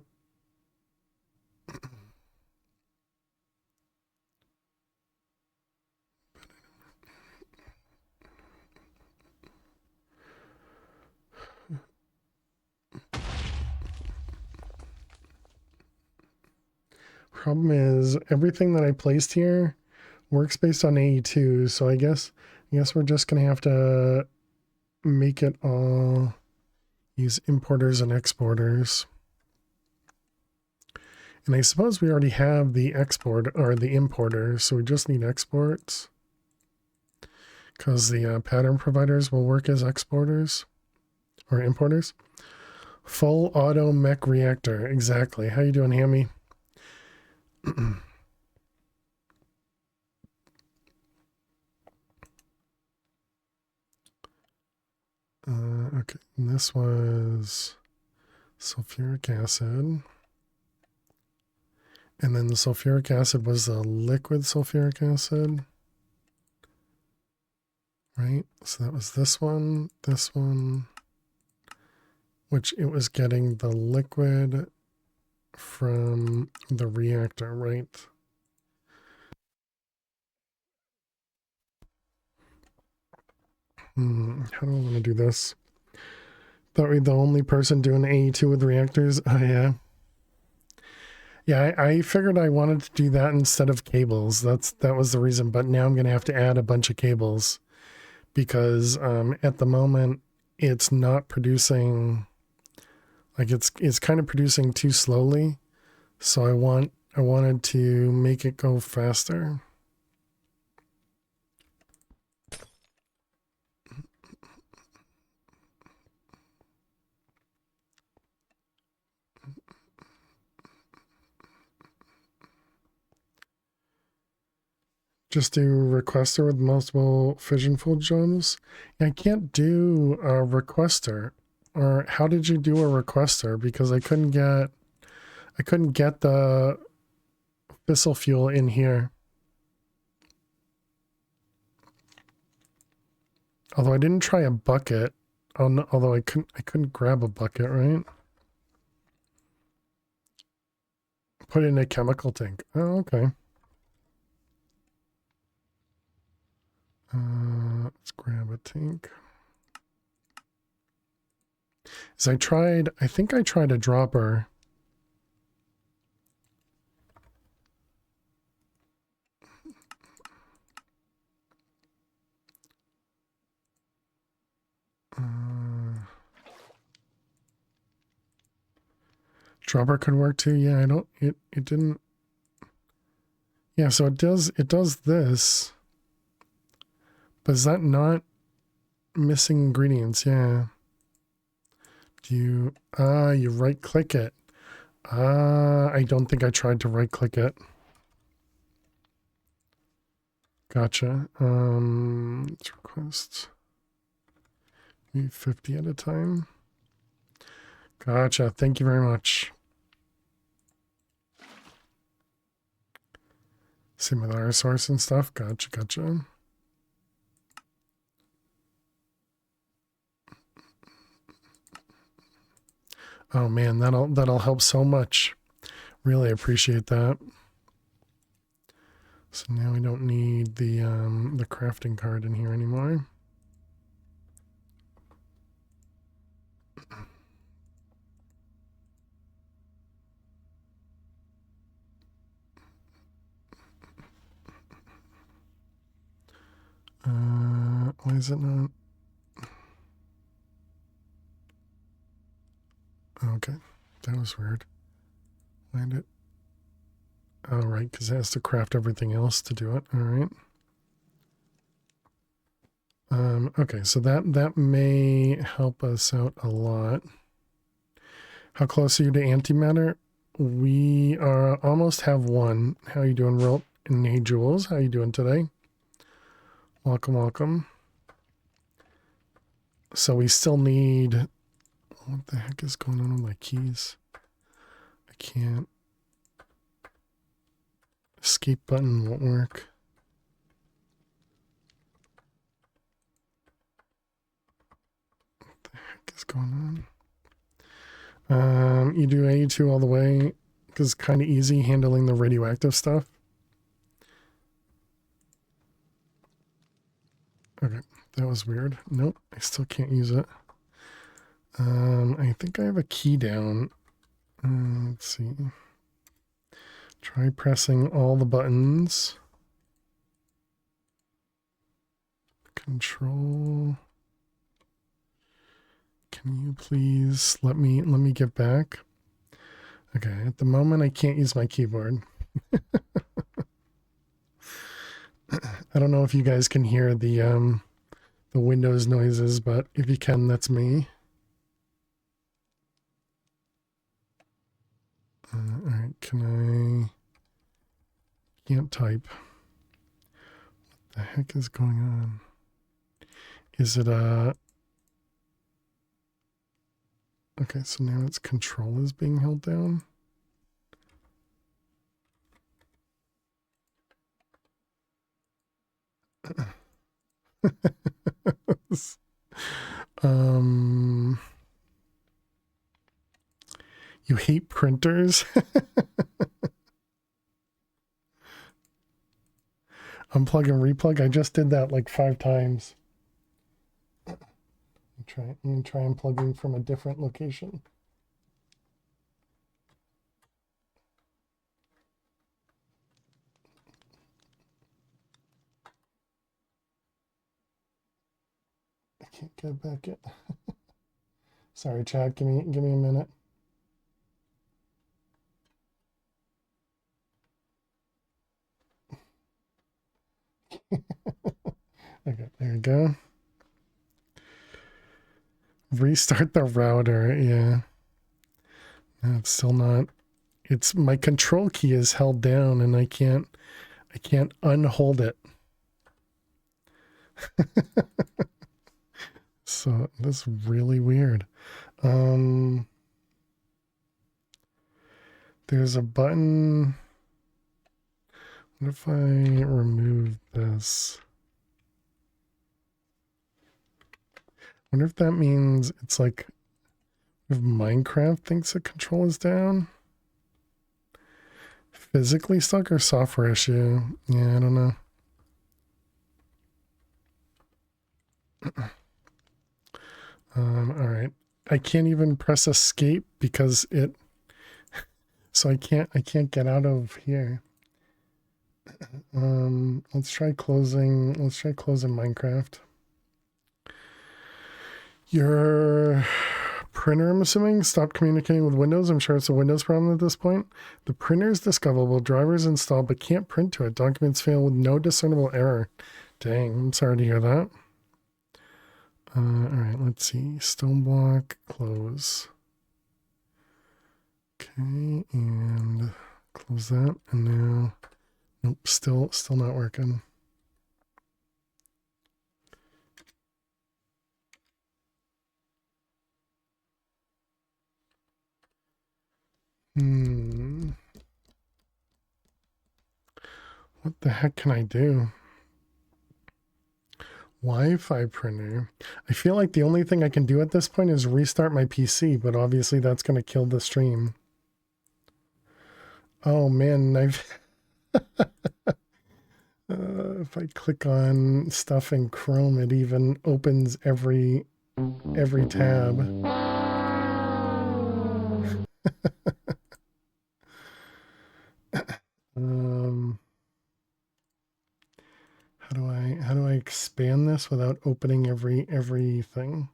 Problem is everything that I placed here works based on AE2, so I guess we're just gonna have to make it all use importers and exporters. And I suppose we already have the export or the importer, so we just need exports. Because the pattern providers will work as exporters or importers. Full auto mech reactor, exactly. How you doing, Hammy? Okay, and this was sulfuric acid. And then the sulfuric acid was the liquid sulfuric acid. Right? So that was this one, which it was getting the liquid from the reactor, right? How do I want to do this? Thought we'd the only person doing AE2 with reactors. Oh, yeah. Yeah, I figured I wanted to do that instead of cables. That was the reason. But now I'm going to have to add a bunch of cables because at the moment it's not producing. Like it's kind of producing too slowly. So I wanted to make it go faster. Just do requester with multiple fission full gems. I can't do a requester. Or how did you do a requester? Because I couldn't get the fissile fuel in here. Although I didn't try a bucket. Although I couldn't grab a bucket, right? Put it in a chemical tank. Oh, okay. Let's grab a tank. So I think I tried a dropper. Dropper could work too. Yeah, it didn't. Yeah, so it does this. But is that not missing ingredients? Yeah. If you, you right click it. I don't think I tried to right click it. Gotcha. Let's request maybe 50 at a time. Gotcha. Thank you very much. Same with our source and stuff. Gotcha. Gotcha. Oh man, that'll help so much. Really appreciate that. So now we don't need the crafting card in here anymore. Why is it not? Okay, that was weird. Find it. Oh, right, because it has to craft everything else to do it. All right. Okay, so that may help us out a lot. How close are you to antimatter? We are almost have one. How you doing, Wilt and Hey Jules? How you doing today? Welcome, welcome. So we still need... What the heck is going on with my keys? I can't... Escape button won't work. What the heck is going on? You do A2 all the way because it's kind of easy handling the radioactive stuff. Okay, that was weird. Nope, I still can't use it. I think I have a key down. Let's see. Try pressing all the buttons. Control. Can you please let me get back? Okay, at the moment I can't use my keyboard. I don't know if you guys can hear the Windows noises, but if you can, that's me. Alright, can I... Can't type. What the heck is going on? Is it a... Okay, so now its control is being held down. You hate printers? Unplug and replug. I just did that like 5 times. Let me try unplugging from a different location. I can't get back yet. Sorry, Chad. Give me a minute. Okay, there we go. Restart the router. Yeah. No, it's still not. It's my control key is held down and I can't unhold it. So that's really weird. There's a button. What if I remove this? I wonder if that means it's like if Minecraft thinks the control is down. Physically stuck or software issue? Yeah, I don't know. All right. I can't even press escape because it. So I can't get out of here. Let's try closing Minecraft. Your printer, I'm assuming, stopped communicating with Windows. I'm sure it's a Windows problem at this point. The printer is discoverable, drivers installed, but can't print to it. Documents fail with no discernible error. Dang, I'm sorry to hear that. All right, let's see. Stoneblock, close. Okay, and close that. And now, nope, still not working. What the heck can I do? Wi-Fi printer. I feel like the only thing I can do at this point is restart my PC, but obviously that's going to kill the stream. Oh man, if I click on stuff in Chrome, it even opens every tab. How do I expand this without opening everything?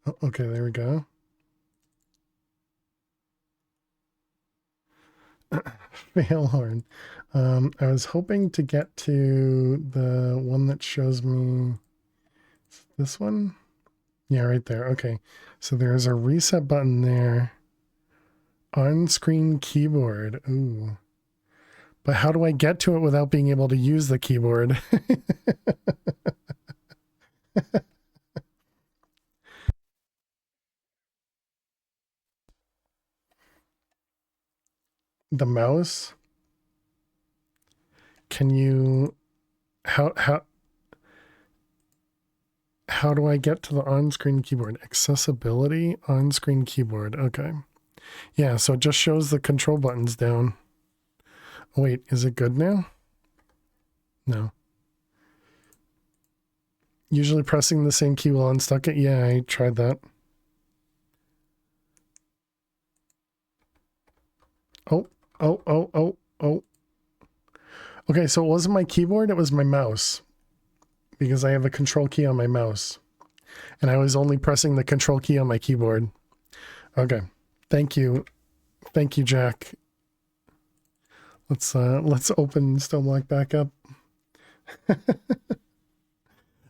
Oh, okay, there we go. Failhorn. I was hoping to get to the one that shows me this one. Yeah, right there. Okay. So there's a reset button there. On-screen keyboard. Ooh. But how do I get to it without being able to use the keyboard? The mouse? Can you... How do I get to the on-screen keyboard? Accessibility, on-screen keyboard. Okay. Yeah, so it just shows the control buttons down. Oh, wait, is it good now? No. Usually pressing the same key will unstuck it. Yeah, I tried that. Oh. Okay, so it wasn't my keyboard, it was my mouse. Because I have a control key on my mouse. And I was only pressing the control key on my keyboard. Okay. Thank you. Thank you, Jack. Let's open Stoneblock back up.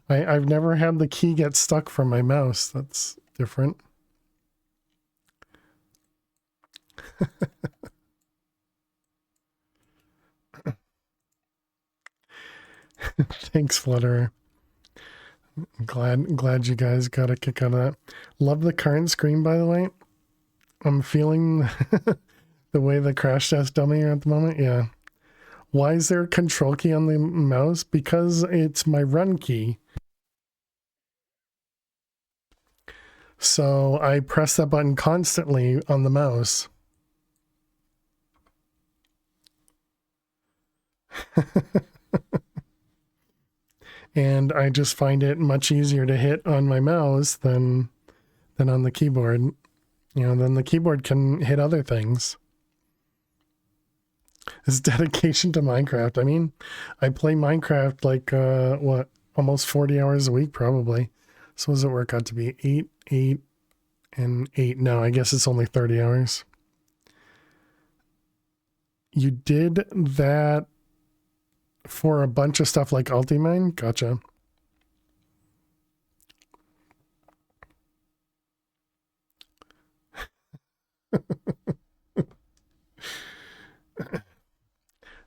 I've never had the key get stuck from my mouse. That's different. Thanks, Flutterer. Glad you guys got a kick out of that. Love the current screen, by the way. I'm feeling the way the crash test dummy are at the moment. Yeah. Why is there a control key on the mouse? Because it's my run key. So I press that button constantly on the mouse. And I just find it much easier to hit on my mouse than on the keyboard. You know, then the keyboard can hit other things. It's dedication to Minecraft. I mean, I play Minecraft like, what, almost 40 hours a week, probably. So what does it work out to be? 8, and 8. No, I guess it's only 30 hours. You did that for a bunch of stuff like Ultimine? Gotcha.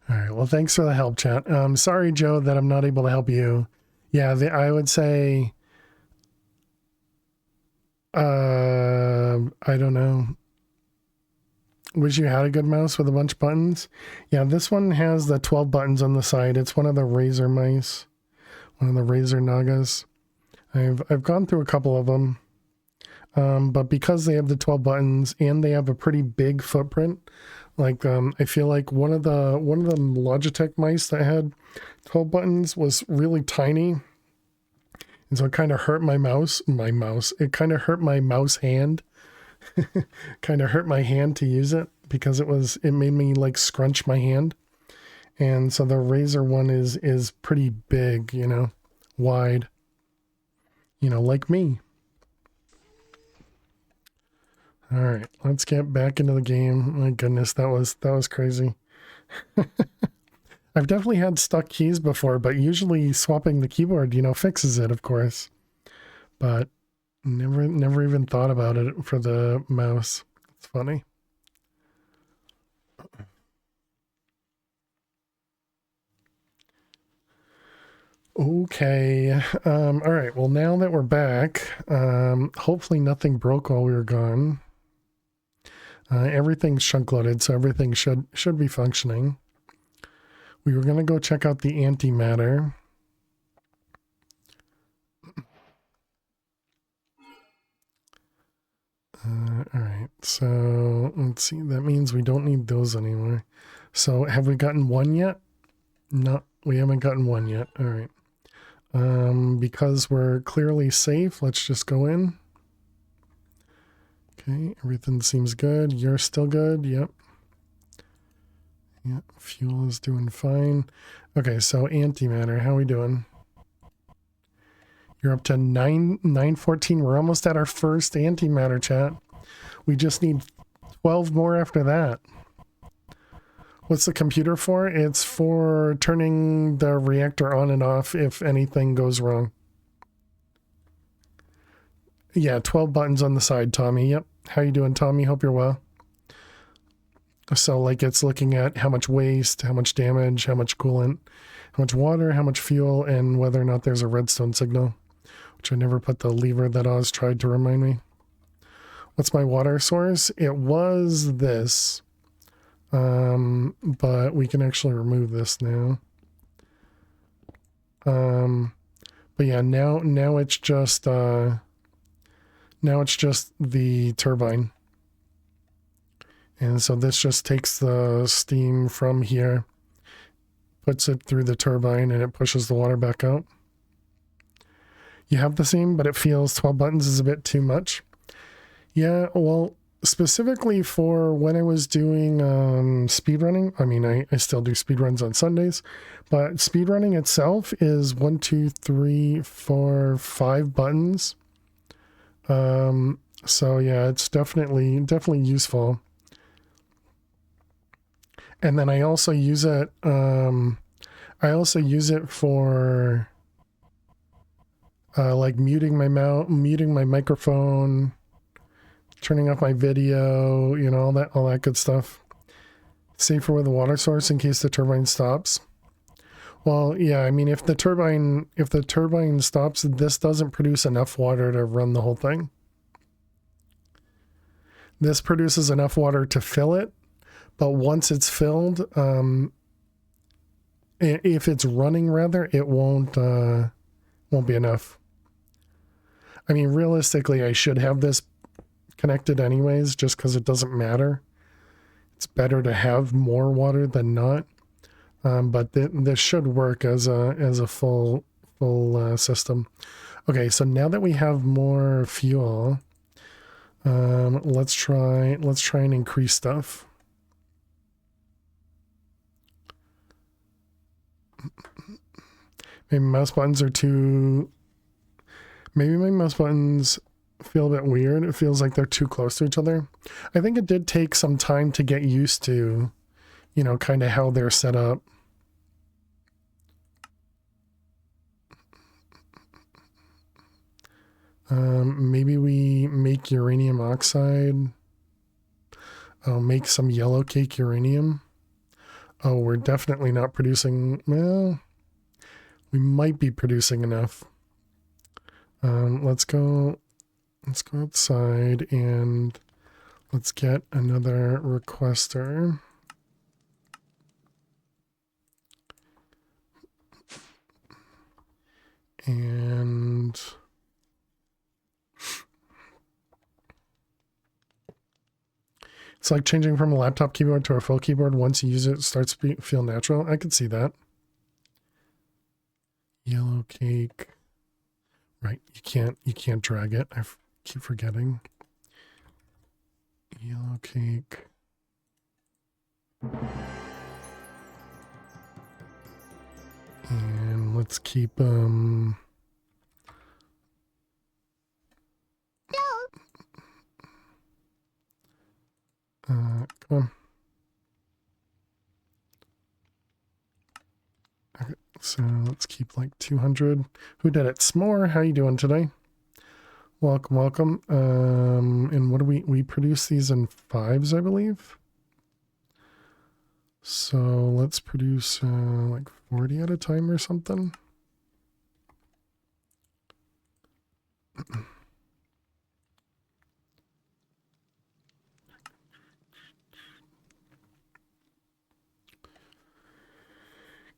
All right. Well, thanks for the help, chat. Sorry, Joe, that I'm not able to help you. Yeah, I would say, I don't know. Wish you had a good mouse with a bunch of buttons. Yeah, this one has the 12 buttons on the side. It's one of the Razer mice, one of the Razer Nagas. I've gone through a couple of them, but because they have the 12 buttons and they have a pretty big footprint, like I feel like one of the Logitech mice that had 12 buttons was really tiny, and so it kind of hurt my mouse. It kind of hurt my mouse hand. Kind of hurt my hand to use it because it made me like scrunch my hand. And so the Razer one is pretty big, you know, wide, you know, like me. All right, let's get back into the game. My goodness, that was crazy. I've definitely had stuck keys before, but usually swapping the keyboard, you know, fixes it, of course. But never even thought about it for the mouse. It's funny. Okay. All right. Well, now that we're back, hopefully nothing broke while we were gone. Everything's chunk loaded, so everything should be functioning. We were gonna go check out the antimatter. All right. So let's see. That means we don't need those anymore. So have we gotten one yet? No, we haven't gotten one yet. All right. Because we're clearly safe, let's just go in. Okay, everything seems good. You're still good. Yep. Yep, fuel is doing fine. Okay, so antimatter, how we doing? You're up to 914. We're almost at our first antimatter, chat. We just need 12 more after that. What's the computer for? It's for turning the reactor on and off if anything goes wrong. Yeah, 12 buttons on the side, Tommy. Yep. How you doing, Tommy? Hope you're well. So, like, it's looking at how much waste, how much damage, how much coolant, how much water, how much fuel, and whether or not there's a redstone signal, which I never put the lever that Oz tried to remind me. What's my water source? It was this. But we can actually remove this now. But yeah, now it's just the turbine. And so this just takes the steam from here, puts it through the turbine, and it pushes the water back out. You have the same, but it feels 12 buttons is a bit too much. Yeah, well, specifically for when I was doing speedrunning, I mean, I still do speedruns on Sundays, but speedrunning itself is 1, 2, 3, 4, 5 buttons. So yeah, it's definitely useful. And then I also use it for like muting my muting my microphone, turning off my video, you know, all that good stuff. Safer with a water source in case the turbine stops. Well, yeah, I mean, if the turbine stops, this doesn't produce enough water to run the whole thing. This produces enough water to fill it, but once it's filled, if it's running rather, it won't be enough. I mean, realistically, I should have this connected anyways, just because it doesn't matter. It's better to have more water than not. But this should work as a full system. Okay, so now that we have more fuel, let's try and increase stuff. Maybe mouse buttons are too. Maybe my mouse buttons feel a bit weird. It feels like they're too close to each other. I think it did take some time to get used to, you know, kind of how they're set up. Maybe we make uranium oxide. Oh, make some yellow cake uranium. Oh, we're definitely not producing. Well, we might be producing enough. Let's go outside and let's get another requester. And it's like changing from a laptop keyboard to a full keyboard. Once you use it, it starts to feel natural. I could see that. Yellow cake. Right, you can't drag it. I keep forgetting. Yellow cake. And let's keep come on. so let's keep like 200. Who did it? S'more, how you doing today? Welcome, welcome. And what do we produce these in 5s, I believe? So let's produce like 40 at a time or something.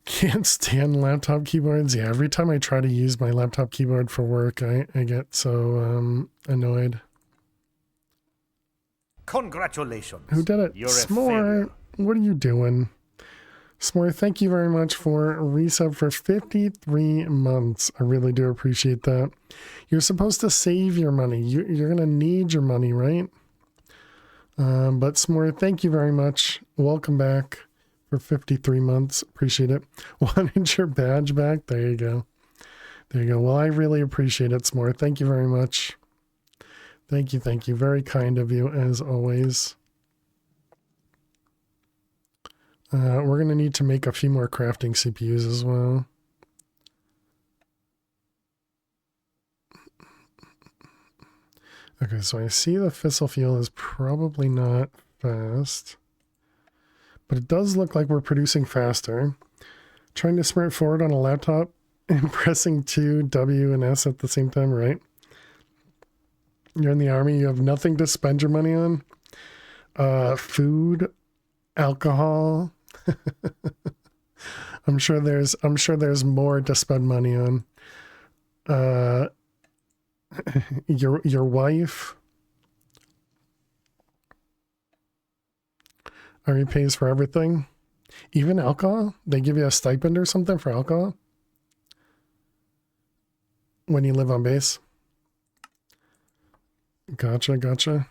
Can't stand laptop keyboards. Yeah, every time I try to use my laptop keyboard for work, I get so annoyed. Congratulations. Who did it? You're a S'more, what are you doing? S'more, thank you very much for resub for 53 months. I really do appreciate that. You're supposed to save your money. You're going to need your money, right? But S'more, thank you very much. Welcome back for 53 months. Appreciate it. Wanted your badge back? There you go. There you go. Well, I really appreciate it, S'more. Thank you very much. Thank you, thank you. Very kind of you, as always. We're going to need to make a few more crafting CPUs as well. Okay, so I see the fissile fuel is probably not fast. But it does look like we're producing faster. Trying to sprint forward on a laptop and pressing 2 W and S at the same time, right? You're in the army, you have nothing to spend your money on. Food, alcohol. I'm sure there's more to spend money on. Your wife already pays for everything. Even alcohol? They give you a stipend or something for alcohol when you live on base? Gotcha, gotcha.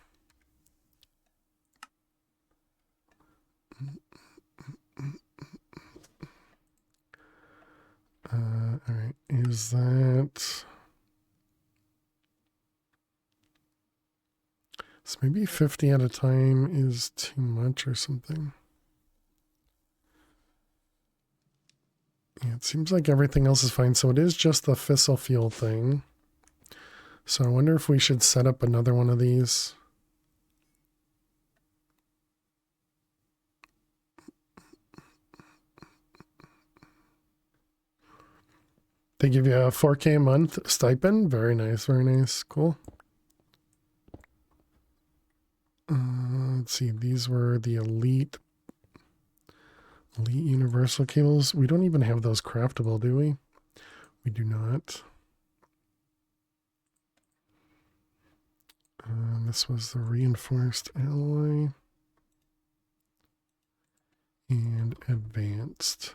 All right, is that... So maybe 50 at a time is too much or something. Yeah, it seems like everything else is fine. So it is just the fissile fuel thing. So I wonder if we should set up another one of these. They give you a 4K a month stipend. Very nice, very nice. Cool. Let's see. These were the elite universal cables. We don't even have those craftable, do we? We do not. This was the reinforced alloy and advanced.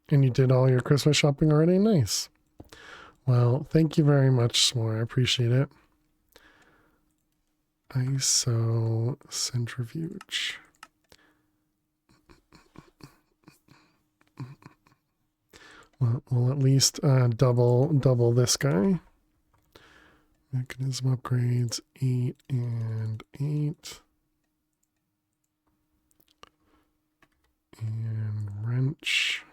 And you did all your Christmas shopping already? Nice. Well, thank you very much, S'more. I appreciate it. ISO centrifuge. Well, we'll at least double this guy. Mechanism upgrades 8 and 8. And wrench.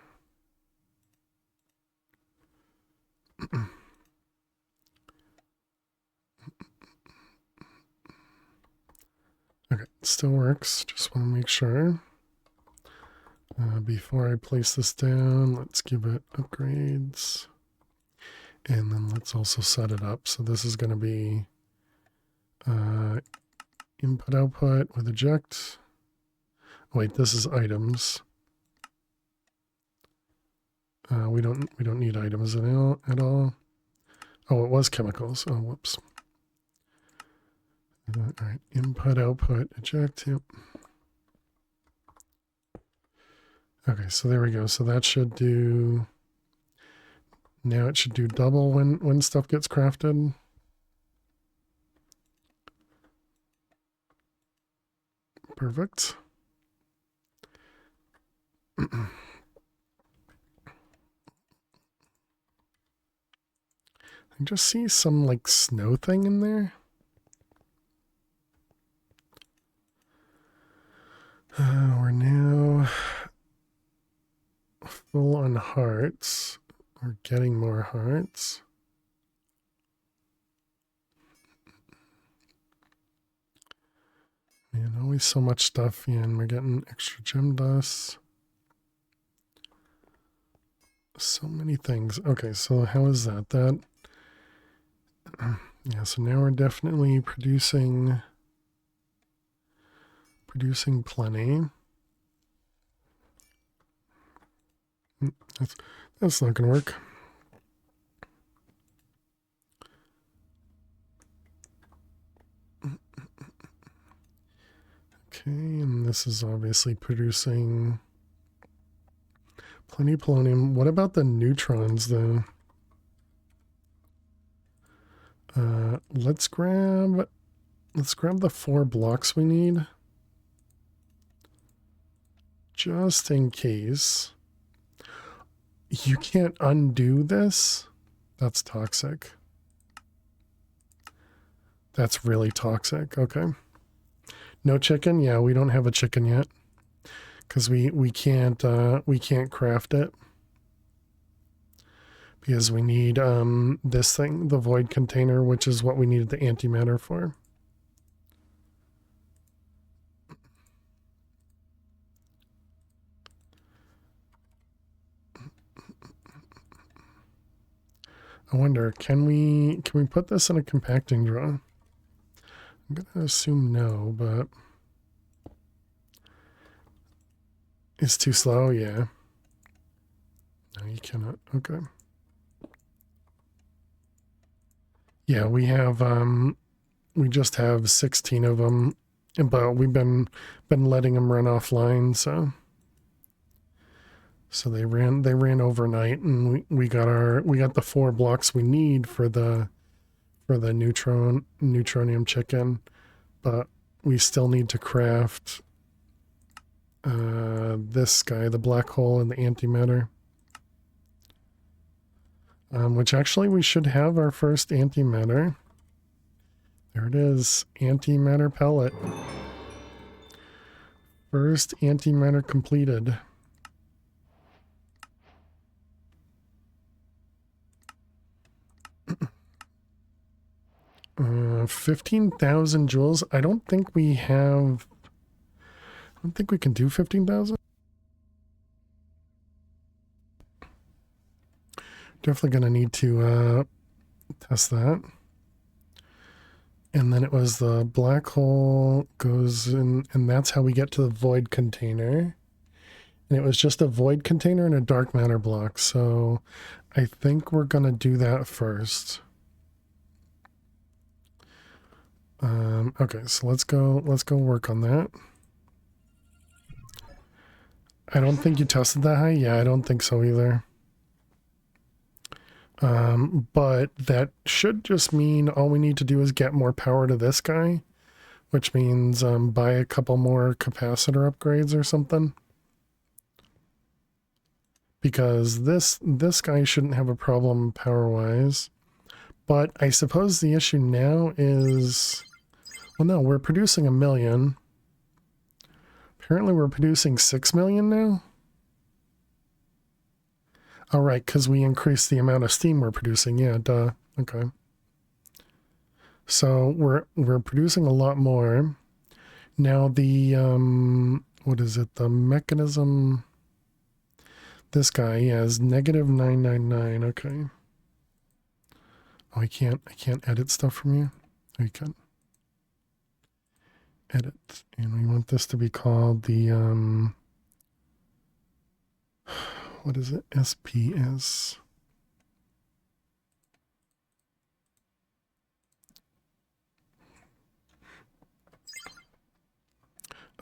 Okay, it still works. Just want to make sure. Before I place this down, let's give it upgrades. And then let's also set it up. So this is going to be input output with eject. Wait, this is items. We don't need items at all. Oh, it was chemicals. Oh, whoops. All right, input output eject. Yep. Okay, so there we go. So that should do. Now it should do double when stuff gets crafted. Perfect. I just see some like snow thing in there. hearts. We're getting more hearts. Man, always so much stuff, and we're getting extra gem dust. So many things. Okay, so how is that? Yeah, so now we're definitely producing plenty. That's not gonna work. Okay, and this is obviously producing plenty of polonium. What about the neutrons, though? Let's grab the 4 blocks we need, just in case. You can't undo this? That's toxic. That's really toxic. Okay. No chicken? Yeah, we don't have a chicken yet. Because we can't craft it. Because we need this thing, the void container, which is what we needed the antimatter for. I wonder, can we put this in a compacting draw? I'm gonna assume no, but it's too slow. Yeah. No, you cannot. Okay. Yeah, we have we just have 16 of them, but we've been letting them run offline, so they ran overnight, and we got the 4 blocks we need for the neutronium chicken, but we still need to craft this guy, the black hole and the antimatter. Which actually we should have our first antimatter. There it is, antimatter pellet. First antimatter completed. 15,000 joules. I don't think we have. I don't think we can do 15,000. Definitely gonna need to test that. And then it was the black hole goes in, and that's how we get to the void container. And it was just a void container and a dark matter block. So I think we're gonna do that first. Okay, so let's go work on that. I don't think you tested that high. Yeah, I don't think so either. But that should just mean all we need to do is get more power to this guy, which means buy a couple more capacitor upgrades or something. Because this guy shouldn't have a problem power-wise. But I suppose the issue now is, well, no, we're producing 1 million. Apparently we're producing 6 million now. All right, because we increased the amount of steam we're producing. Yeah, duh. Okay. So we're producing a lot more. Now the what is it? The mechanism. This guy has -999. Okay. Oh, I can't edit stuff from you. Oh, you can. Edit, and we want this to be called the what is it? SPS.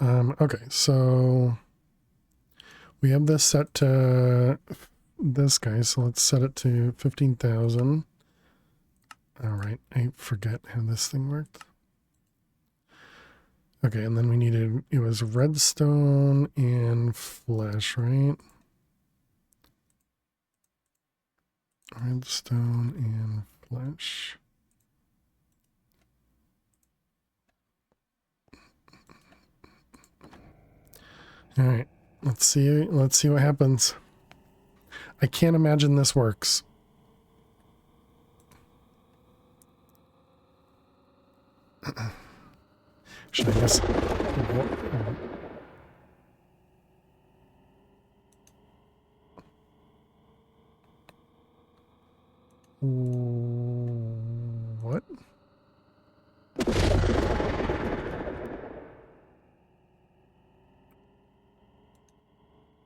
Okay, so we have this set to this guy, so let's set it to 15,000. All right, I forget how this thing worked. Okay, and then we needed, it was redstone and flesh, right? Redstone and flesh. All right, let's see what happens. I can't imagine this works. Should I guess? What?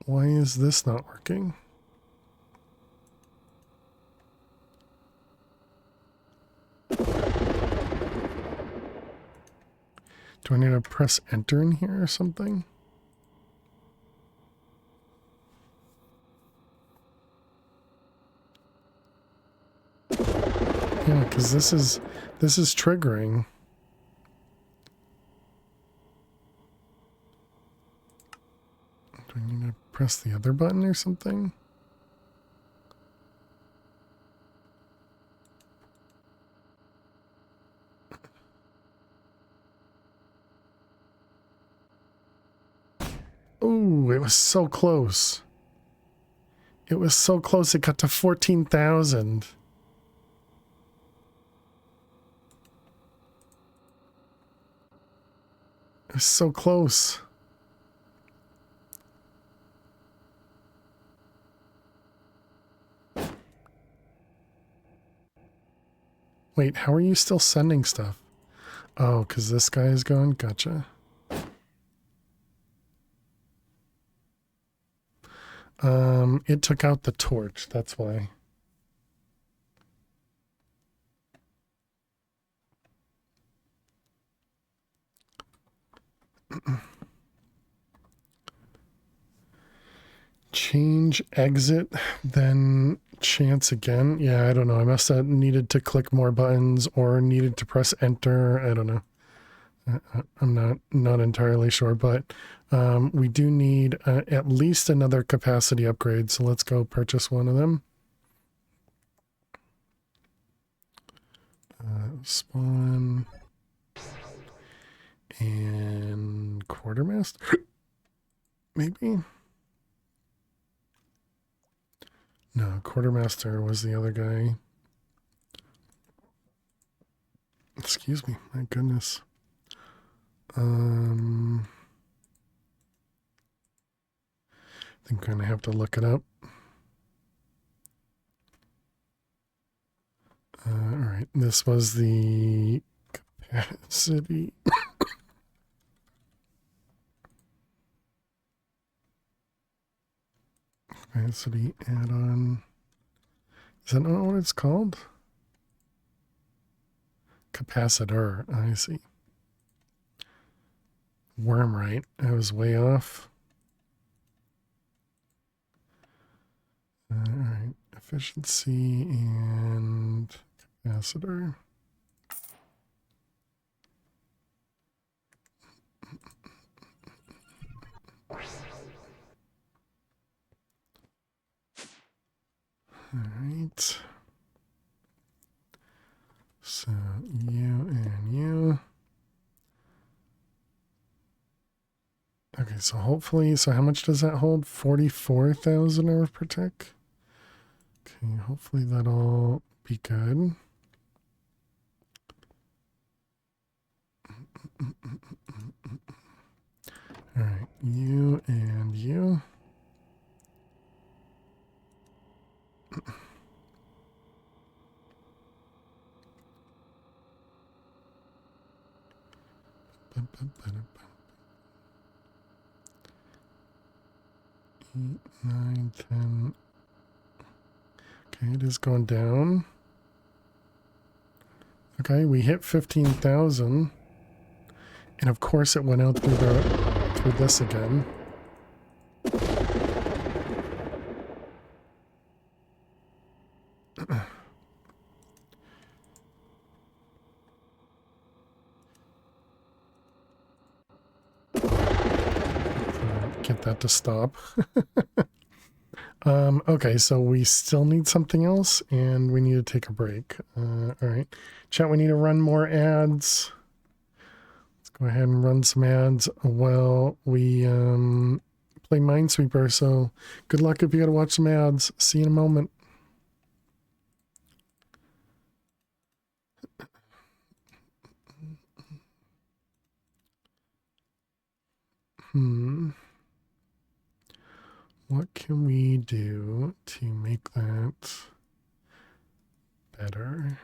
Why is this not working? Do I need to press enter in here or something? Yeah, because this is triggering. Do I need to press the other button or something? Oh, it was so close. It was so close. It got to 14,000. It was so close. Wait, how are you still sending stuff? Oh, because this guy is gone? Gotcha. It took out the torch, that's why. Change exit, then chance again. Yeah, I don't know. I must have needed to click more buttons or needed to press enter. I don't know. I'm not entirely sure, but we do need at least another capacity upgrade. So let's go purchase one of them. Spawn and quartermaster, maybe. No, quartermaster was the other guy. Excuse me, my goodness. I think I'm gonna have to look it up. All right, this was the capacity. Capacity add-on. Is that not what it's called? Capacitor. I see. Worm, right? I was way off. All right. Efficiency and capacitor. All right. So you and you. Okay, so hopefully, so how much does that hold? 44,000 of protect. Okay, hopefully that'll be good. All right, you and you. Eight, 9, 10. Okay, it is going down. Okay, we hit 15,000. And of course it went out through this again. Get that to stop. Okay, so we still need something else and we need to take a break. All right, chat, we need to run more ads. Let's go ahead and run some ads while we play Minesweeper, so good luck if you gotta watch some ads. See you in a moment. What can we do to make that better?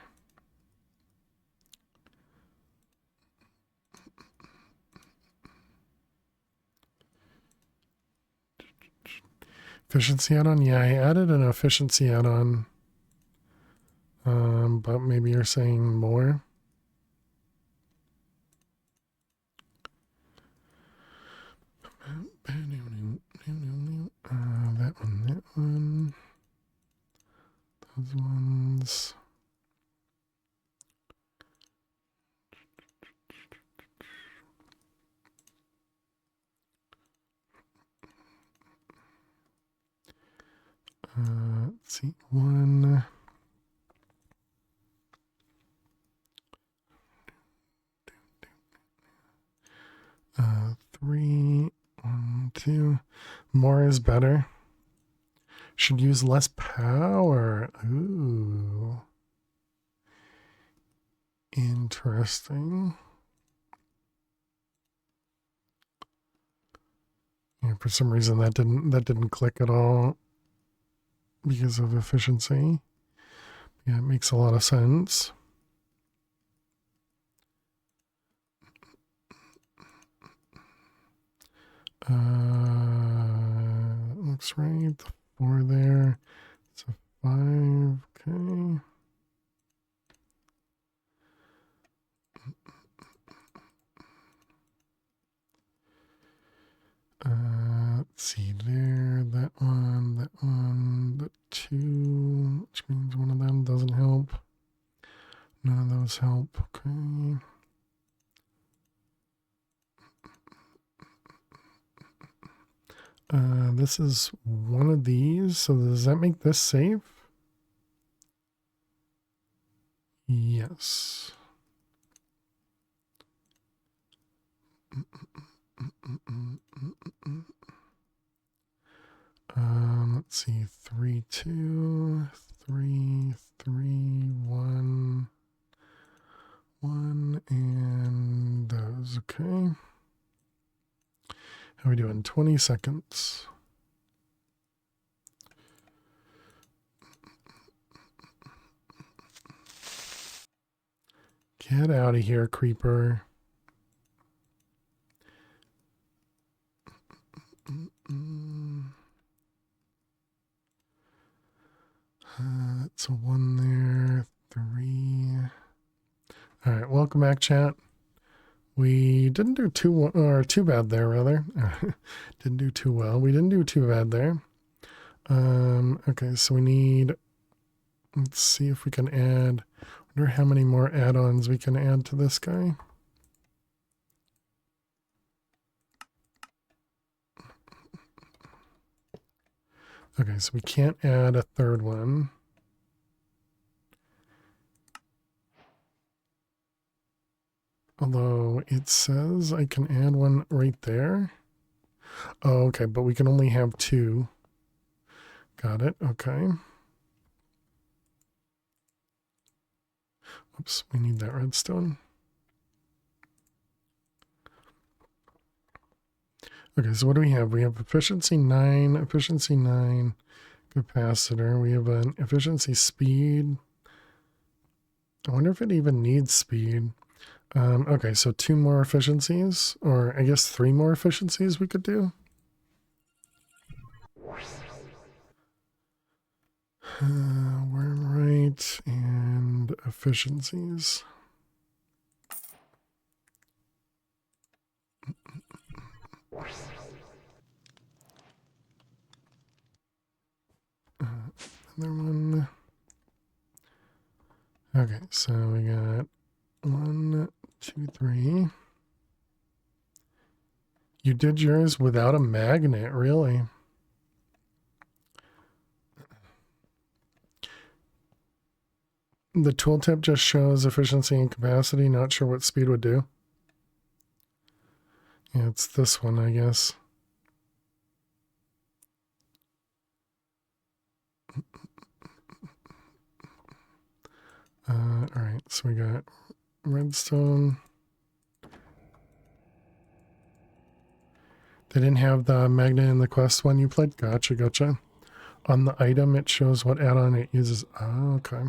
Efficiency add-on? Yeah, I added an efficiency add-on. But maybe you're saying more. That one. Those ones. Let's see, 1. 3, 1, 2. More is better. Should use less power. Ooh. Interesting. Yeah, for some reason that didn't click at all because of efficiency. Yeah, it makes a lot of sense. Looks right. The 4 there. It's a 5. Okay. Let's see there. That one. The 2, which means one of them doesn't help. None of those help. Okay. This is one of these, so does that make this safe? Yes. Let's see, 3, 2, 3, 3, 1, 1, and those, okay. How are we doing? 20 seconds. Get out of here, creeper. That's a 1 there. 3. All right, welcome back, chat. We didn't do too bad there, rather. Didn't do too well. We didn't do too bad there. Okay, so we need, let's see if we can add, wonder how many more add-ons we can add to this guy. Okay, so we can't add a third one. Although it says I can add one right there. Oh, okay, but we can only have 2. Got it, okay. Oops, we need that redstone. Okay, so what do we have? We have efficiency 9, capacitor. We have an efficiency speed. I wonder if it even needs speed. Okay, so 2 more efficiencies, or I guess 3 more efficiencies we could do. Worm right and efficiencies. Another one. Okay, so we got 1, 2, 3. You did yours without a magnet, really? The tooltip just shows efficiency and capacity. Not sure what speed would do. Yeah, it's this one, I guess. Alright, so we got redstone. They didn't have the magnet in the quest one you played? Gotcha, gotcha. On the item, it shows what add-on it uses. Oh, okay.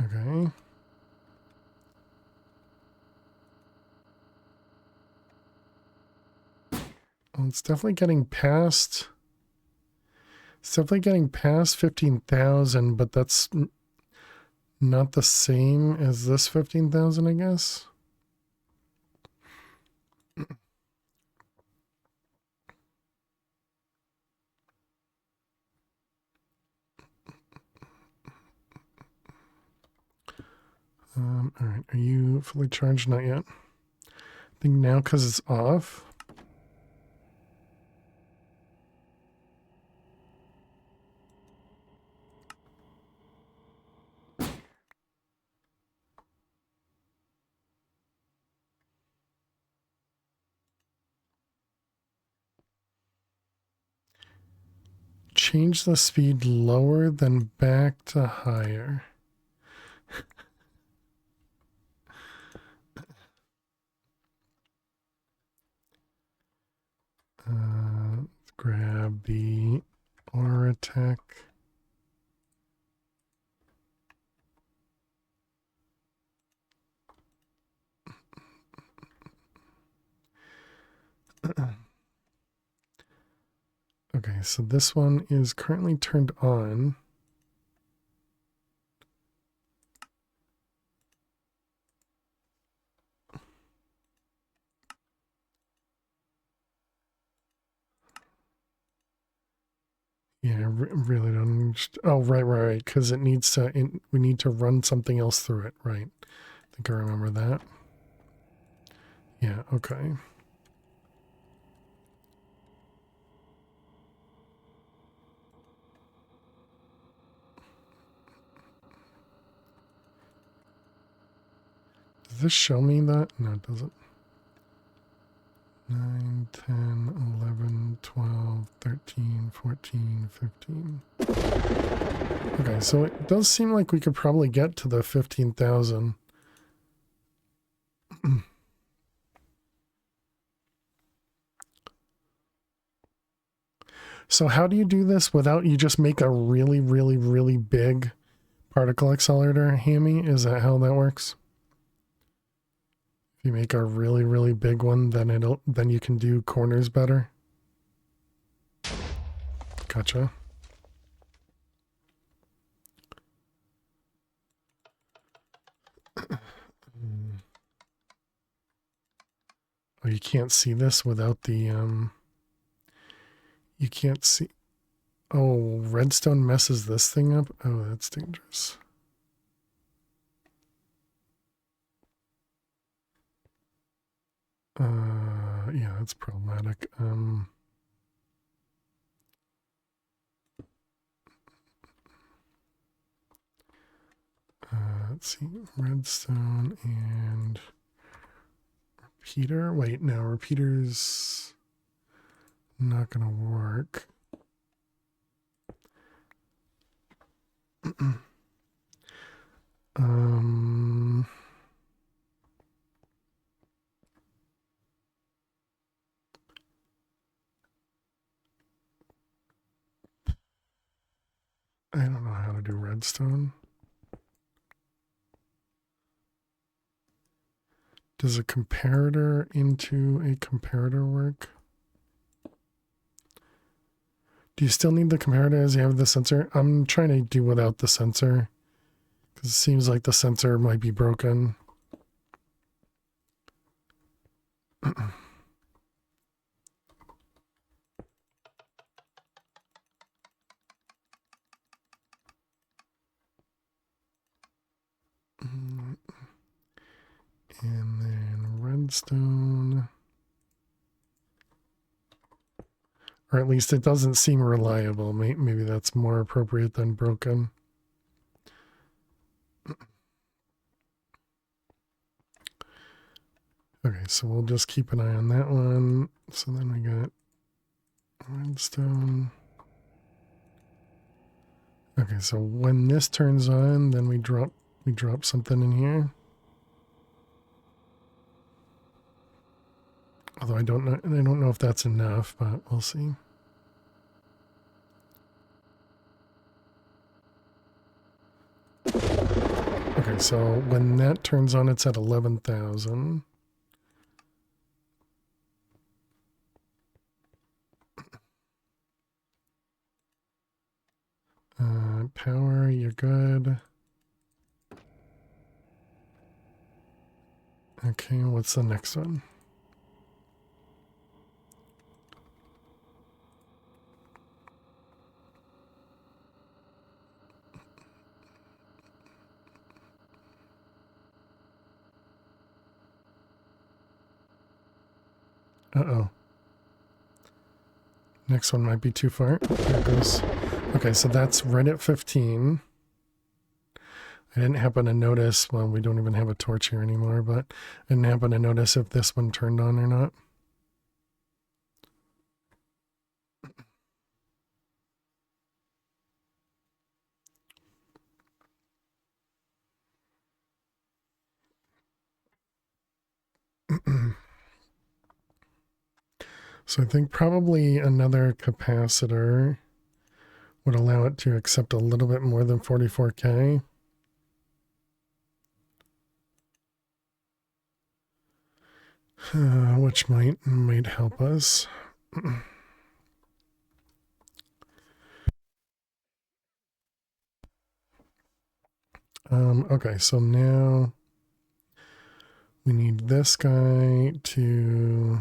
Okay. Well, it's definitely getting past... It's definitely getting past 15,000, but that's not the same as this 15,000, I guess. All right, are you fully charged? Not yet. I think now because it's off. Change the speed lower, then back to higher. Let's grab the aura tech. Okay, so this one is currently turned on. Yeah, I really don't. Oh, right. Because it needs to. We need to run something else through it. Right. I think I remember that. Yeah. Okay. Does this show me that? No, it doesn't. 9, 10, 11, 12, 13, 14, 15. Okay, so it does seem like we could probably get to the 15,000. So how do you do this without you just make a really big particle accelerator, Hammy? Is that how that works? If you make a really big one, then you can do corners better. Gotcha. Oh, you can't see this without the you can't see. Oh, redstone messes this thing up. Oh, that's dangerous. Yeah, that's problematic. Let's see, redstone and repeater. Wait, no, repeater's not gonna work. I don't know how to do redstone. Does a comparator into a comparator work? Do you still need the comparator as you have the sensor? I'm trying to do without the sensor because it seems like the sensor might be broken. And then redstone. Or at least it doesn't seem reliable. Maybe that's more appropriate than broken. Okay, so we'll just keep an eye on that one. So then we got redstone. Okay, so when this turns on, then we drop something in here. Although I don't know if that's enough, but we'll see. Okay, so when that turns on, it's at 11,000. Power, you're good. Okay, what's the next one? Uh-oh. Next one might be too far. There it goes. Okay, so that's right at 15. I didn't happen to notice, well, we don't even have a torch here anymore, but I didn't happen to notice if this one turned on or not. So I think probably another capacitor would allow it to accept a little bit more than 44K. Which might help us. Okay, so now we need this guy to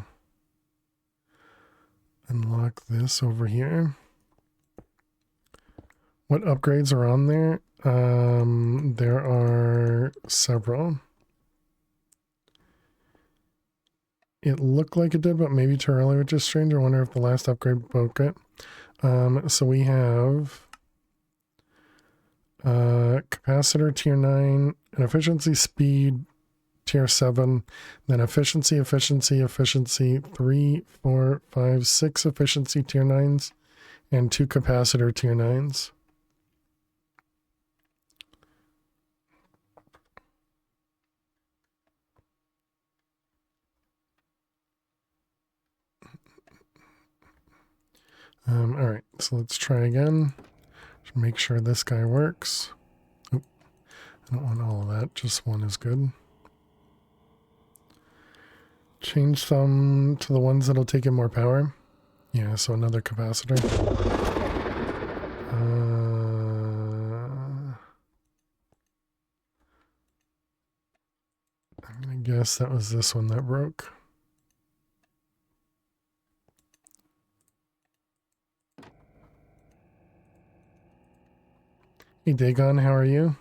unlock this over here. What upgrades are on there? There are several. It looked like it did, but maybe too early, which is strange. I wonder if the last upgrade broke it. So we have capacitor tier 9, and efficiency speed tier 7, then efficiency 3, 4, 5, 6 efficiency tier 9s, and 2 capacitor tier 9s. All right, so let's try again. Just make sure this guy works. Oh, I don't want all of that, just one is good. Change some to the ones that'll take in more power. Yeah, so another capacitor. I'm gonna guess that was this one that broke. Hey Dagon, how are you?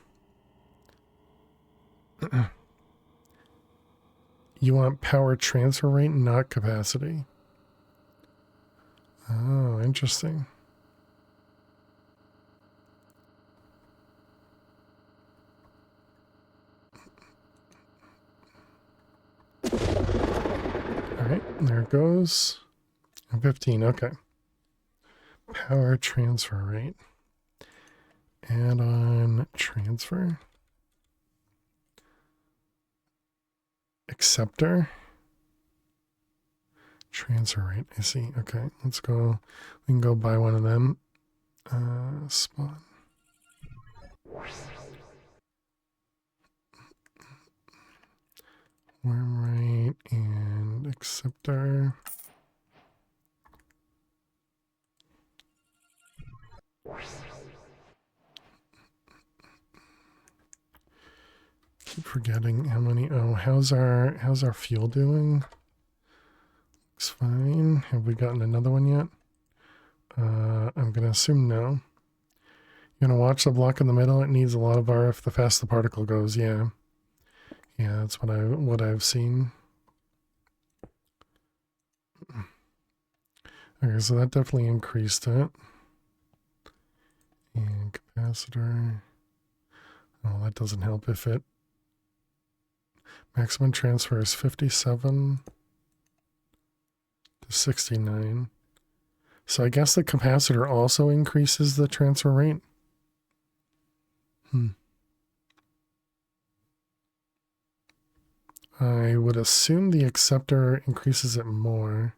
You want power transfer rate, not capacity. Oh, interesting. All right, there it goes. 15, okay. Power transfer rate. Add on transfer. Acceptor. Transfer rate, I see. Okay, let's go. We can go buy one of them. Spawn. Worm rate and acceptor. Keep forgetting how many. Oh, how's our fuel doing? Looks fine. Have we gotten another one yet? I'm gonna assume no. You're gonna watch the block in the middle. It needs a lot of RF the fast the particle goes. Yeah, yeah, that's what I've seen. Okay, so that definitely increased it. And capacitor. Oh, that doesn't help if it. Maximum transfer is 57 to 69. So I guess the capacitor also increases the transfer rate. I would assume the acceptor increases it more.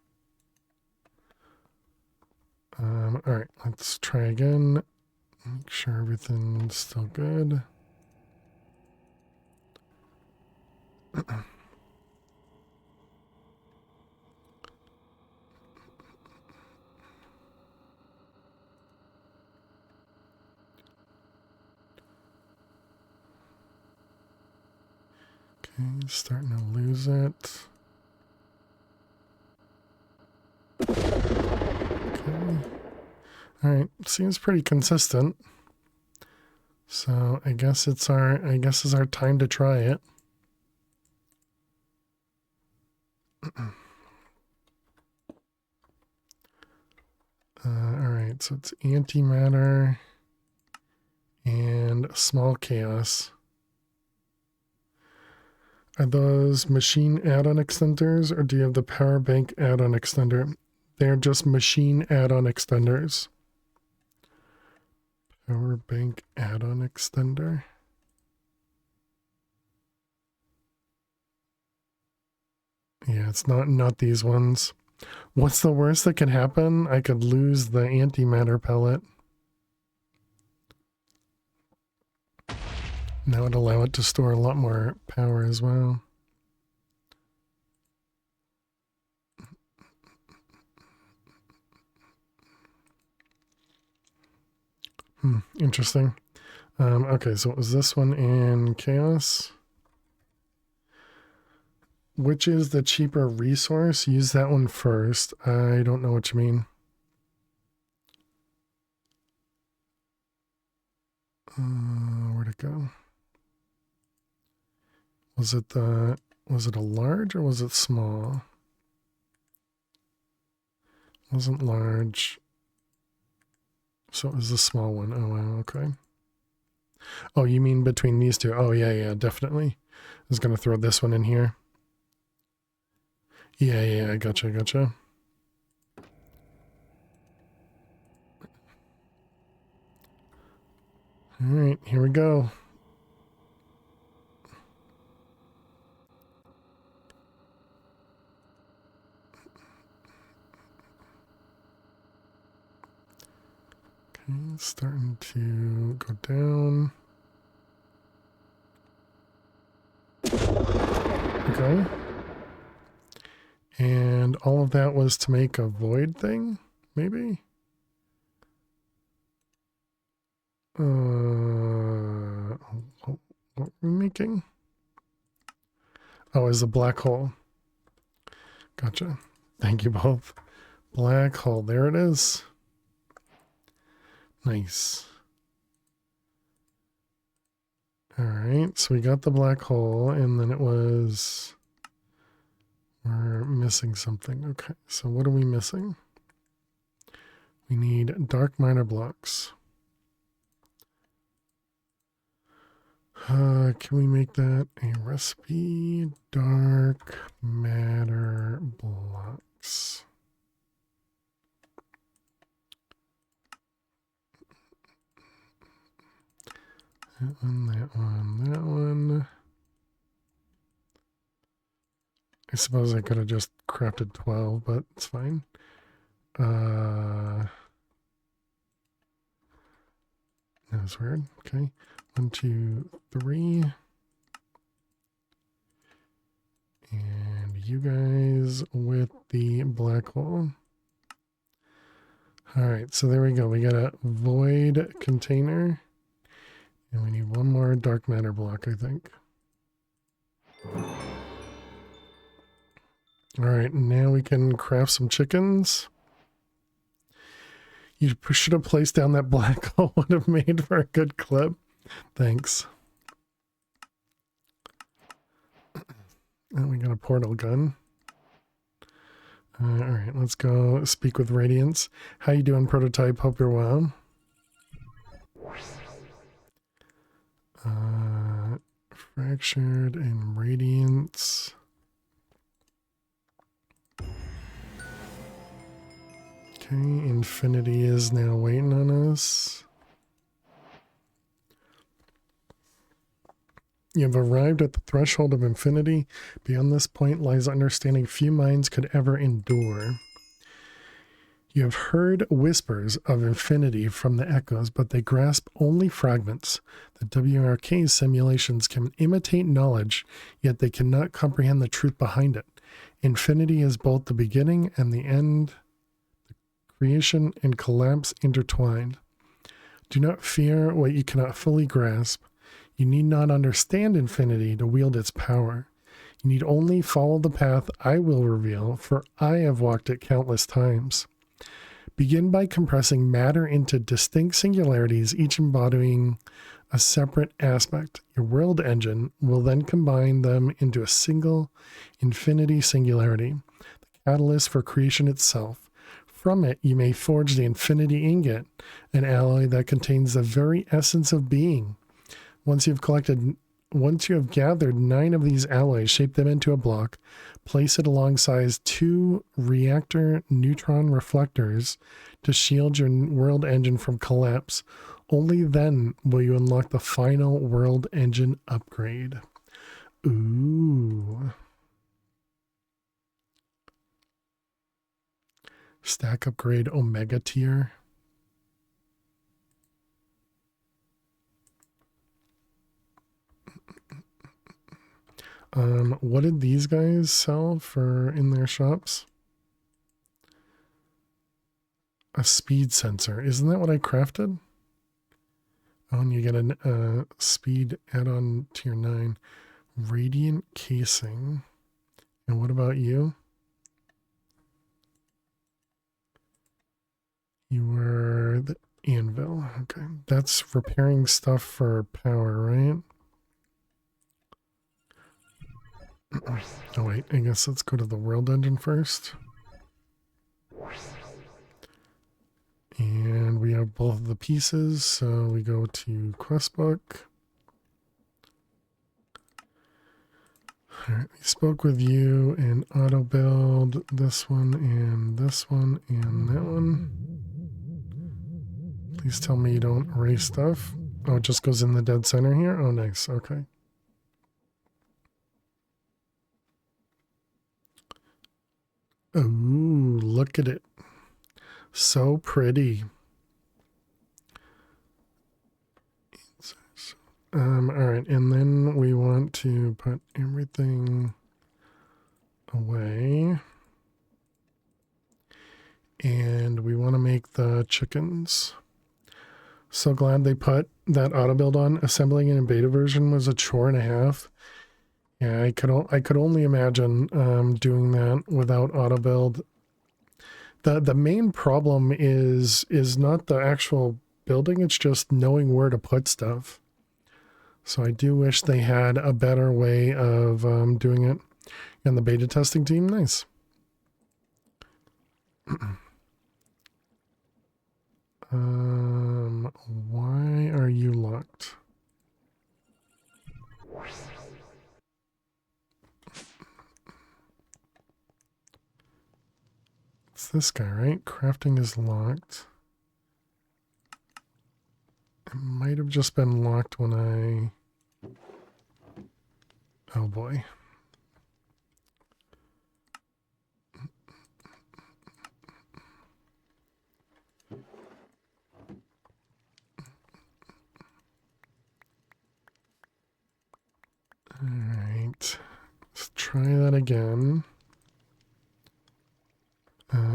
All right, let's try again. Make sure everything's still good. Okay, starting to lose it. Okay. All right, seems pretty consistent. So I guess it's our time to try it. All right, so it's antimatter and small chaos. Are those machine add-on extenders, or do you have the power bank add-on extender? They're just machine add-on extenders. Power bank add-on extender. Yeah, it's not these ones. What's the worst that could happen? I could lose the antimatter pellet. That would allow it to store a lot more power as well. Interesting. Okay, so it was this one in chaos. Which is the cheaper resource? Use that one first. I don't know what you mean. Where'd it go? Was it a large or was it small? It wasn't large. So it was the small one. Oh wow, okay. Oh, you mean between these two? Oh yeah, definitely. I was gonna throw this one in here. Yeah, gotcha. All right, here we go. Okay, starting to go down. Okay. And all of that was to make a void thing, maybe? What were we making? Oh, is a black hole. Gotcha. Thank you both. Black hole, there it is. Nice. All right, so we got the black hole, and then it was... We're missing something. Okay, so what are we missing? We need dark matter blocks. Can we make that a recipe? Dark matter blocks. That one. I suppose I could have just crafted 12, but it's fine. That was weird. Okay. 1, 2, 3. And you guys with the black hole. All right, so there we go. We got a void container. And we need one more dark matter block, I think. All right, now we can craft some chickens. You should have placed down that black hole, would have made for a good clip. Thanks. And we got a portal gun. All right, let's go speak with Radiance. How you doing, Prototype? Hope you're well. Fractured and radiance. Okay, infinity is now waiting on us. You have arrived at the threshold of infinity. Beyond this point lies understanding few minds could ever endure. You have heard whispers of infinity from the echoes, but they grasp only fragments. The WRK simulations can imitate knowledge, yet they cannot comprehend the truth behind it. Infinity is both the beginning and the end, the creation and collapse intertwined. Do not fear what you cannot fully grasp. You need not understand infinity to wield its power. You need only follow the path I will reveal, for I have walked it countless times. Begin by compressing matter into distinct singularities, each embodying a separate aspect. Your world engine will then combine them into a single infinity singularity, the catalyst for creation itself. From it, you may forge the infinity ingot, an alloy that contains the very essence of being. Once you have gathered 9 of these alloys, shape them into a block, place it alongside 2 reactor neutron reflectors to shield your world engine from collapse. Only then will you unlock the final world engine upgrade. Ooh. Stack upgrade Omega tier. What did these guys sell for in their shops? A speed sensor. Isn't that what I crafted? Oh, and you get a speed add-on tier 9. Radiant casing. And what about you? You were the anvil. Okay. That's repairing stuff for power, right? Oh wait, I guess let's go to the world engine first. And we have both of the pieces, so we go to quest book. Alright, we spoke with you and auto build this one and this one and that one. Please tell me you don't erase stuff. Oh, it just goes in the dead center here? Oh, nice. Okay. Ooh, look at it. So pretty. All right, and then we want to put everything away. And we want to make the chickens. So glad they put that auto build on. Assembling it in beta version was a chore and a half. Yeah, I could only imagine doing that without auto build. The main problem is not the actual building, it's just knowing where to put stuff. So I do wish they had a better way of doing it. And the beta testing team, nice. Why are you locked? It's this guy, right? Crafting is locked. It might have just been locked when I... Oh boy. Alright. Let's try that again.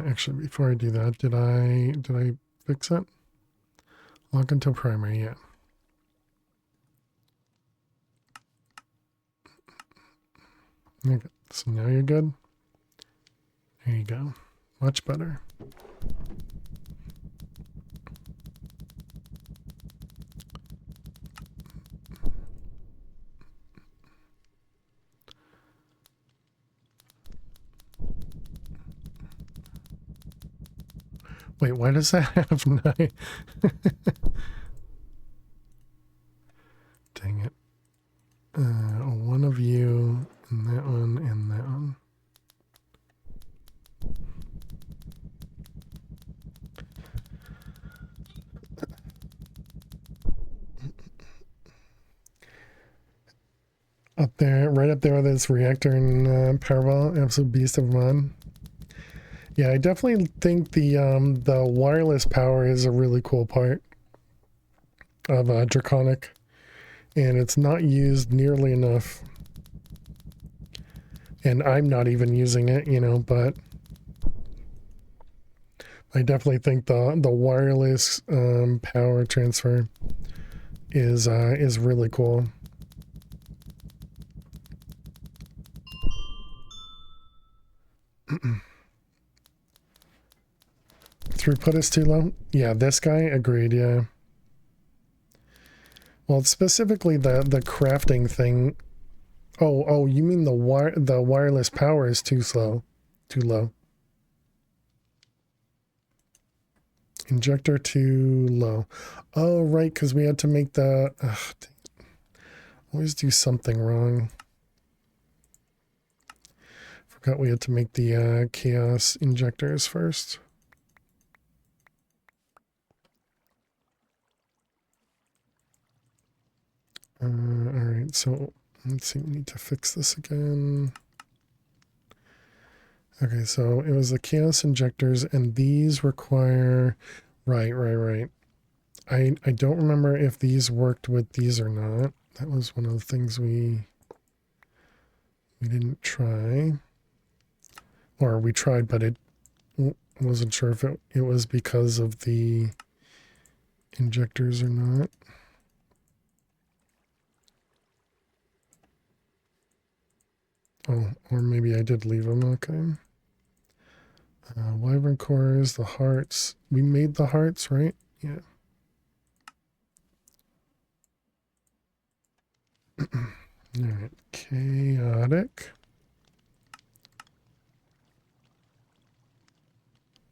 Actually, before I do that, did I fix it? Lock until primary, yeah. Okay, so now you're good. There you go. Much better. Wait, why does that have 9? Dang it. Up there, right up there with this reactor and Powerball, absolute beast of a mod. Yeah, I definitely think the wireless power is a really cool part of Draconic, and it's not used nearly enough. And I'm not even using it, you know, but I definitely think the wireless power transfer is really cool. Throughput is too low? Yeah, this guy agreed, yeah. Well, it's specifically the crafting thing. Oh, you mean the wireless power is too low. Injector too low. Oh, right, because we had to make the... always do something wrong. Forgot we had to make the chaos injectors first. Alright, so let's see, we need to fix this again. Okay, so it was the chaos injectors, and these require... Right. I don't remember if these worked with these or not. That was one of the things we didn't try. Or we tried, but it wasn't sure if it was because of the injectors or not. Oh, or maybe I did leave them. Okay. Wyvern cores, the hearts. We made the hearts, right? Yeah. Alright, chaotic.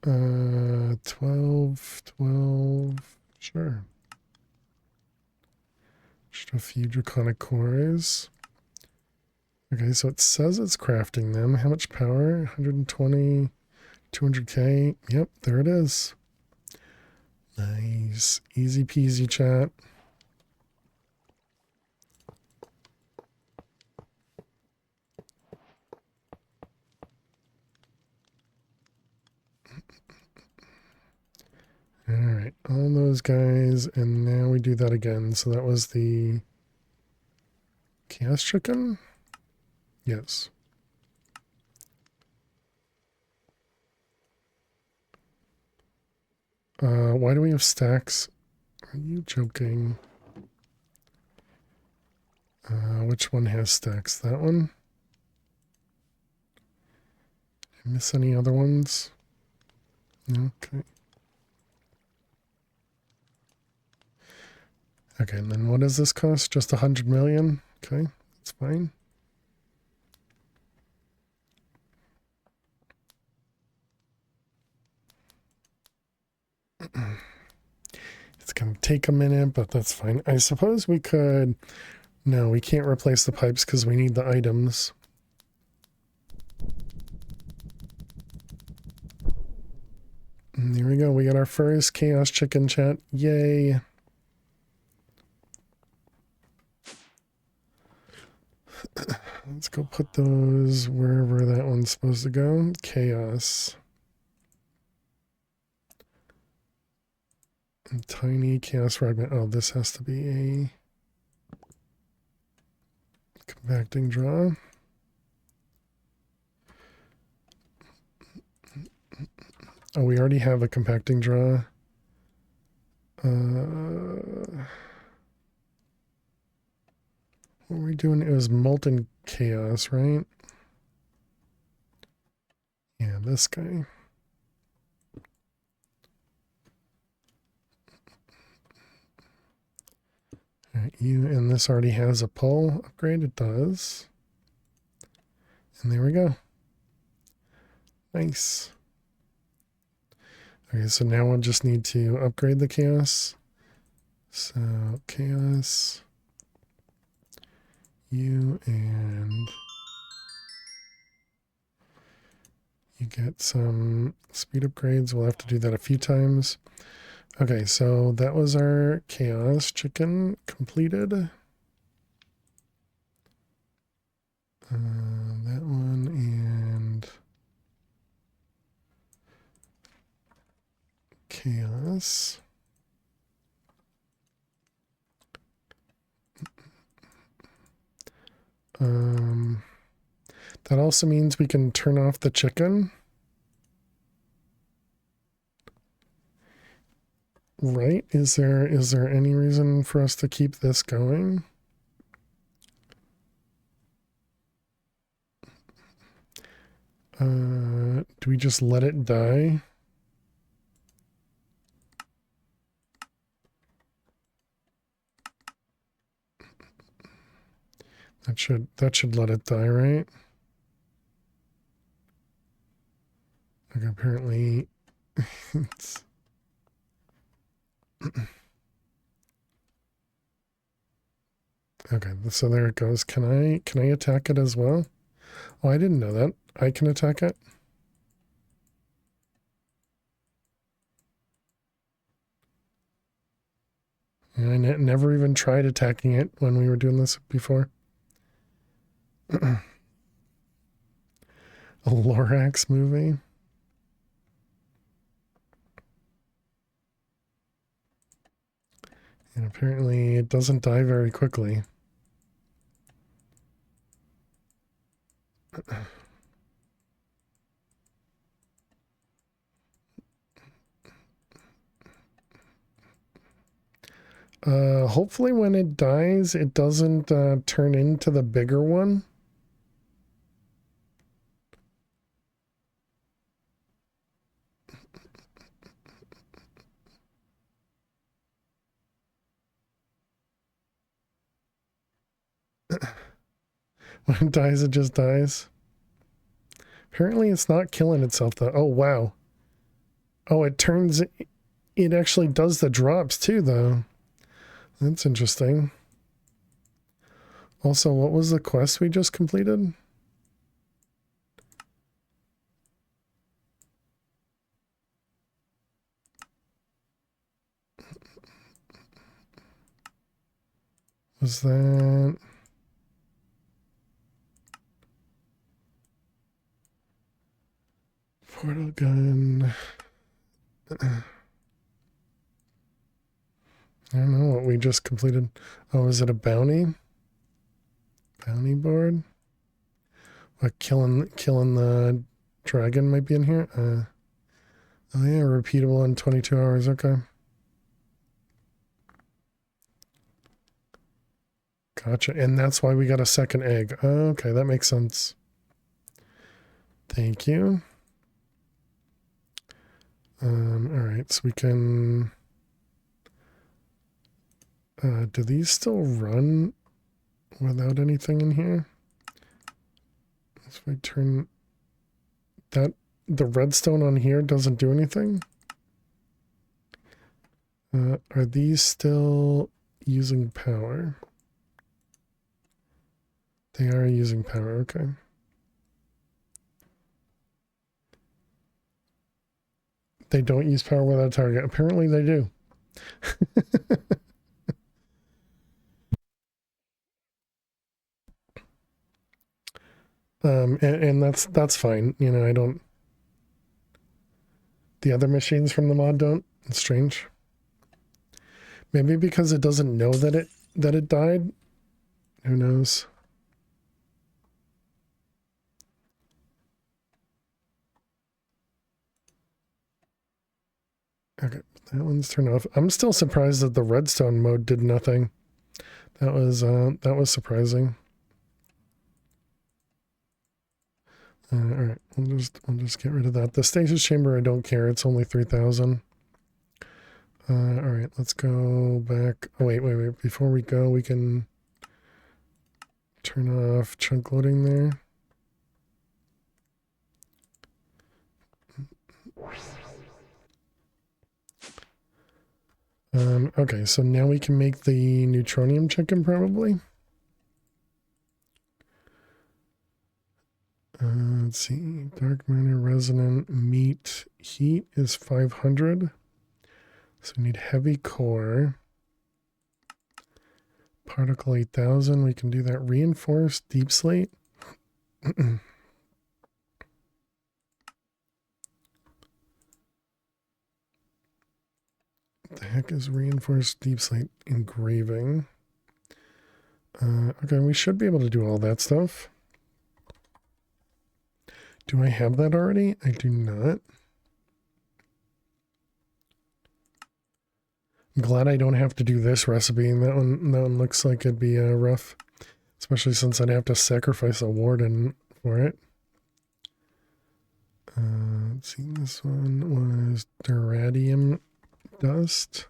12, sure. Just a few draconic cores. Okay, so it says it's crafting them. How much power? 120, 200k. Yep, there it is. Nice. Easy peasy, chat. Alright, all those guys, and now we do that again. So that was the chaos chicken? Yes. Why do we have stacks? Are you joking? Which one has stacks? That one? Did I miss any other ones? Okay. Okay, and then what does this cost? Just 100 million? Okay, that's fine. It's going to take a minute, but that's fine. I suppose we could... No, we can't replace the pipes because we need the items. And there we go. We got our first chaos chicken, chat. Yay. Let's go put those wherever that one's supposed to go. Chaos. And tiny chaos fragment. Oh, this has to be a compacting draw. Oh, we already have a compacting draw. What were we doing? It was molten chaos, right? Yeah, this guy. All right, you, and this already has a pull upgrade. It does. And there we go. Nice. Okay, so now we'll just need to upgrade the chaos. So chaos. You, and you get some speed upgrades. We'll have to do that a few times. Okay, so that was our chaos chicken completed. That one and chaos. That also means we can turn off the chicken. Right? Is there any reason for us to keep this going? Do we just let it die? That should let it die, right? Okay, apparently it's okay, so there it goes. Can I attack it as well? Oh, I didn't know that. I can attack it. Yeah, I never even tried attacking it when we were doing this before. A Lorax movie. And apparently it doesn't die very quickly. Hopefully when it dies, it doesn't turn into the bigger one. When it dies, it just dies. Apparently it's not killing itself though. Oh, wow. Oh, it actually does the drops too though. That's interesting. Also, what was the quest we just completed? Was that... Portal gun... I don't know what we just completed. Oh, is it a bounty? Bounty board? What, killing the dragon might be in here? Oh yeah, repeatable in 22 hours, okay. Gotcha, and that's why we got a second egg. Okay, that makes sense. Thank you. Alright, so we can... do these still run without anything in here? If I turn that, the redstone on here doesn't do anything? Are these still using power? They are using power, okay. They don't use power without a target. Apparently they do. And that's fine. You know, I don't... The other machines from the mod don't. It's strange. Maybe because it doesn't know that it died. Who knows? Okay, that one's turned off. I'm still surprised that the redstone mode did nothing. That was surprising. All right, we'll just get rid of that. The stasis chamber, I don't care. It's only 3,000. All right, let's go back. Oh wait. Before we go, we can turn off chunk loading there. Okay, so now we can make the neutronium chicken probably. Let's see, dark matter resonant meat heat is 500. So we need heavy core. Particle 8,000, we can do that. Reinforced deep slate. The heck is reinforced deep slate engraving? Okay, we should be able to do all that stuff. Do I have that already? I do not. I'm glad I don't have to do this recipe. That one looks like it'd be rough, especially since I'd have to sacrifice a warden for it. Let's see, this one was duradium dust.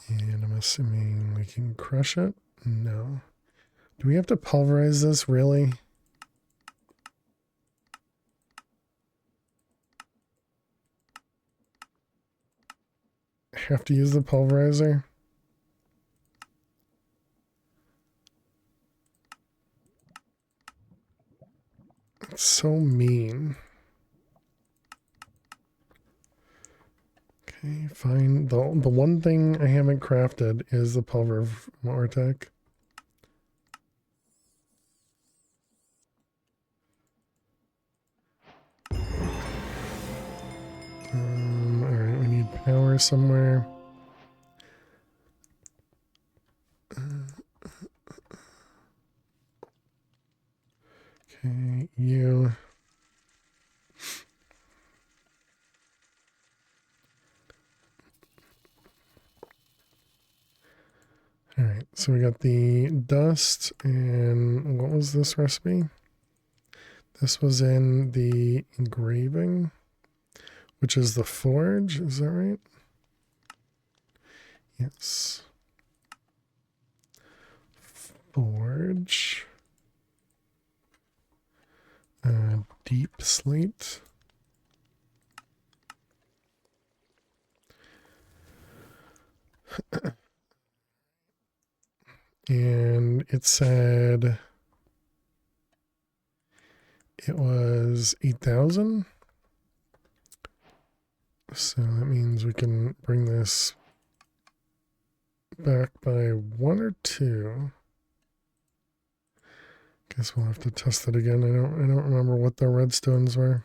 And I'm assuming we can crush it? No. Do we have to pulverize this, really? Have to use the pulverizer? It's so mean. Okay, fine. The one thing I haven't crafted is the pulver vortex. Alright, we need power somewhere. Okay, you. Alright, so we got the dust, and what was this recipe? This was in the engraving, which is the forge, is that right? Yes. Forge. Deep slate. And it said it was 8,000. So that means we can bring this back by 1 or 2. Guess we'll have to test it again. I don't remember what the redstones were.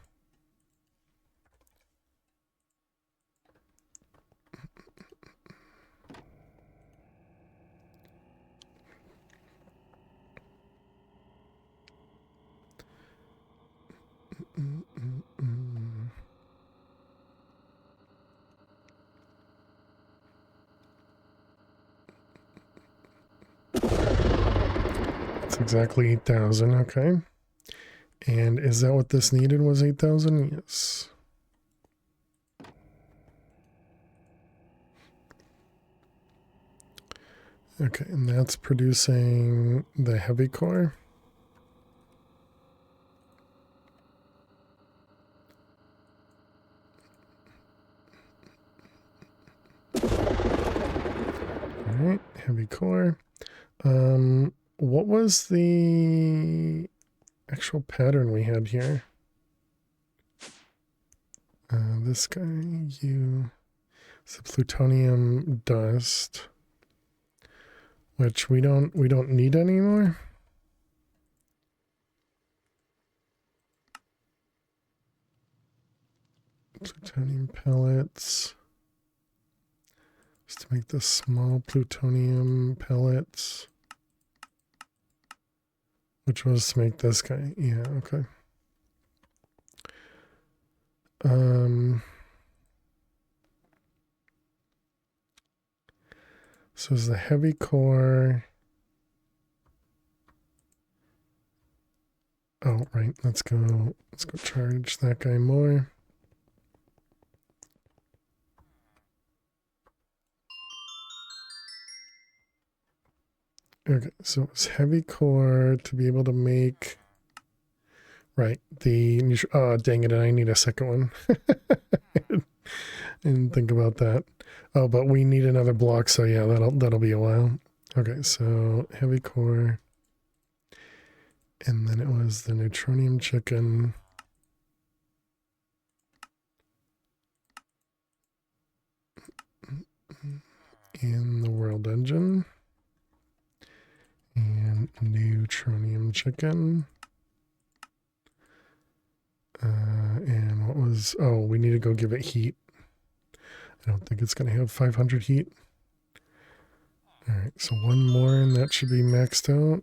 It's exactly 8,000. Okay. And is that what this needed was 8,000? Yes. Okay, and that's producing the heavy core. Alright, heavy core. What was the actual pattern we had here? This guy, you, it's the plutonium dust, which we don't need anymore. Plutonium pellets. Just to make the small plutonium pellets. Which was to make this guy. Yeah, okay. So is the heavy core. Oh, right. Let's go charge that guy more. Okay, so it's heavy core to be able to make, right, oh, dang it, I need a second one. I didn't think about that. Oh, but we need another block, so yeah, that'll be a while. Okay, so heavy core. And then it was the neutronium chicken. in the world engine. And neutronium chicken. And what was... Oh, we need to go give it heat. I don't think it's going to have 500 heat. Alright, so one more and that should be maxed out.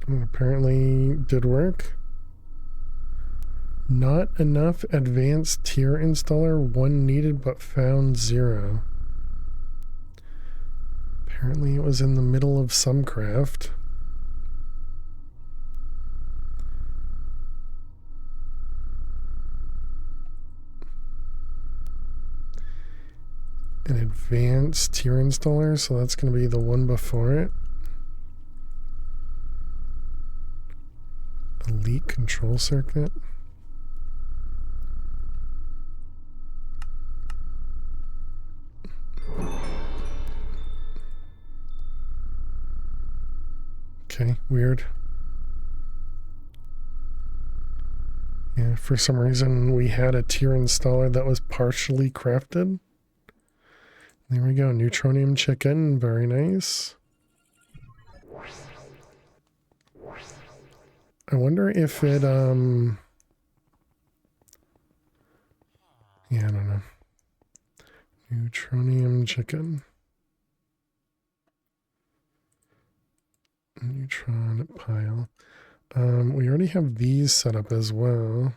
And apparently did work. Not enough advanced tier installer, 1 needed but found 0. Apparently it was in the middle of some craft. An advanced tier installer, so that's going to be the one before it. Elite control circuit. Okay, weird. Yeah, for some reason we had a tier installer that was partially crafted. There we go, neutronium chicken, very nice. I wonder if it, yeah, I don't know. Neutronium chicken. Neutron pile. We already have these set up as well.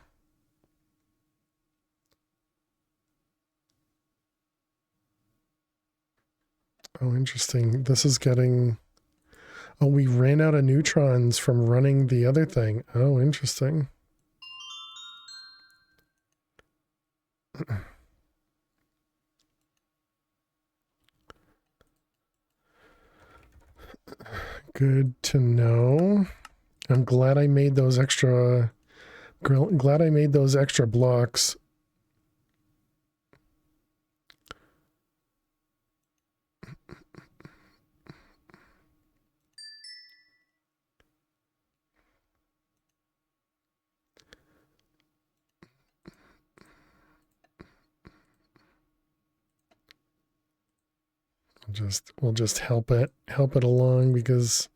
Oh, interesting. This is getting... Oh, we ran out of neutrons from running the other thing. Oh, interesting. Good to know. I'm glad I made those extra... Glad I made those extra blocks. We'll just help it along because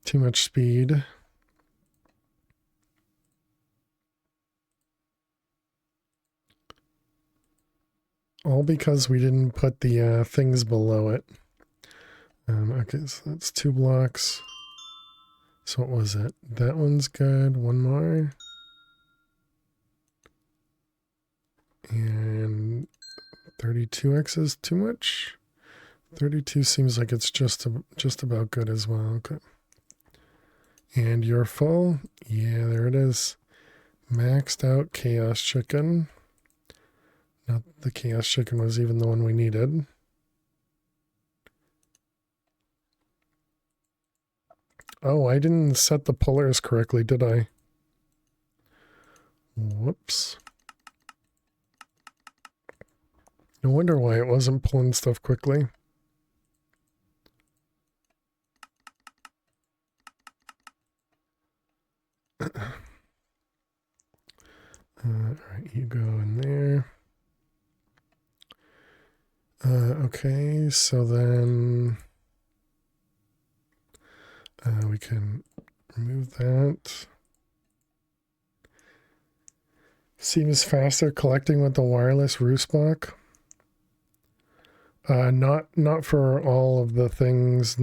too much speed. All because we didn't put the things below it. Okay, so that's 2 blocks. So what was it? That one's good. One more. And 32x is too much. 32 seems like it's just about good as well. Okay. And you're full. Yeah, there it is. Maxed out chaos chicken. Not the chaos chicken was even the one we needed. Oh, I didn't set the pullers correctly, did I? Whoops. No wonder why it wasn't pulling stuff quickly. Alright, you go in there. Okay, so then we can remove that. Seems faster collecting with the wireless roost block. Not for all of the things,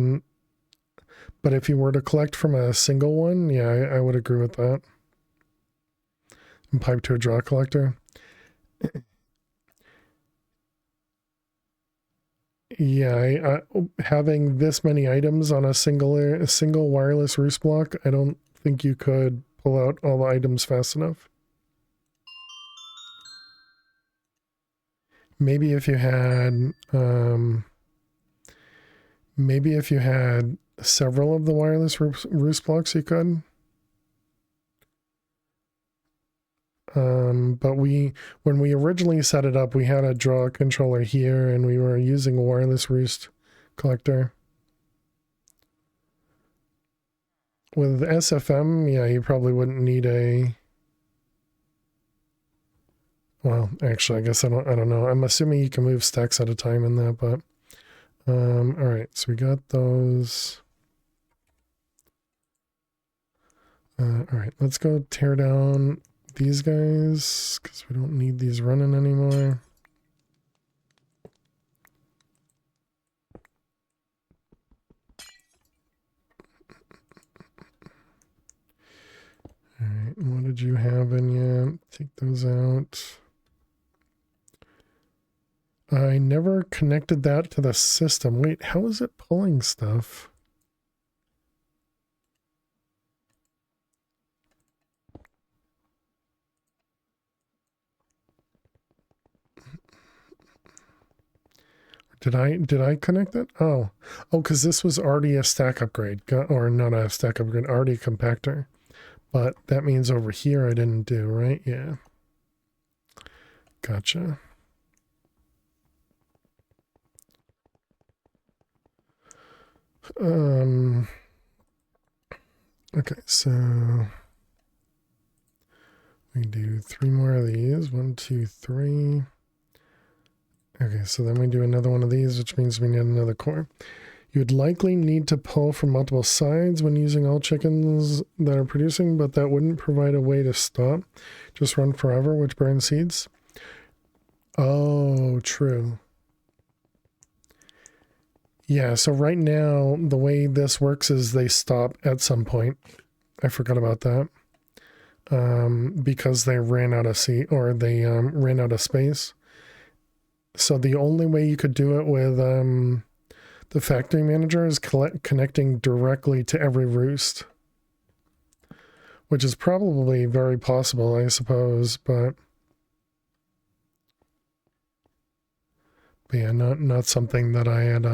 but if you were to collect from a single one, yeah, I would agree with that. And pipe to a draw collector. Yeah, having this many items on a single wireless roost block, I don't think you could pull out all the items fast enough. Maybe if you had, several of the wireless roost blocks, you could. But when we originally set it up, we had a draw controller here and we were using a wireless roost collector. With SFM, yeah, you probably wouldn't need a Well, actually, I guess I don't know. I'm assuming you can move stacks at a time in that, but all right, so we got those. All right, let's go tear down these guys because we don't need these running anymore. All right, what did you have in you? Take those out. I never connected that to the system. Wait, how is it pulling stuff? Did I connect it? Oh, because this was already a stack upgrade, or not a stack upgrade, already a compactor. But that means over here I didn't do, right? Yeah. Gotcha. Okay, so we do 3 more of these. 1, 2, 3. Okay, so then we do another one of these, which means we need another core. You would likely need to pull from multiple sides when using all chickens that are producing, but that wouldn't provide a way to stop. Just run forever, which burns seeds. Oh, true. Yeah, so right now, the way this works is they stop at some point. I forgot about that. Because they ran out of seed, or they ran out of space. So the only way you could do it with the factory manager is connecting directly to every roost. Which is probably very possible, I suppose, but yeah, not something that I had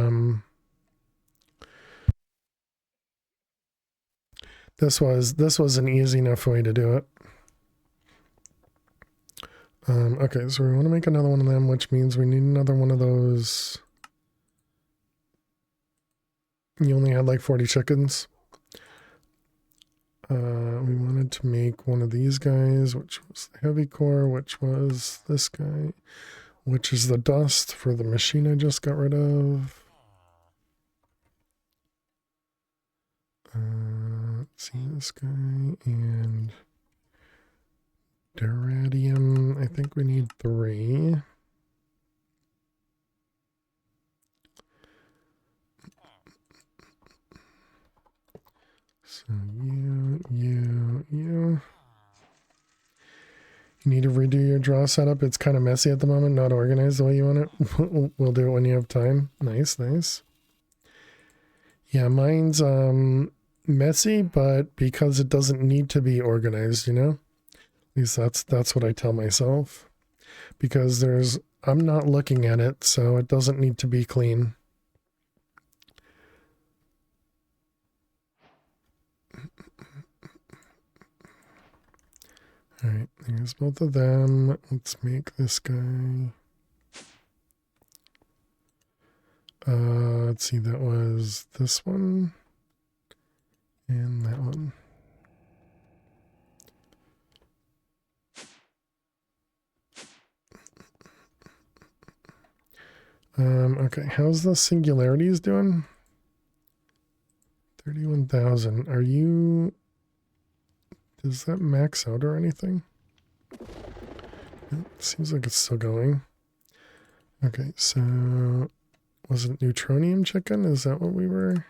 this was an easy enough way to do it. Okay, so we want to make another one of them, which means we need another one of those. You only had like 40 chickens. We wanted to make one of these guys, which was the heavy core, which was this guy, which is the dust for the machine I just got rid of. Let's see, this guy and Duradium. I think we need 3. So you. You need to redo your draw setup. It's kind of messy at the moment, not organized the way you want it. We'll do it when you have time. Nice, nice. Yeah, mine's messy, but because it doesn't need to be organized, you know? At least that's what I tell myself. Because I'm not looking at it, so it doesn't need to be clean. All right, here's both of them. Let's make this guy. Let's see, that was this one and that one. Okay, how's the singularities doing? 31,000. Does that max out or anything? It seems like it's still going. Okay, so was it neutronium chicken? Is that what we were?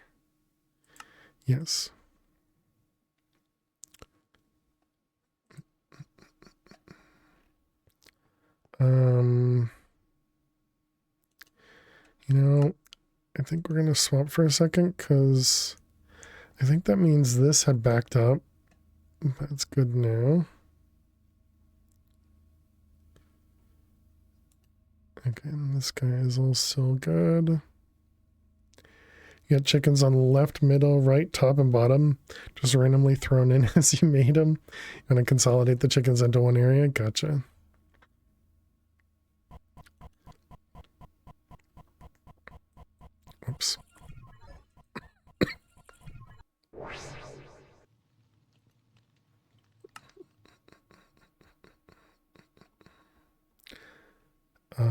Yes. You know, I think we're gonna swap for a second because I think that means this had backed up. That's good now. Okay, and this guy is also good. You got chickens on the left, middle, right, top, and bottom, just randomly thrown in as you made them. You want to consolidate the chickens into one area? Gotcha. Oops.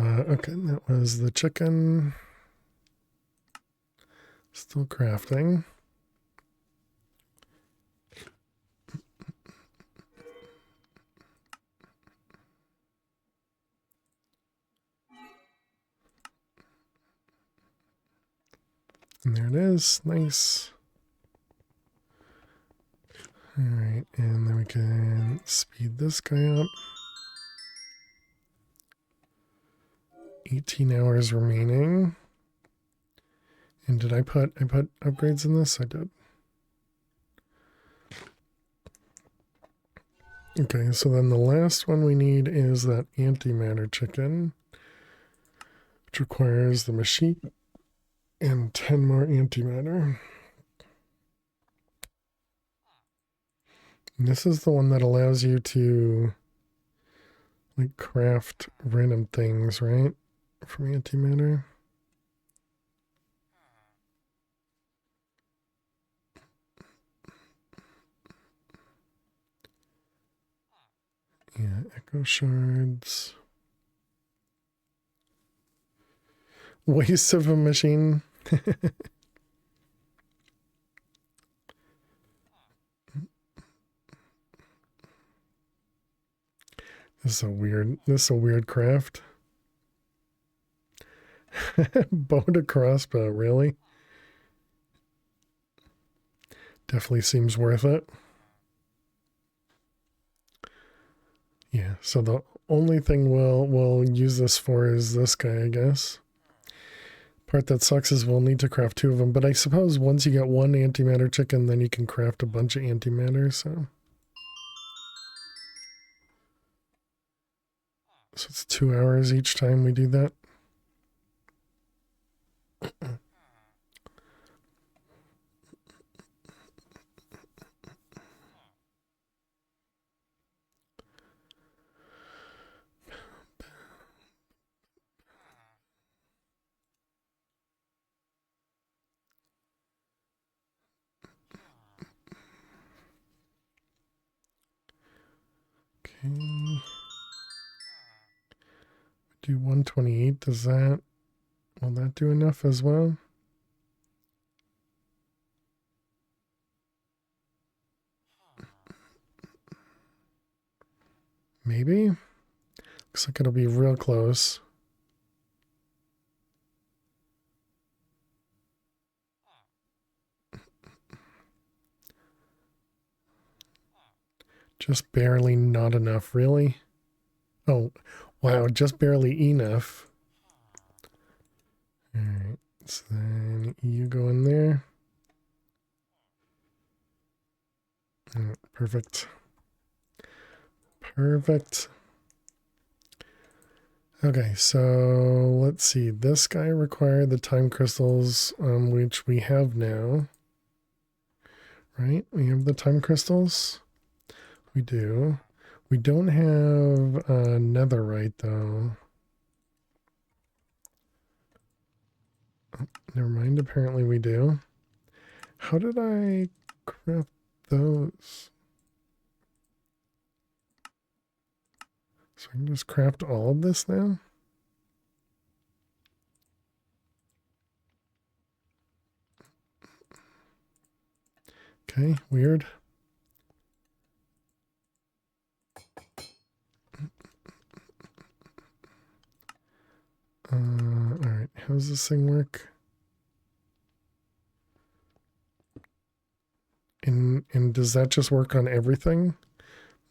Okay, that was the chicken. Still crafting. And there it is. Nice. All right, and then we can speed this guy up. 18 hours remaining. And did I put upgrades in this? I did. Okay, so then the last one we need is that antimatter chicken, which requires the machine and 10 more antimatter. And this is the one that allows you to like craft random things, right? From antimatter. Yeah, echo shards. Waste of a machine. This is a weird craft. Bow to crossbow, really? Definitely seems worth it. Yeah, so the only thing we'll use this for is this guy, I guess. Part that sucks is we'll need to craft 2 of them, but I suppose once you get one antimatter chicken, then you can craft a bunch of antimatter, so. So it's 2 hours each time we do that. Okay. Do 128, will that do enough as well? Maybe? Looks like it'll be real close. Just barely not enough, really? Oh, wow, just barely enough. Alright, so then you go in there. Perfect. Perfect. Okay, so let's see. This guy required the time crystals, which we have now. Right? We have the time crystals. We do. We don't have netherite, though. Oh, never mind. Apparently we do. How did I craft those? So I can just craft all of this now? Okay, weird. Alright, how does this thing work? And does that just work on everything?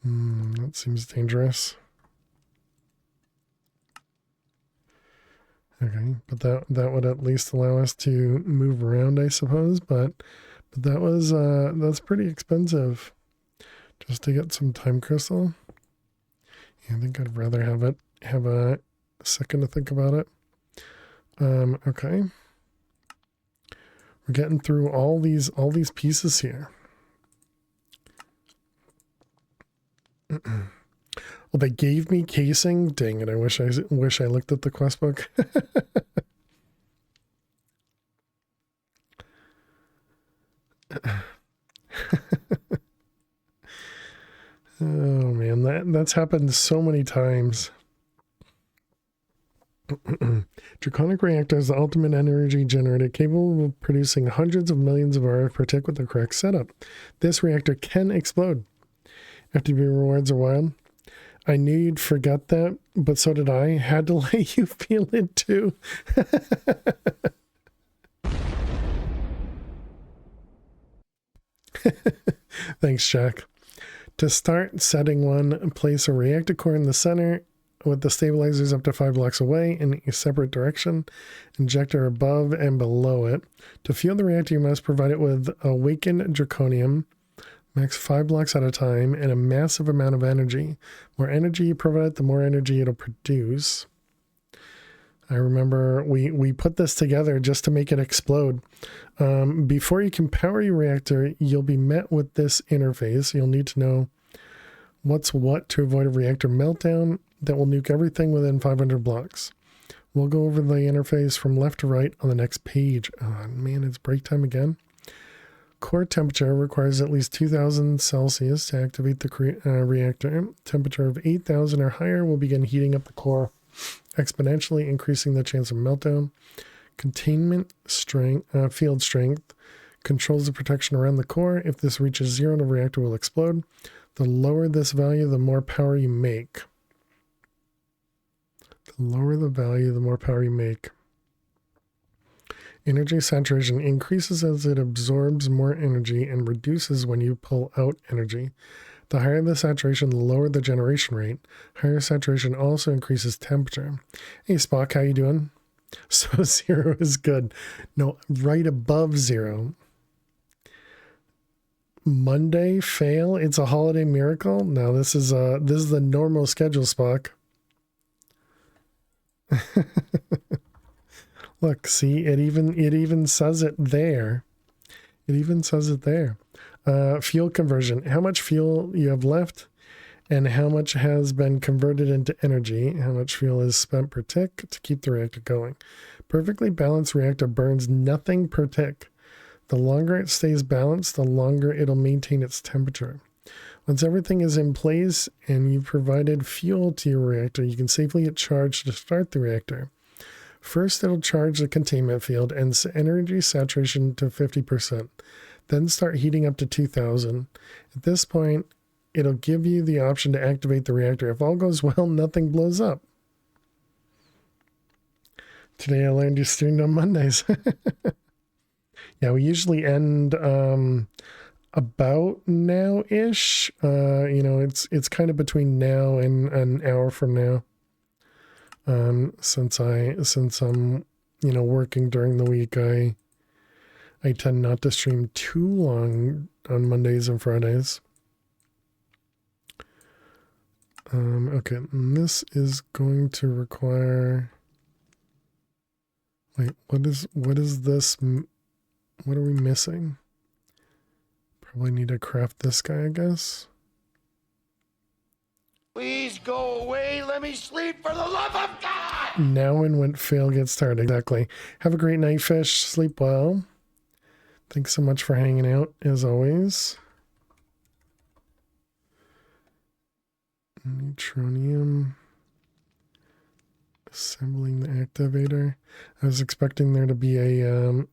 That seems dangerous. Okay, but that would at least allow us to move around, I suppose, but that was that's pretty expensive just to get some time crystal. Yeah, I think I'd rather have a second to think about it. Okay. We're getting through all these pieces here. Well, they gave me casing. Dang it! I wish I looked at the quest book. Oh man, that's happened so many times. Draconic reactor is the ultimate energy generator capable of producing hundreds of millions of hours per tick with the correct setup. This reactor can explode. FTB rewards are wild. I knew you'd forget that, but so did I. Had to let you feel it too. Thanks, Jack. To start setting one, place a reactor core in the center with the stabilizers up to 5 blocks away in a separate direction, injector above and below it. To fuel the reactor, you must provide it with awakened draconium, max 5 blocks at a time, and a massive amount of energy. The more energy you provide it, the more energy it'll produce. I remember we put this together just to make it explode. Before you can power your reactor, you'll be met with this interface. You'll need to know what's what to avoid a reactor meltdown that will nuke everything within 500 blocks. We'll go over the interface from left to right on the next page. Oh man, it's break time again. Core temperature requires at least 2000 Celsius to activate the reactor. Temperature of 8000 or higher will begin heating up the core, exponentially increasing the chance of meltdown. Containment strength, field strength controls the protection around the core. If this reaches 0, the reactor will explode. The lower this value, the more power you make. The lower the value, the more power you make. Energy saturation increases as it absorbs more energy and reduces when you pull out energy. The higher the saturation, the lower the generation rate. Higher saturation also increases temperature. Hey Spock, how you doing? So 0 is good. No, right above 0. Monday fail. It's a holiday miracle. No, this is the normal schedule, Spock. Look, see, it even says it there. It even says it there. Fuel conversion. How much fuel you have left and how much has been converted into energy. How much fuel is spent per tick to keep the reactor going. Perfectly balanced reactor burns nothing per tick. The longer it stays balanced, the longer it'll maintain its temperature. Once everything is in place and you've provided fuel to your reactor, you can safely get charged to start the reactor. First, it'll charge the containment field and energy saturation to 50%. Then start heating up to 2000. At this point, it'll give you the option to activate the reactor. If all goes well, nothing blows up. Today I learned you're streamed on Mondays. Yeah, we usually end about now-ish. It's kind of between now and an hour from now. Since I'm working during the week, I tend not to stream too long on Mondays and Fridays. Okay, and this is going to require. Wait, what is this? What are we missing? Probably need to craft this guy, I guess. Please go away. Let me sleep for the love of God. Now and when fail gets started. Exactly. Have a great night, fish. Sleep well. Thanks so much for hanging out, as always. Neutronium. Assembling the activator. I was expecting there to be a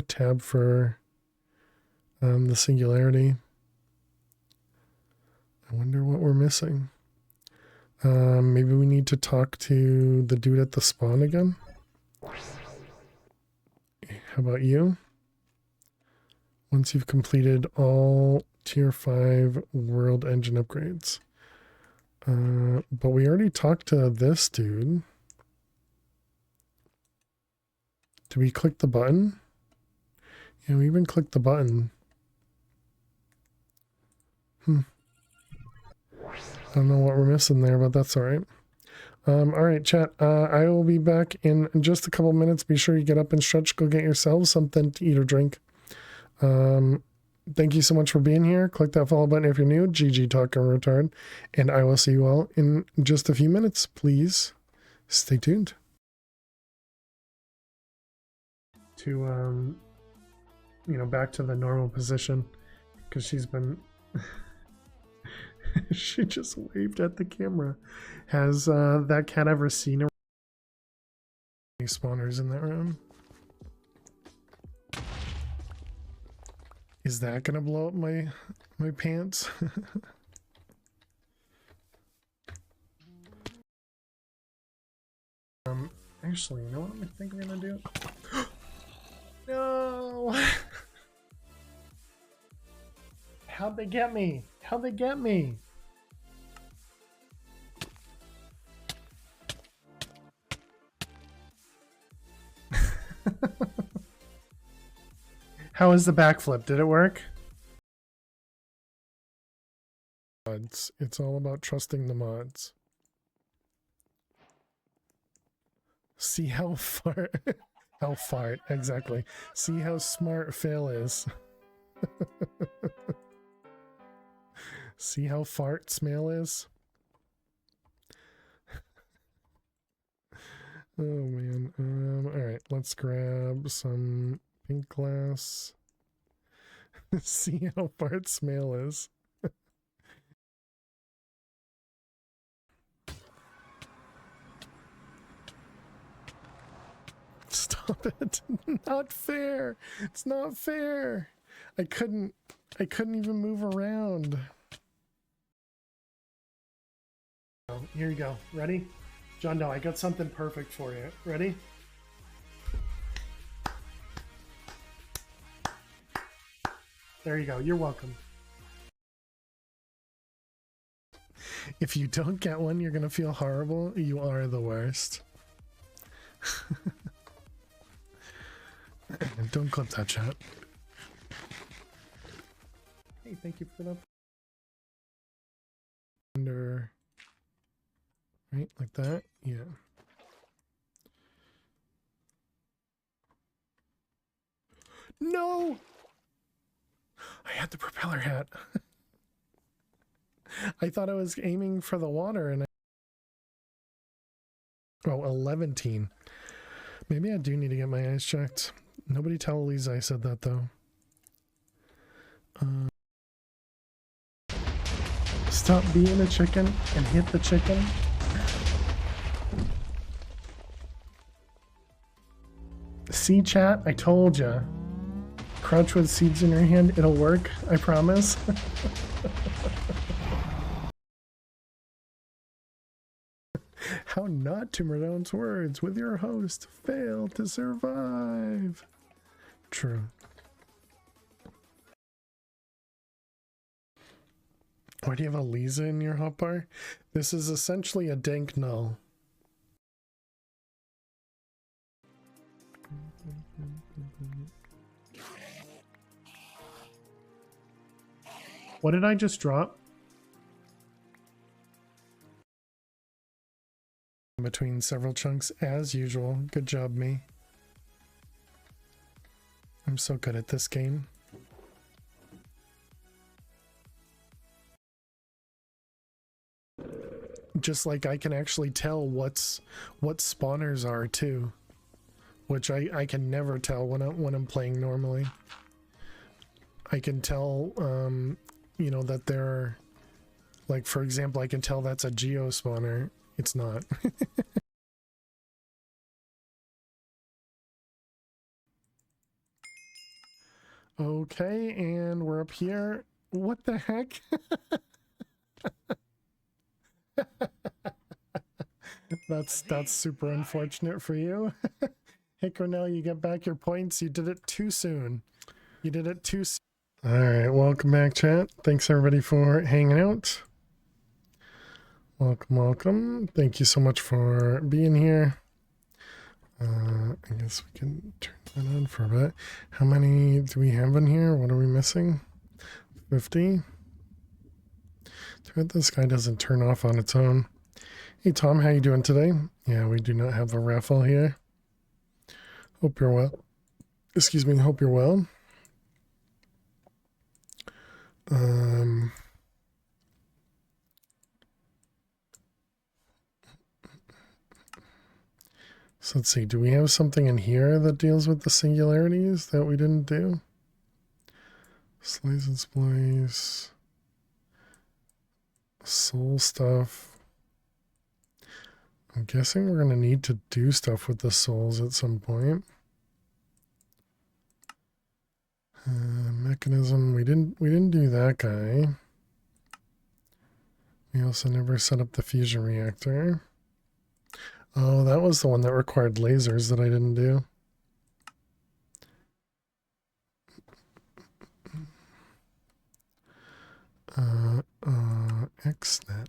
tab for the singularity. I wonder what we're missing. Maybe we need to talk to the dude at the spawn again. How about you? Once you've completed all tier 5 world engine upgrades. But we already talked to this dude. Did we click the button? Yeah, we even clicked the button. I don't know what we're missing there, but that's all right. All right, chat. I will be back in just a couple minutes. Be sure you get up and stretch. Go get yourselves something to eat or drink. Thank you so much for being here. Click that follow button if you're new. GG Talking Retard. And I will see you all in just a few minutes. Please stay tuned. To, back to the normal position. Because she's been... She just waved at the camera. Has that cat ever seen a spawners in that room. Is that gonna blow up my pants? Actually, you know what I think I'm gonna do? No! How'd they get me? How'd they get me? How was the backflip? Did it work? Mods. It's all about trusting the mods. See how far, how fart, exactly. See how smart Fail is. See how fart Smale is? Oh man. Alright, let's grab some pink glass. See how fart Smale is. Stop it. Not fair. It's not fair. I couldn't even move around. Oh, here you go. Ready? John Doe, I got something perfect for you. Ready? There you go. You're welcome. If you don't get one, you're going to feel horrible. You are the worst. Don't clip that chat. Hey, thank you for that. Under, right, like that. Yeah. No! I had the propeller hat. I thought I was aiming for the water and oh, 11 teen. Maybe I do need to get my eyes checked. Nobody tell Elise I said that though. Stop being a chicken and hit the chicken. See chat, I told ya. Crouch with seeds in your hand, it'll work, I promise. How not to pronounce words with your host, fail to survive. True. Why do you have a Lisa in your hotbar? This is essentially a dank null. What did I just drop? Between several chunks as usual. Good job, me. I'm so good at this game. Just like I can actually tell what spawners are too, which I can never tell when I'm playing normally. I can tell you know that they're like, for example, I can tell that's a geo spawner. It's not. Okay, and we're up here. What the heck? That's super unfortunate for you. Hey Cornell, you get back your points. You did it too soon. You did it too soon. All right, welcome back, chat. Thanks everybody for hanging out. Welcome, welcome. Thank you so much for being here. I guess we can turn that on for a bit. How many do we have in here? What are we missing? 50. This guy doesn't turn off on its own. Hey Tom, how you doing today? Yeah, we do not have a raffle here. Hope you're well. Excuse me, hope you're well. So let's see, do we have something in here that deals with the singularities that we didn't do? Slice and splice. Soul stuff. I'm guessing we're gonna need to do stuff with the souls at some point. Mechanism, we didn't do that guy. We also never set up the fusion reactor. Oh, that was the one that required lasers that I didn't do. XNet.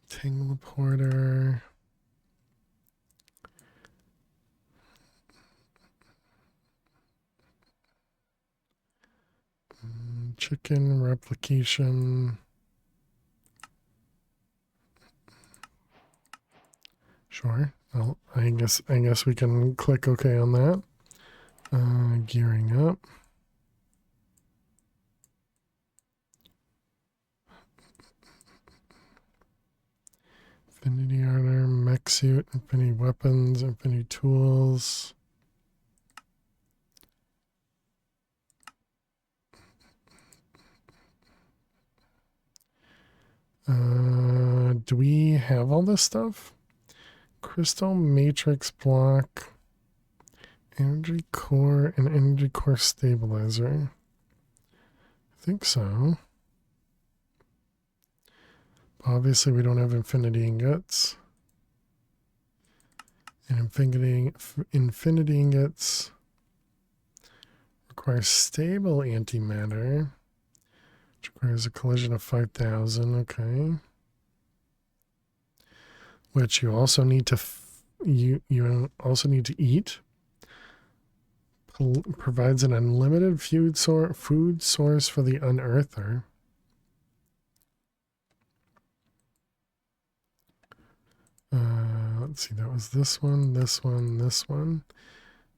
Teleporter. Chicken replication. Sure. Well, I guess we can click OK on that. Gearing up. Infinity armor, mech suit, infinity weapons, infinity tools. Do we have all this stuff? Crystal matrix block, energy core, and energy core stabilizer. I think so. Obviously, we don't have infinity ingots. And infinity ingots require stable antimatter, which requires a collision of 5,000. Okay. Which you also need to you also need to eat. Provides an unlimited food source for the unearther. Let's see, that was this one, this one, this one.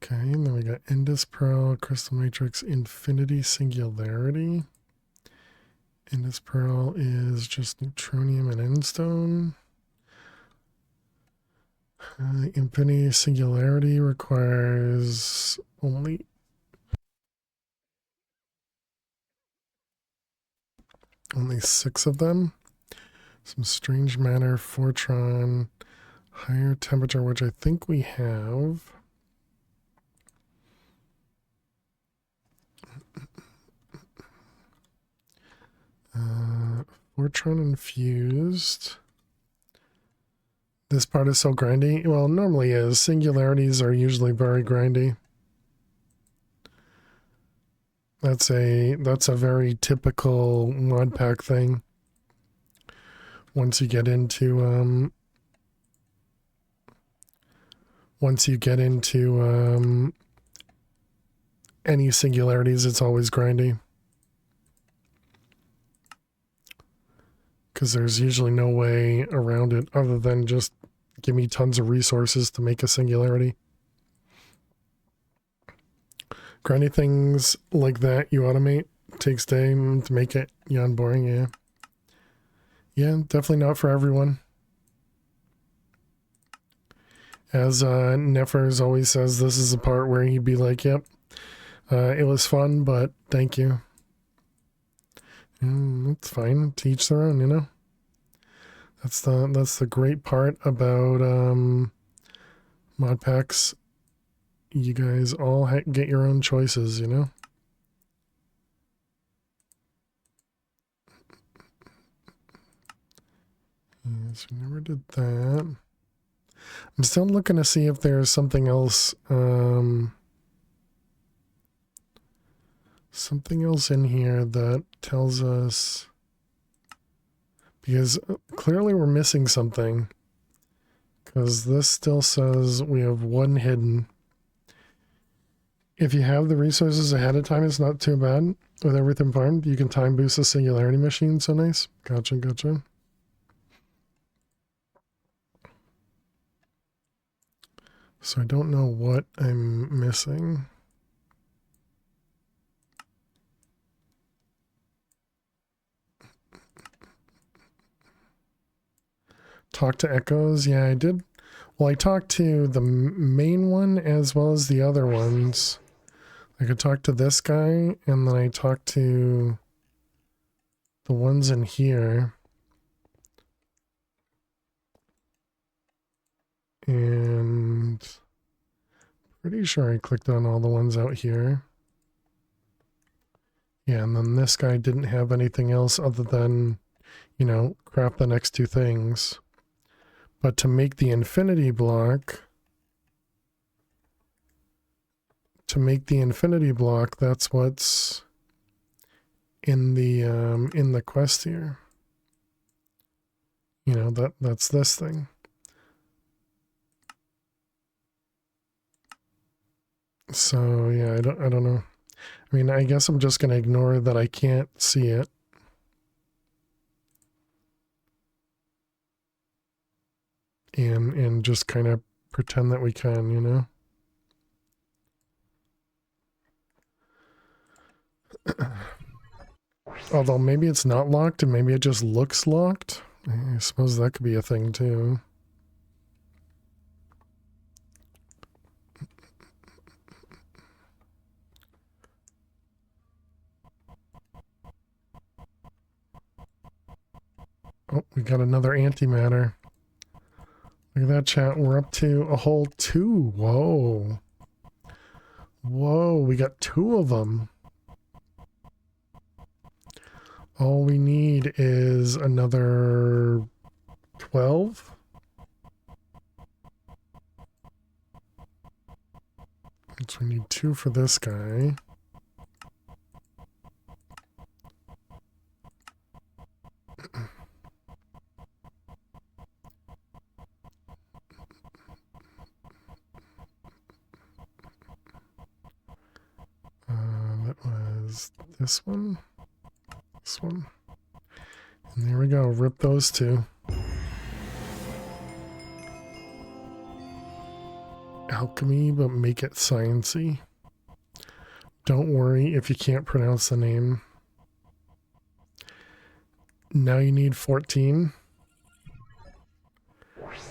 Okay, and then we got Indus Pearl, Crystal Matrix, Infinity Singularity. Indus Pearl is just neutronium and endstone. Infinity Singularity requires only six of them. Some strange matter, Fortron, higher temperature, which I think we have. Fortron infused. This part is so grindy. Well, normally is. Singularities are usually very grindy. That's a very typical mod pack thing. Once you get into any singularities, it's always grindy. Because there's usually no way around it other than just give me tons of resources to make a singularity. Grindy things like that you automate. Takes time to make it yawn boring, yeah. Yeah, definitely not for everyone. As Neffers always says, this is the part where he'd be like, yep, it was fun, but thank you. It's fine. To each their own, you know. That's the great part about mod packs. You guys all get your own choices, you know. Yes, we never did that. I'm still looking to see if there's something else. Something else in here that tells us, because clearly we're missing something, because this still says we have one hidden. If you have the resources ahead of time, it's not too bad. With everything farmed, you can time boost the singularity machine. So nice. Gotcha. So I don't know what I'm missing. Talk to echoes? Yeah, I did. Well, I talked to the main one as well as the other ones. I could talk to this guy, and then I talked to the ones in here. And pretty sure I clicked on all the ones out here. Yeah, and then this guy didn't have anything else other than, you know, craft the next two things. But to make the infinity block, that's what's in the quest here. You know, that's this thing. So yeah, I don't know. I mean, I guess I'm just gonna ignore that I can't see it. And just kind of pretend that we can, you know? Although maybe it's not locked and maybe it just looks locked. I suppose that could be a thing too. Oh, we got another antimatter. Look at that, chat. We're up to a whole 2. Whoa. Whoa, we got 2 of them. All we need is another 12. So we need 2 for this guy. That was this one. This one. And there we go. Rip those 2. Alchemy, but make it sciencey. Don't worry if you can't pronounce the name. Now you need 14.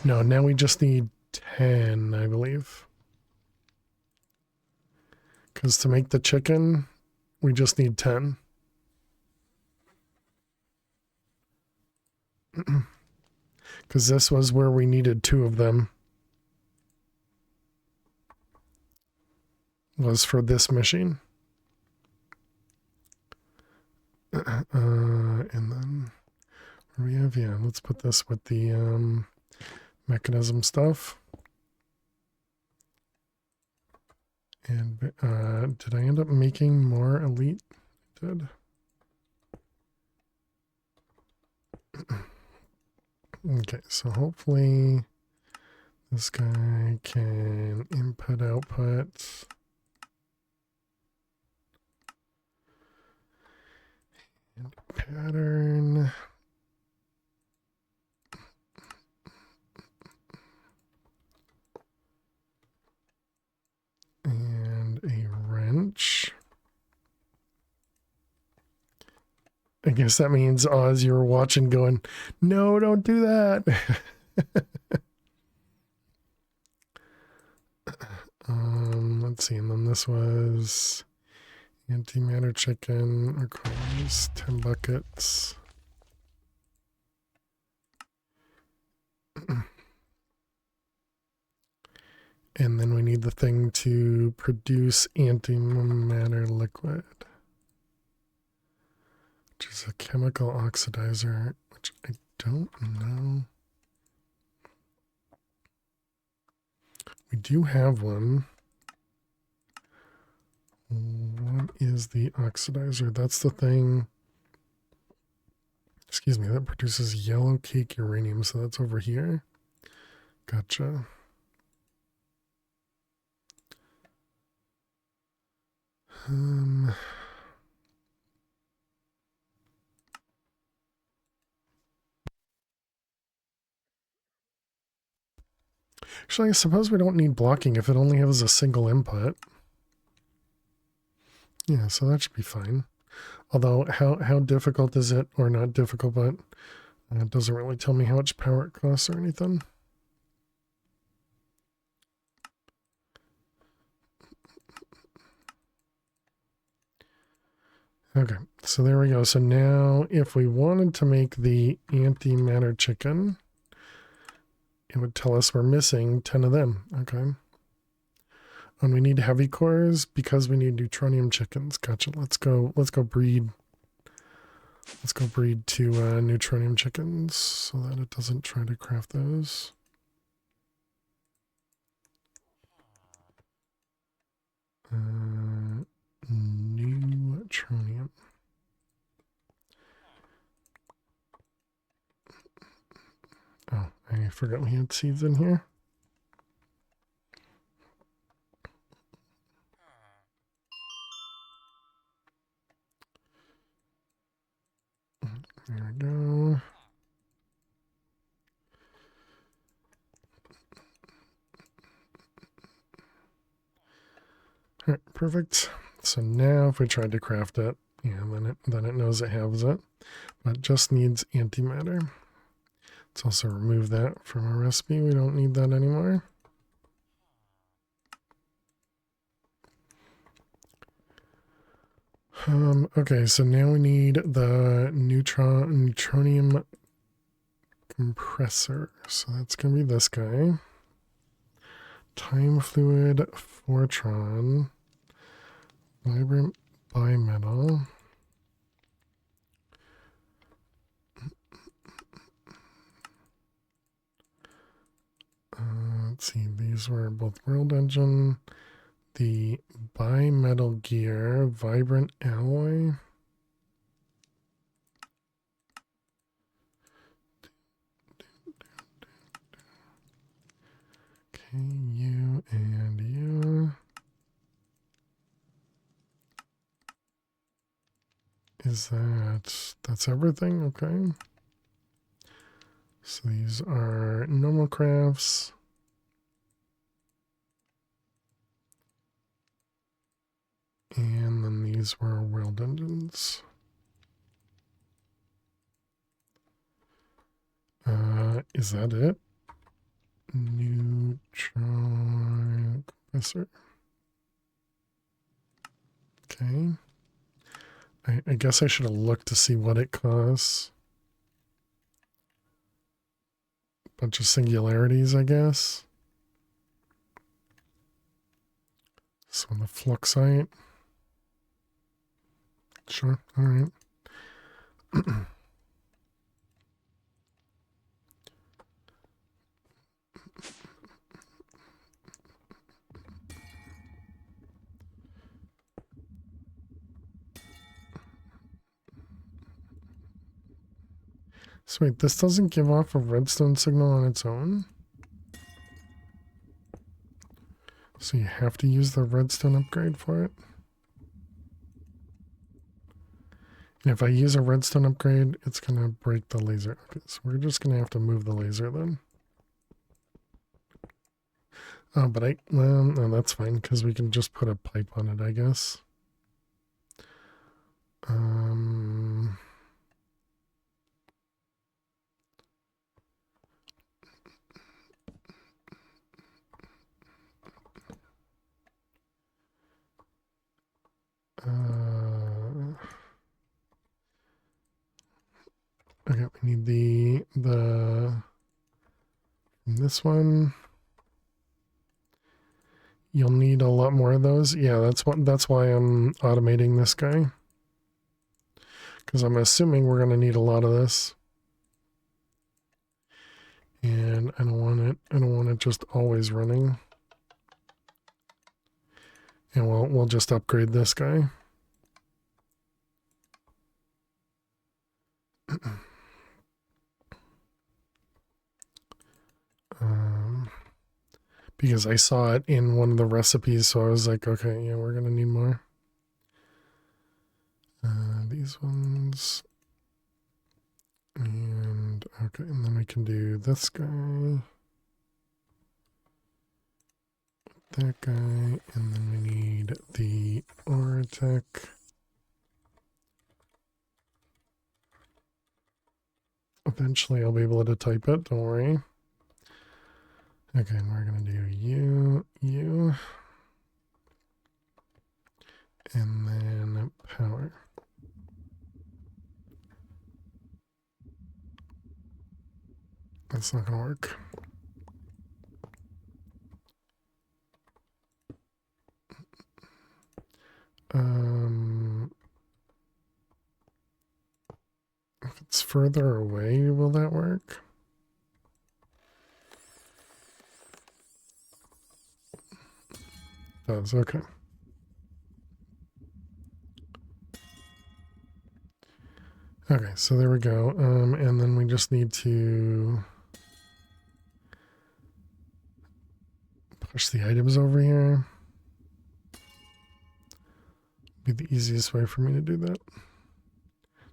No, now we just need 10, I believe. Because to make the chicken, we just need 10. Because this was where we needed 2 of them. Was for this machine. And then what do we have? Yeah, let's put this with the mechanism stuff. And did I end up making more elite? I did. Okay, so hopefully this guy can input output. And pattern. And a wrench. I guess that means Oz, you were watching going, no, don't do that. Let's see, and then this was antimatter chicken requires 10 buckets. And then we need the thing to produce antimatter liquid, which is a chemical oxidizer, which I don't know. We do have one. What is the oxidizer? That's the thing, excuse me, that produces yellow cake uranium, so that's over here. Gotcha. Actually, I suppose we don't need blocking if it only has a single input. Yeah, so that should be fine. Although, how difficult is it? Or not difficult, but it doesn't really tell me how much power it costs or anything. Okay, so there we go. So now if we wanted to make the antimatter chicken, it would tell us we're missing 10 of them. Okay. And we need heavy cores because we need neutronium chickens. Gotcha. Let's go breed. Let's go breed 2 neutronium chickens so that it doesn't try to craft those. Neutronium. Oh, I forgot we had seeds in here. There we go. All right, perfect. So now if we tried to craft it, yeah, then it knows it has it, but it just needs antimatter. Let's also remove that from our recipe. We don't need that anymore. Okay, so now we need the neutronium compressor. So that's going to be this guy. Time fluid Fortron. Vibrant bimetal. Let's see, these were both World Engine. The bimetal gear, vibrant alloy. Okay, you and you. That's everything? Okay. So these are normal crafts. And then these were world engines. Is that it? Neutron compressor. Okay. I guess I should have looked to see what it costs. Bunch of singularities, I guess. So the fluxite. Sure, all right. So wait, this doesn't give off a redstone signal on its own? So you have to use the redstone upgrade for it? And if I use a redstone upgrade, it's going to break the laser. Okay, so we're just going to have to move the laser then. Oh, but well, no, that's fine, because we can just put a pipe on it, I guess. Okay, we need this one. You'll need a lot more of those. Yeah, that's why I'm automating this guy. Because I'm assuming we're gonna need a lot of this. And I don't want it just always running. And we'll just upgrade this guy. Because I saw it in one of the recipes, so I was like, okay, yeah, we're gonna need more. These ones. And okay, and then we can do this guy. That guy, and then we need the Oratech. Eventually I'll be able to type it, don't worry. Okay, and we're gonna do you, and then power. That's not gonna work. If it's further away, will that work? Does, okay. Okay, so there we go. And then we just need to push the items over here. Be the easiest way for me to do that.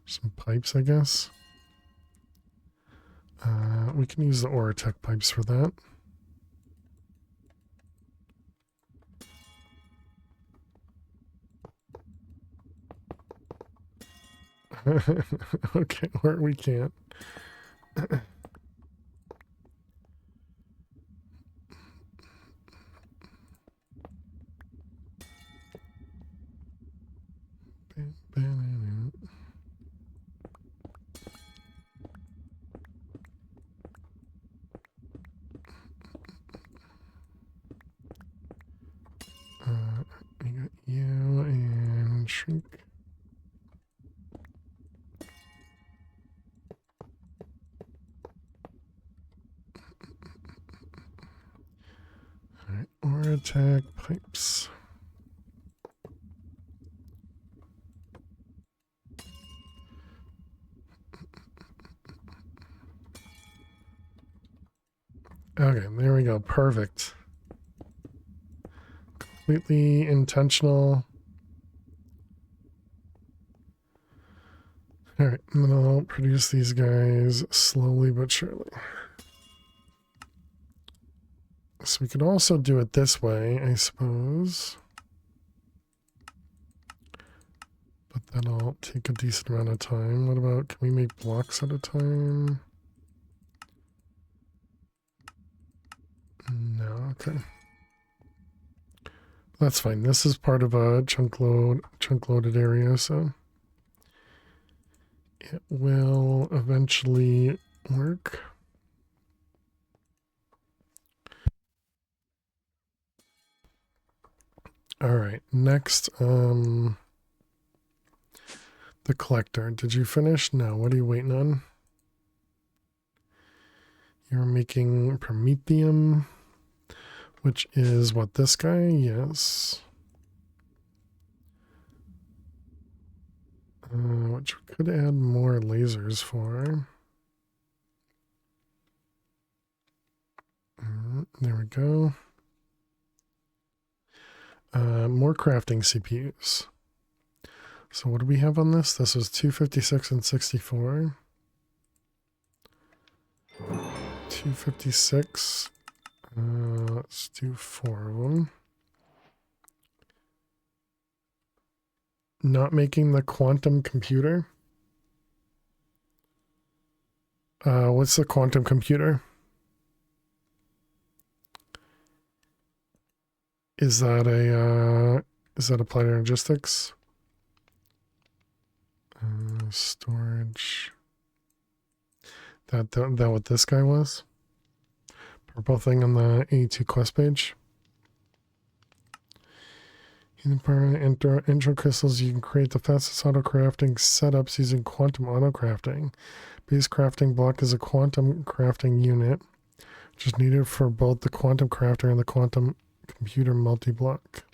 Some pipes, I guess. We can use the Oratech pipes for that. Okay, or we can't. I got you and shrink. All right, Oratech pipes. Okay, there we go. Perfect. Completely intentional. All right, and then I'll produce these guys slowly but surely. So we could also do it this way, I suppose. But that'll take a decent amount of time. What about, can we make blocks at a time? No, okay. That's fine. This is part of a chunk loaded area, so it will eventually work. All right, next, the collector. Did you finish? No, what are you waiting on? You're making Promethium, which is what, this guy? Yes. Which we could add more lasers for. There we go. More crafting CPUs. So what do we have on this? This was 256 and 64. 256. Let's do 4 of them. Not making the quantum computer. What's the quantum computer? Is that applied energistics? Storage. That what this guy was? Purple thing on the A2 quest page. In the intro crystals, you can create the fastest auto crafting setups using quantum auto crafting. Base crafting block is a quantum crafting unit, which is needed for both the quantum crafter and the quantum computer multi-block.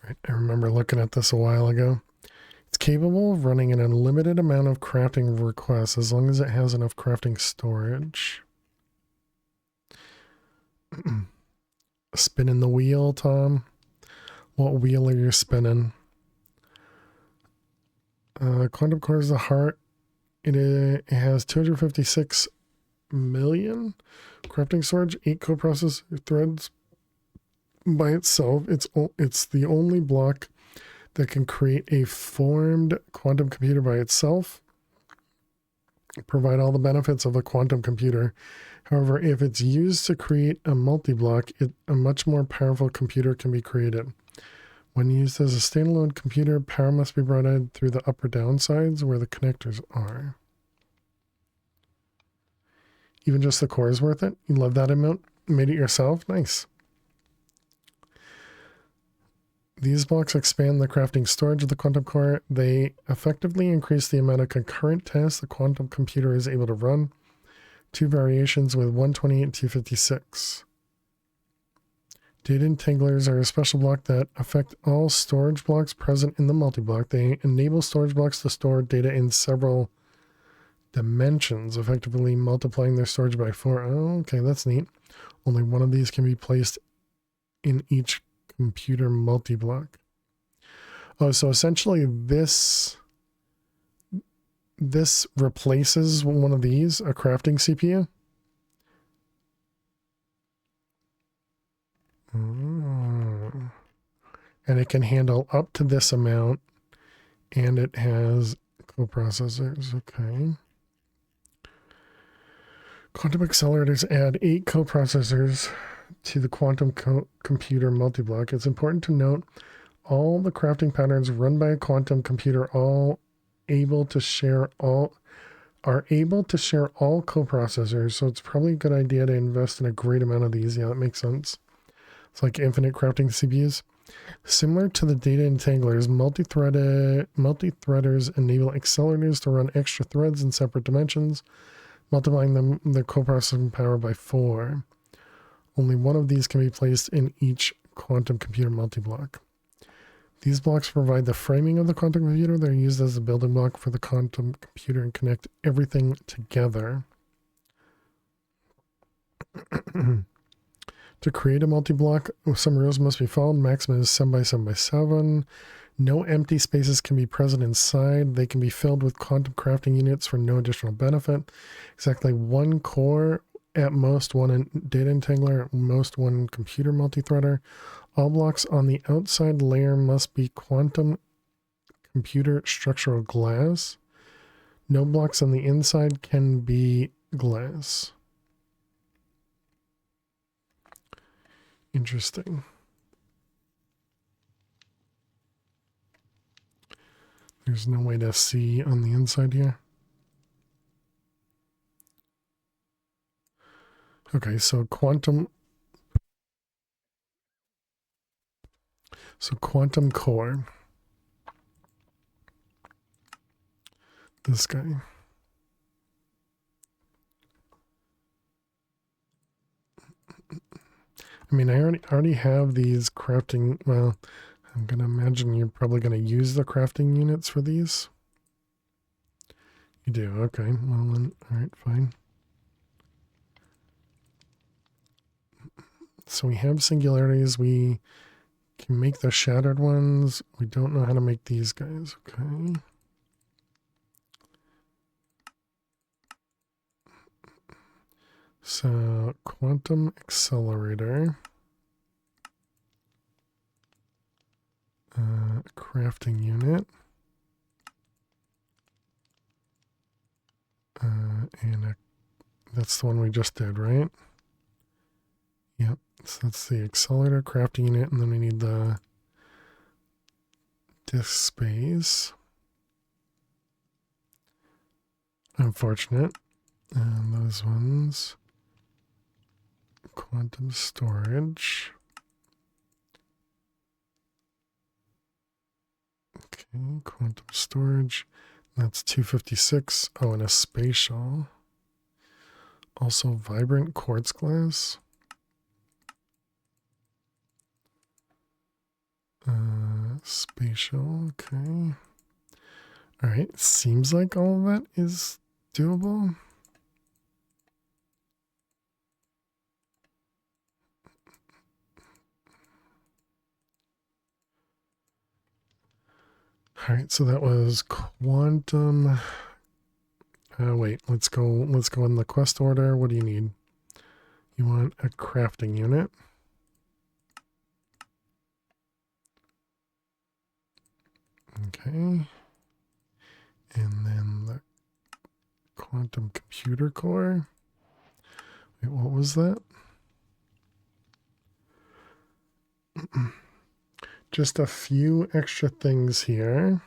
Right, I remember looking at this a while ago. It's capable of running an unlimited amount of crafting requests as long as it has enough crafting storage. Spinning the wheel, Tom. What wheel are you spinning? Quantum core is the heart. It has 256 million crafting storage, 8 coprocessor threads by itself. It's the only block that can create a formed quantum computer by itself, provide all the benefits of a quantum computer. However, if it's used to create a multi-block, a much more powerful computer can be created. When used as a standalone computer, power must be brought in through the up or down sides where the connectors are. Even just the core is worth it? You love that amount? Made it yourself? Nice. These blocks expand the crafting storage of the quantum core. They effectively increase the amount of concurrent tasks the quantum computer is able to run. 2 variations with 128 and 256. Data entanglers are a special block that affect all storage blocks present in the multi-block. They enable storage blocks to store data in several dimensions, effectively multiplying their storage by 4. Oh, okay, that's neat. Only one of these can be placed in each computer multi-block. Oh, so essentially this replaces one of these, a crafting CPU. And it can handle up to this amount, and it has coprocessors. Okay. Quantum accelerators add 8 coprocessors to the quantum computer multi-block. It's important to note all the crafting patterns run by a quantum computer are able to share all coprocessors, so it's probably a good idea to invest in a great amount of these. Yeah, that makes sense. It's like infinite crafting CPUs. Similar to the data entanglers, multi-threaders enable accelerators to run extra threads in separate dimensions, multiplying their coprocessing power by 4. Only one of these can be placed in each quantum computer multi-block. These blocks provide the framing of the quantum computer. They're used as a building block for the quantum computer and connect everything together. To create a multi-block, some rules must be followed. Maximum is 7 by 7 by 7. No empty spaces can be present inside. They can be filled with quantum crafting units for no additional benefit. Exactly 1 core, at most 1 data entangler, at most 1 computer multi-threader. All blocks on the outside layer must be quantum computer structural glass. No blocks on the inside can be glass. Interesting. There's no way to see on the inside here. Okay, so quantum core. This guy. I mean, I already have these crafting. Well, I'm gonna imagine you're probably gonna use the crafting units for these. You do, okay. Well then, all right, fine. So we have singularities. We can make the shattered ones. We don't know how to make these guys. Okay. So quantum accelerator. Crafting unit. That's the one we just did, right? Yep. So that's the accelerator crafting unit, and then we need the disk space. Unfortunate. And those ones. Quantum storage. Okay, quantum storage. That's 256. Oh, and a spatial. Also vibrant quartz glass. Spatial, okay. All right, seems like all of that is doable. All right, so that was quantum. Wait, let's go in the quest order. What do you need? You want a crafting unit. Okay. And then the quantum computer core. Wait, what was that? just a few extra things here.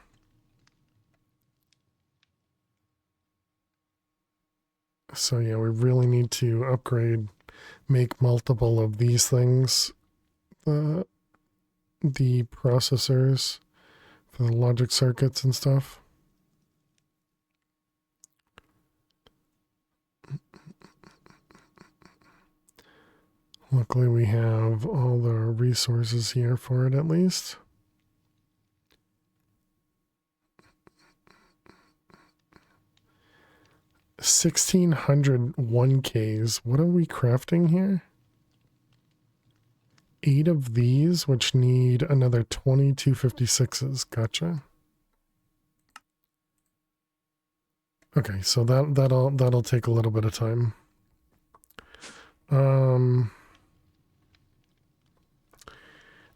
So yeah, we really need to upgrade, make multiple of these things. The processors for the logic circuits and stuff. Luckily we have all the resources here for it at least. $1,601Ks. What are we crafting here? 8 of these, which need another 2256s. Gotcha. Okay, so that'll take a little bit of time.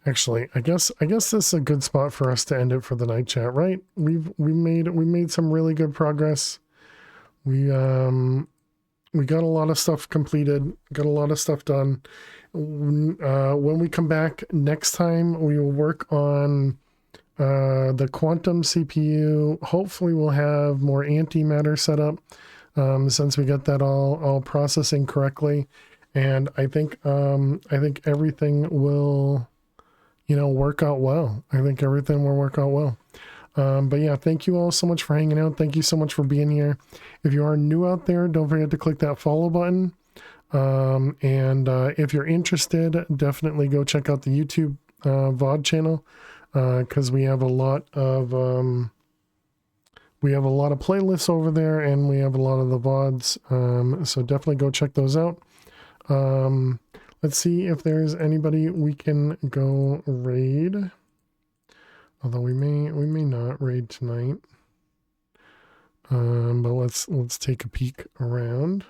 Actually, I guess this is a good spot for us to end it for the night chat, right? We made some really good progress. We got a lot of stuff completed, got a lot of stuff done. When we come back next time, we will work on the quantum CPU. Hopefully we'll have more antimatter set up since we got that all processing correctly. And I think everything will, work out well. I think everything will work out well. But yeah, thank you all so much for hanging out. Thank you so much for being here. If you are new out there, don't forget to click that follow button. And if you're interested, definitely go check out the YouTube VOD channel, because we have a lot of playlists over there, and we have a lot of the VODs. So definitely go check those out. Let's see if there's anybody we can go raid. Although we may not raid tonight. But let's take a peek around.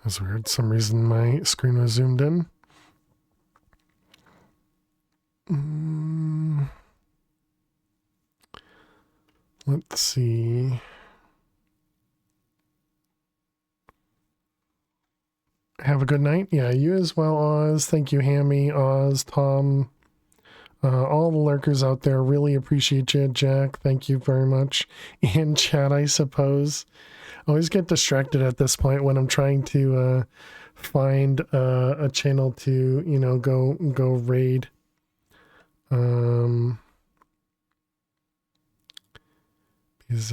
That's weird. Some reason my screen was zoomed in. Let's see. Have a good night. Yeah, you as well, Oz. Thank you, Hammy, Oz, Tom, all the lurkers out there. Really appreciate you, Jack. Thank you very much. And chat, I suppose. I always get distracted at this point when I'm trying to find a channel to, go raid. Because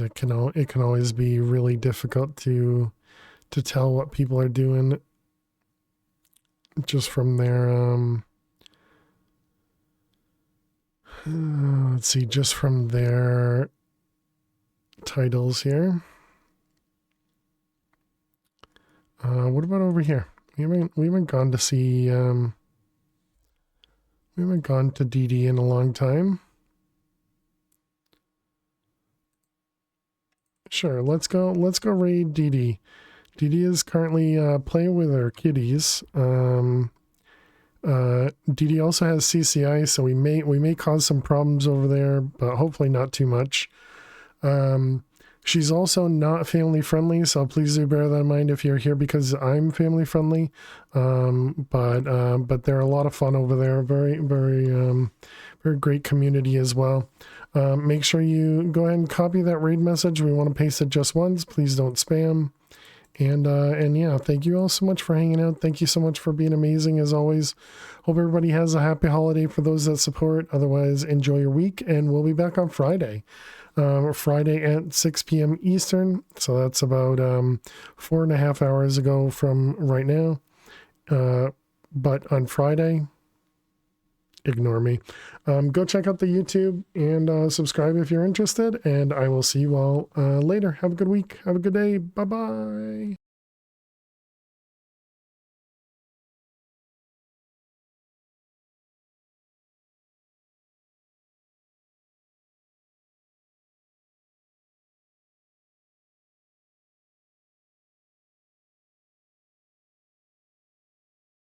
it can always be really difficult to tell what people are doing just from their let's see, just from their titles here. What about over here? We haven't gone to see we haven't gone to DD in a long time. Sure, let's go raid DD. DD is currently playing with her kitties. DD also has CCI, so we may cause some problems over there, but hopefully not too much. She's also not family friendly, so please do bear that in mind if you're here because I'm family friendly. But they're a lot of fun over there. Very, very, very great community as well. Make sure you go ahead and copy that raid message. We want to paste it just once. Please don't spam. And yeah, thank you all so much for hanging out. Thank you so much for being amazing as always. Hope everybody has a happy holiday for those that support. Otherwise, enjoy your week, and we'll be back on Friday. Friday at 6 p.m. Eastern. So that's about 4.5 hours ago from right now. But on Friday, ignore me. Go check out the YouTube and subscribe if you're interested. And I will see you all later. Have a good week. Have a good day. Bye-bye.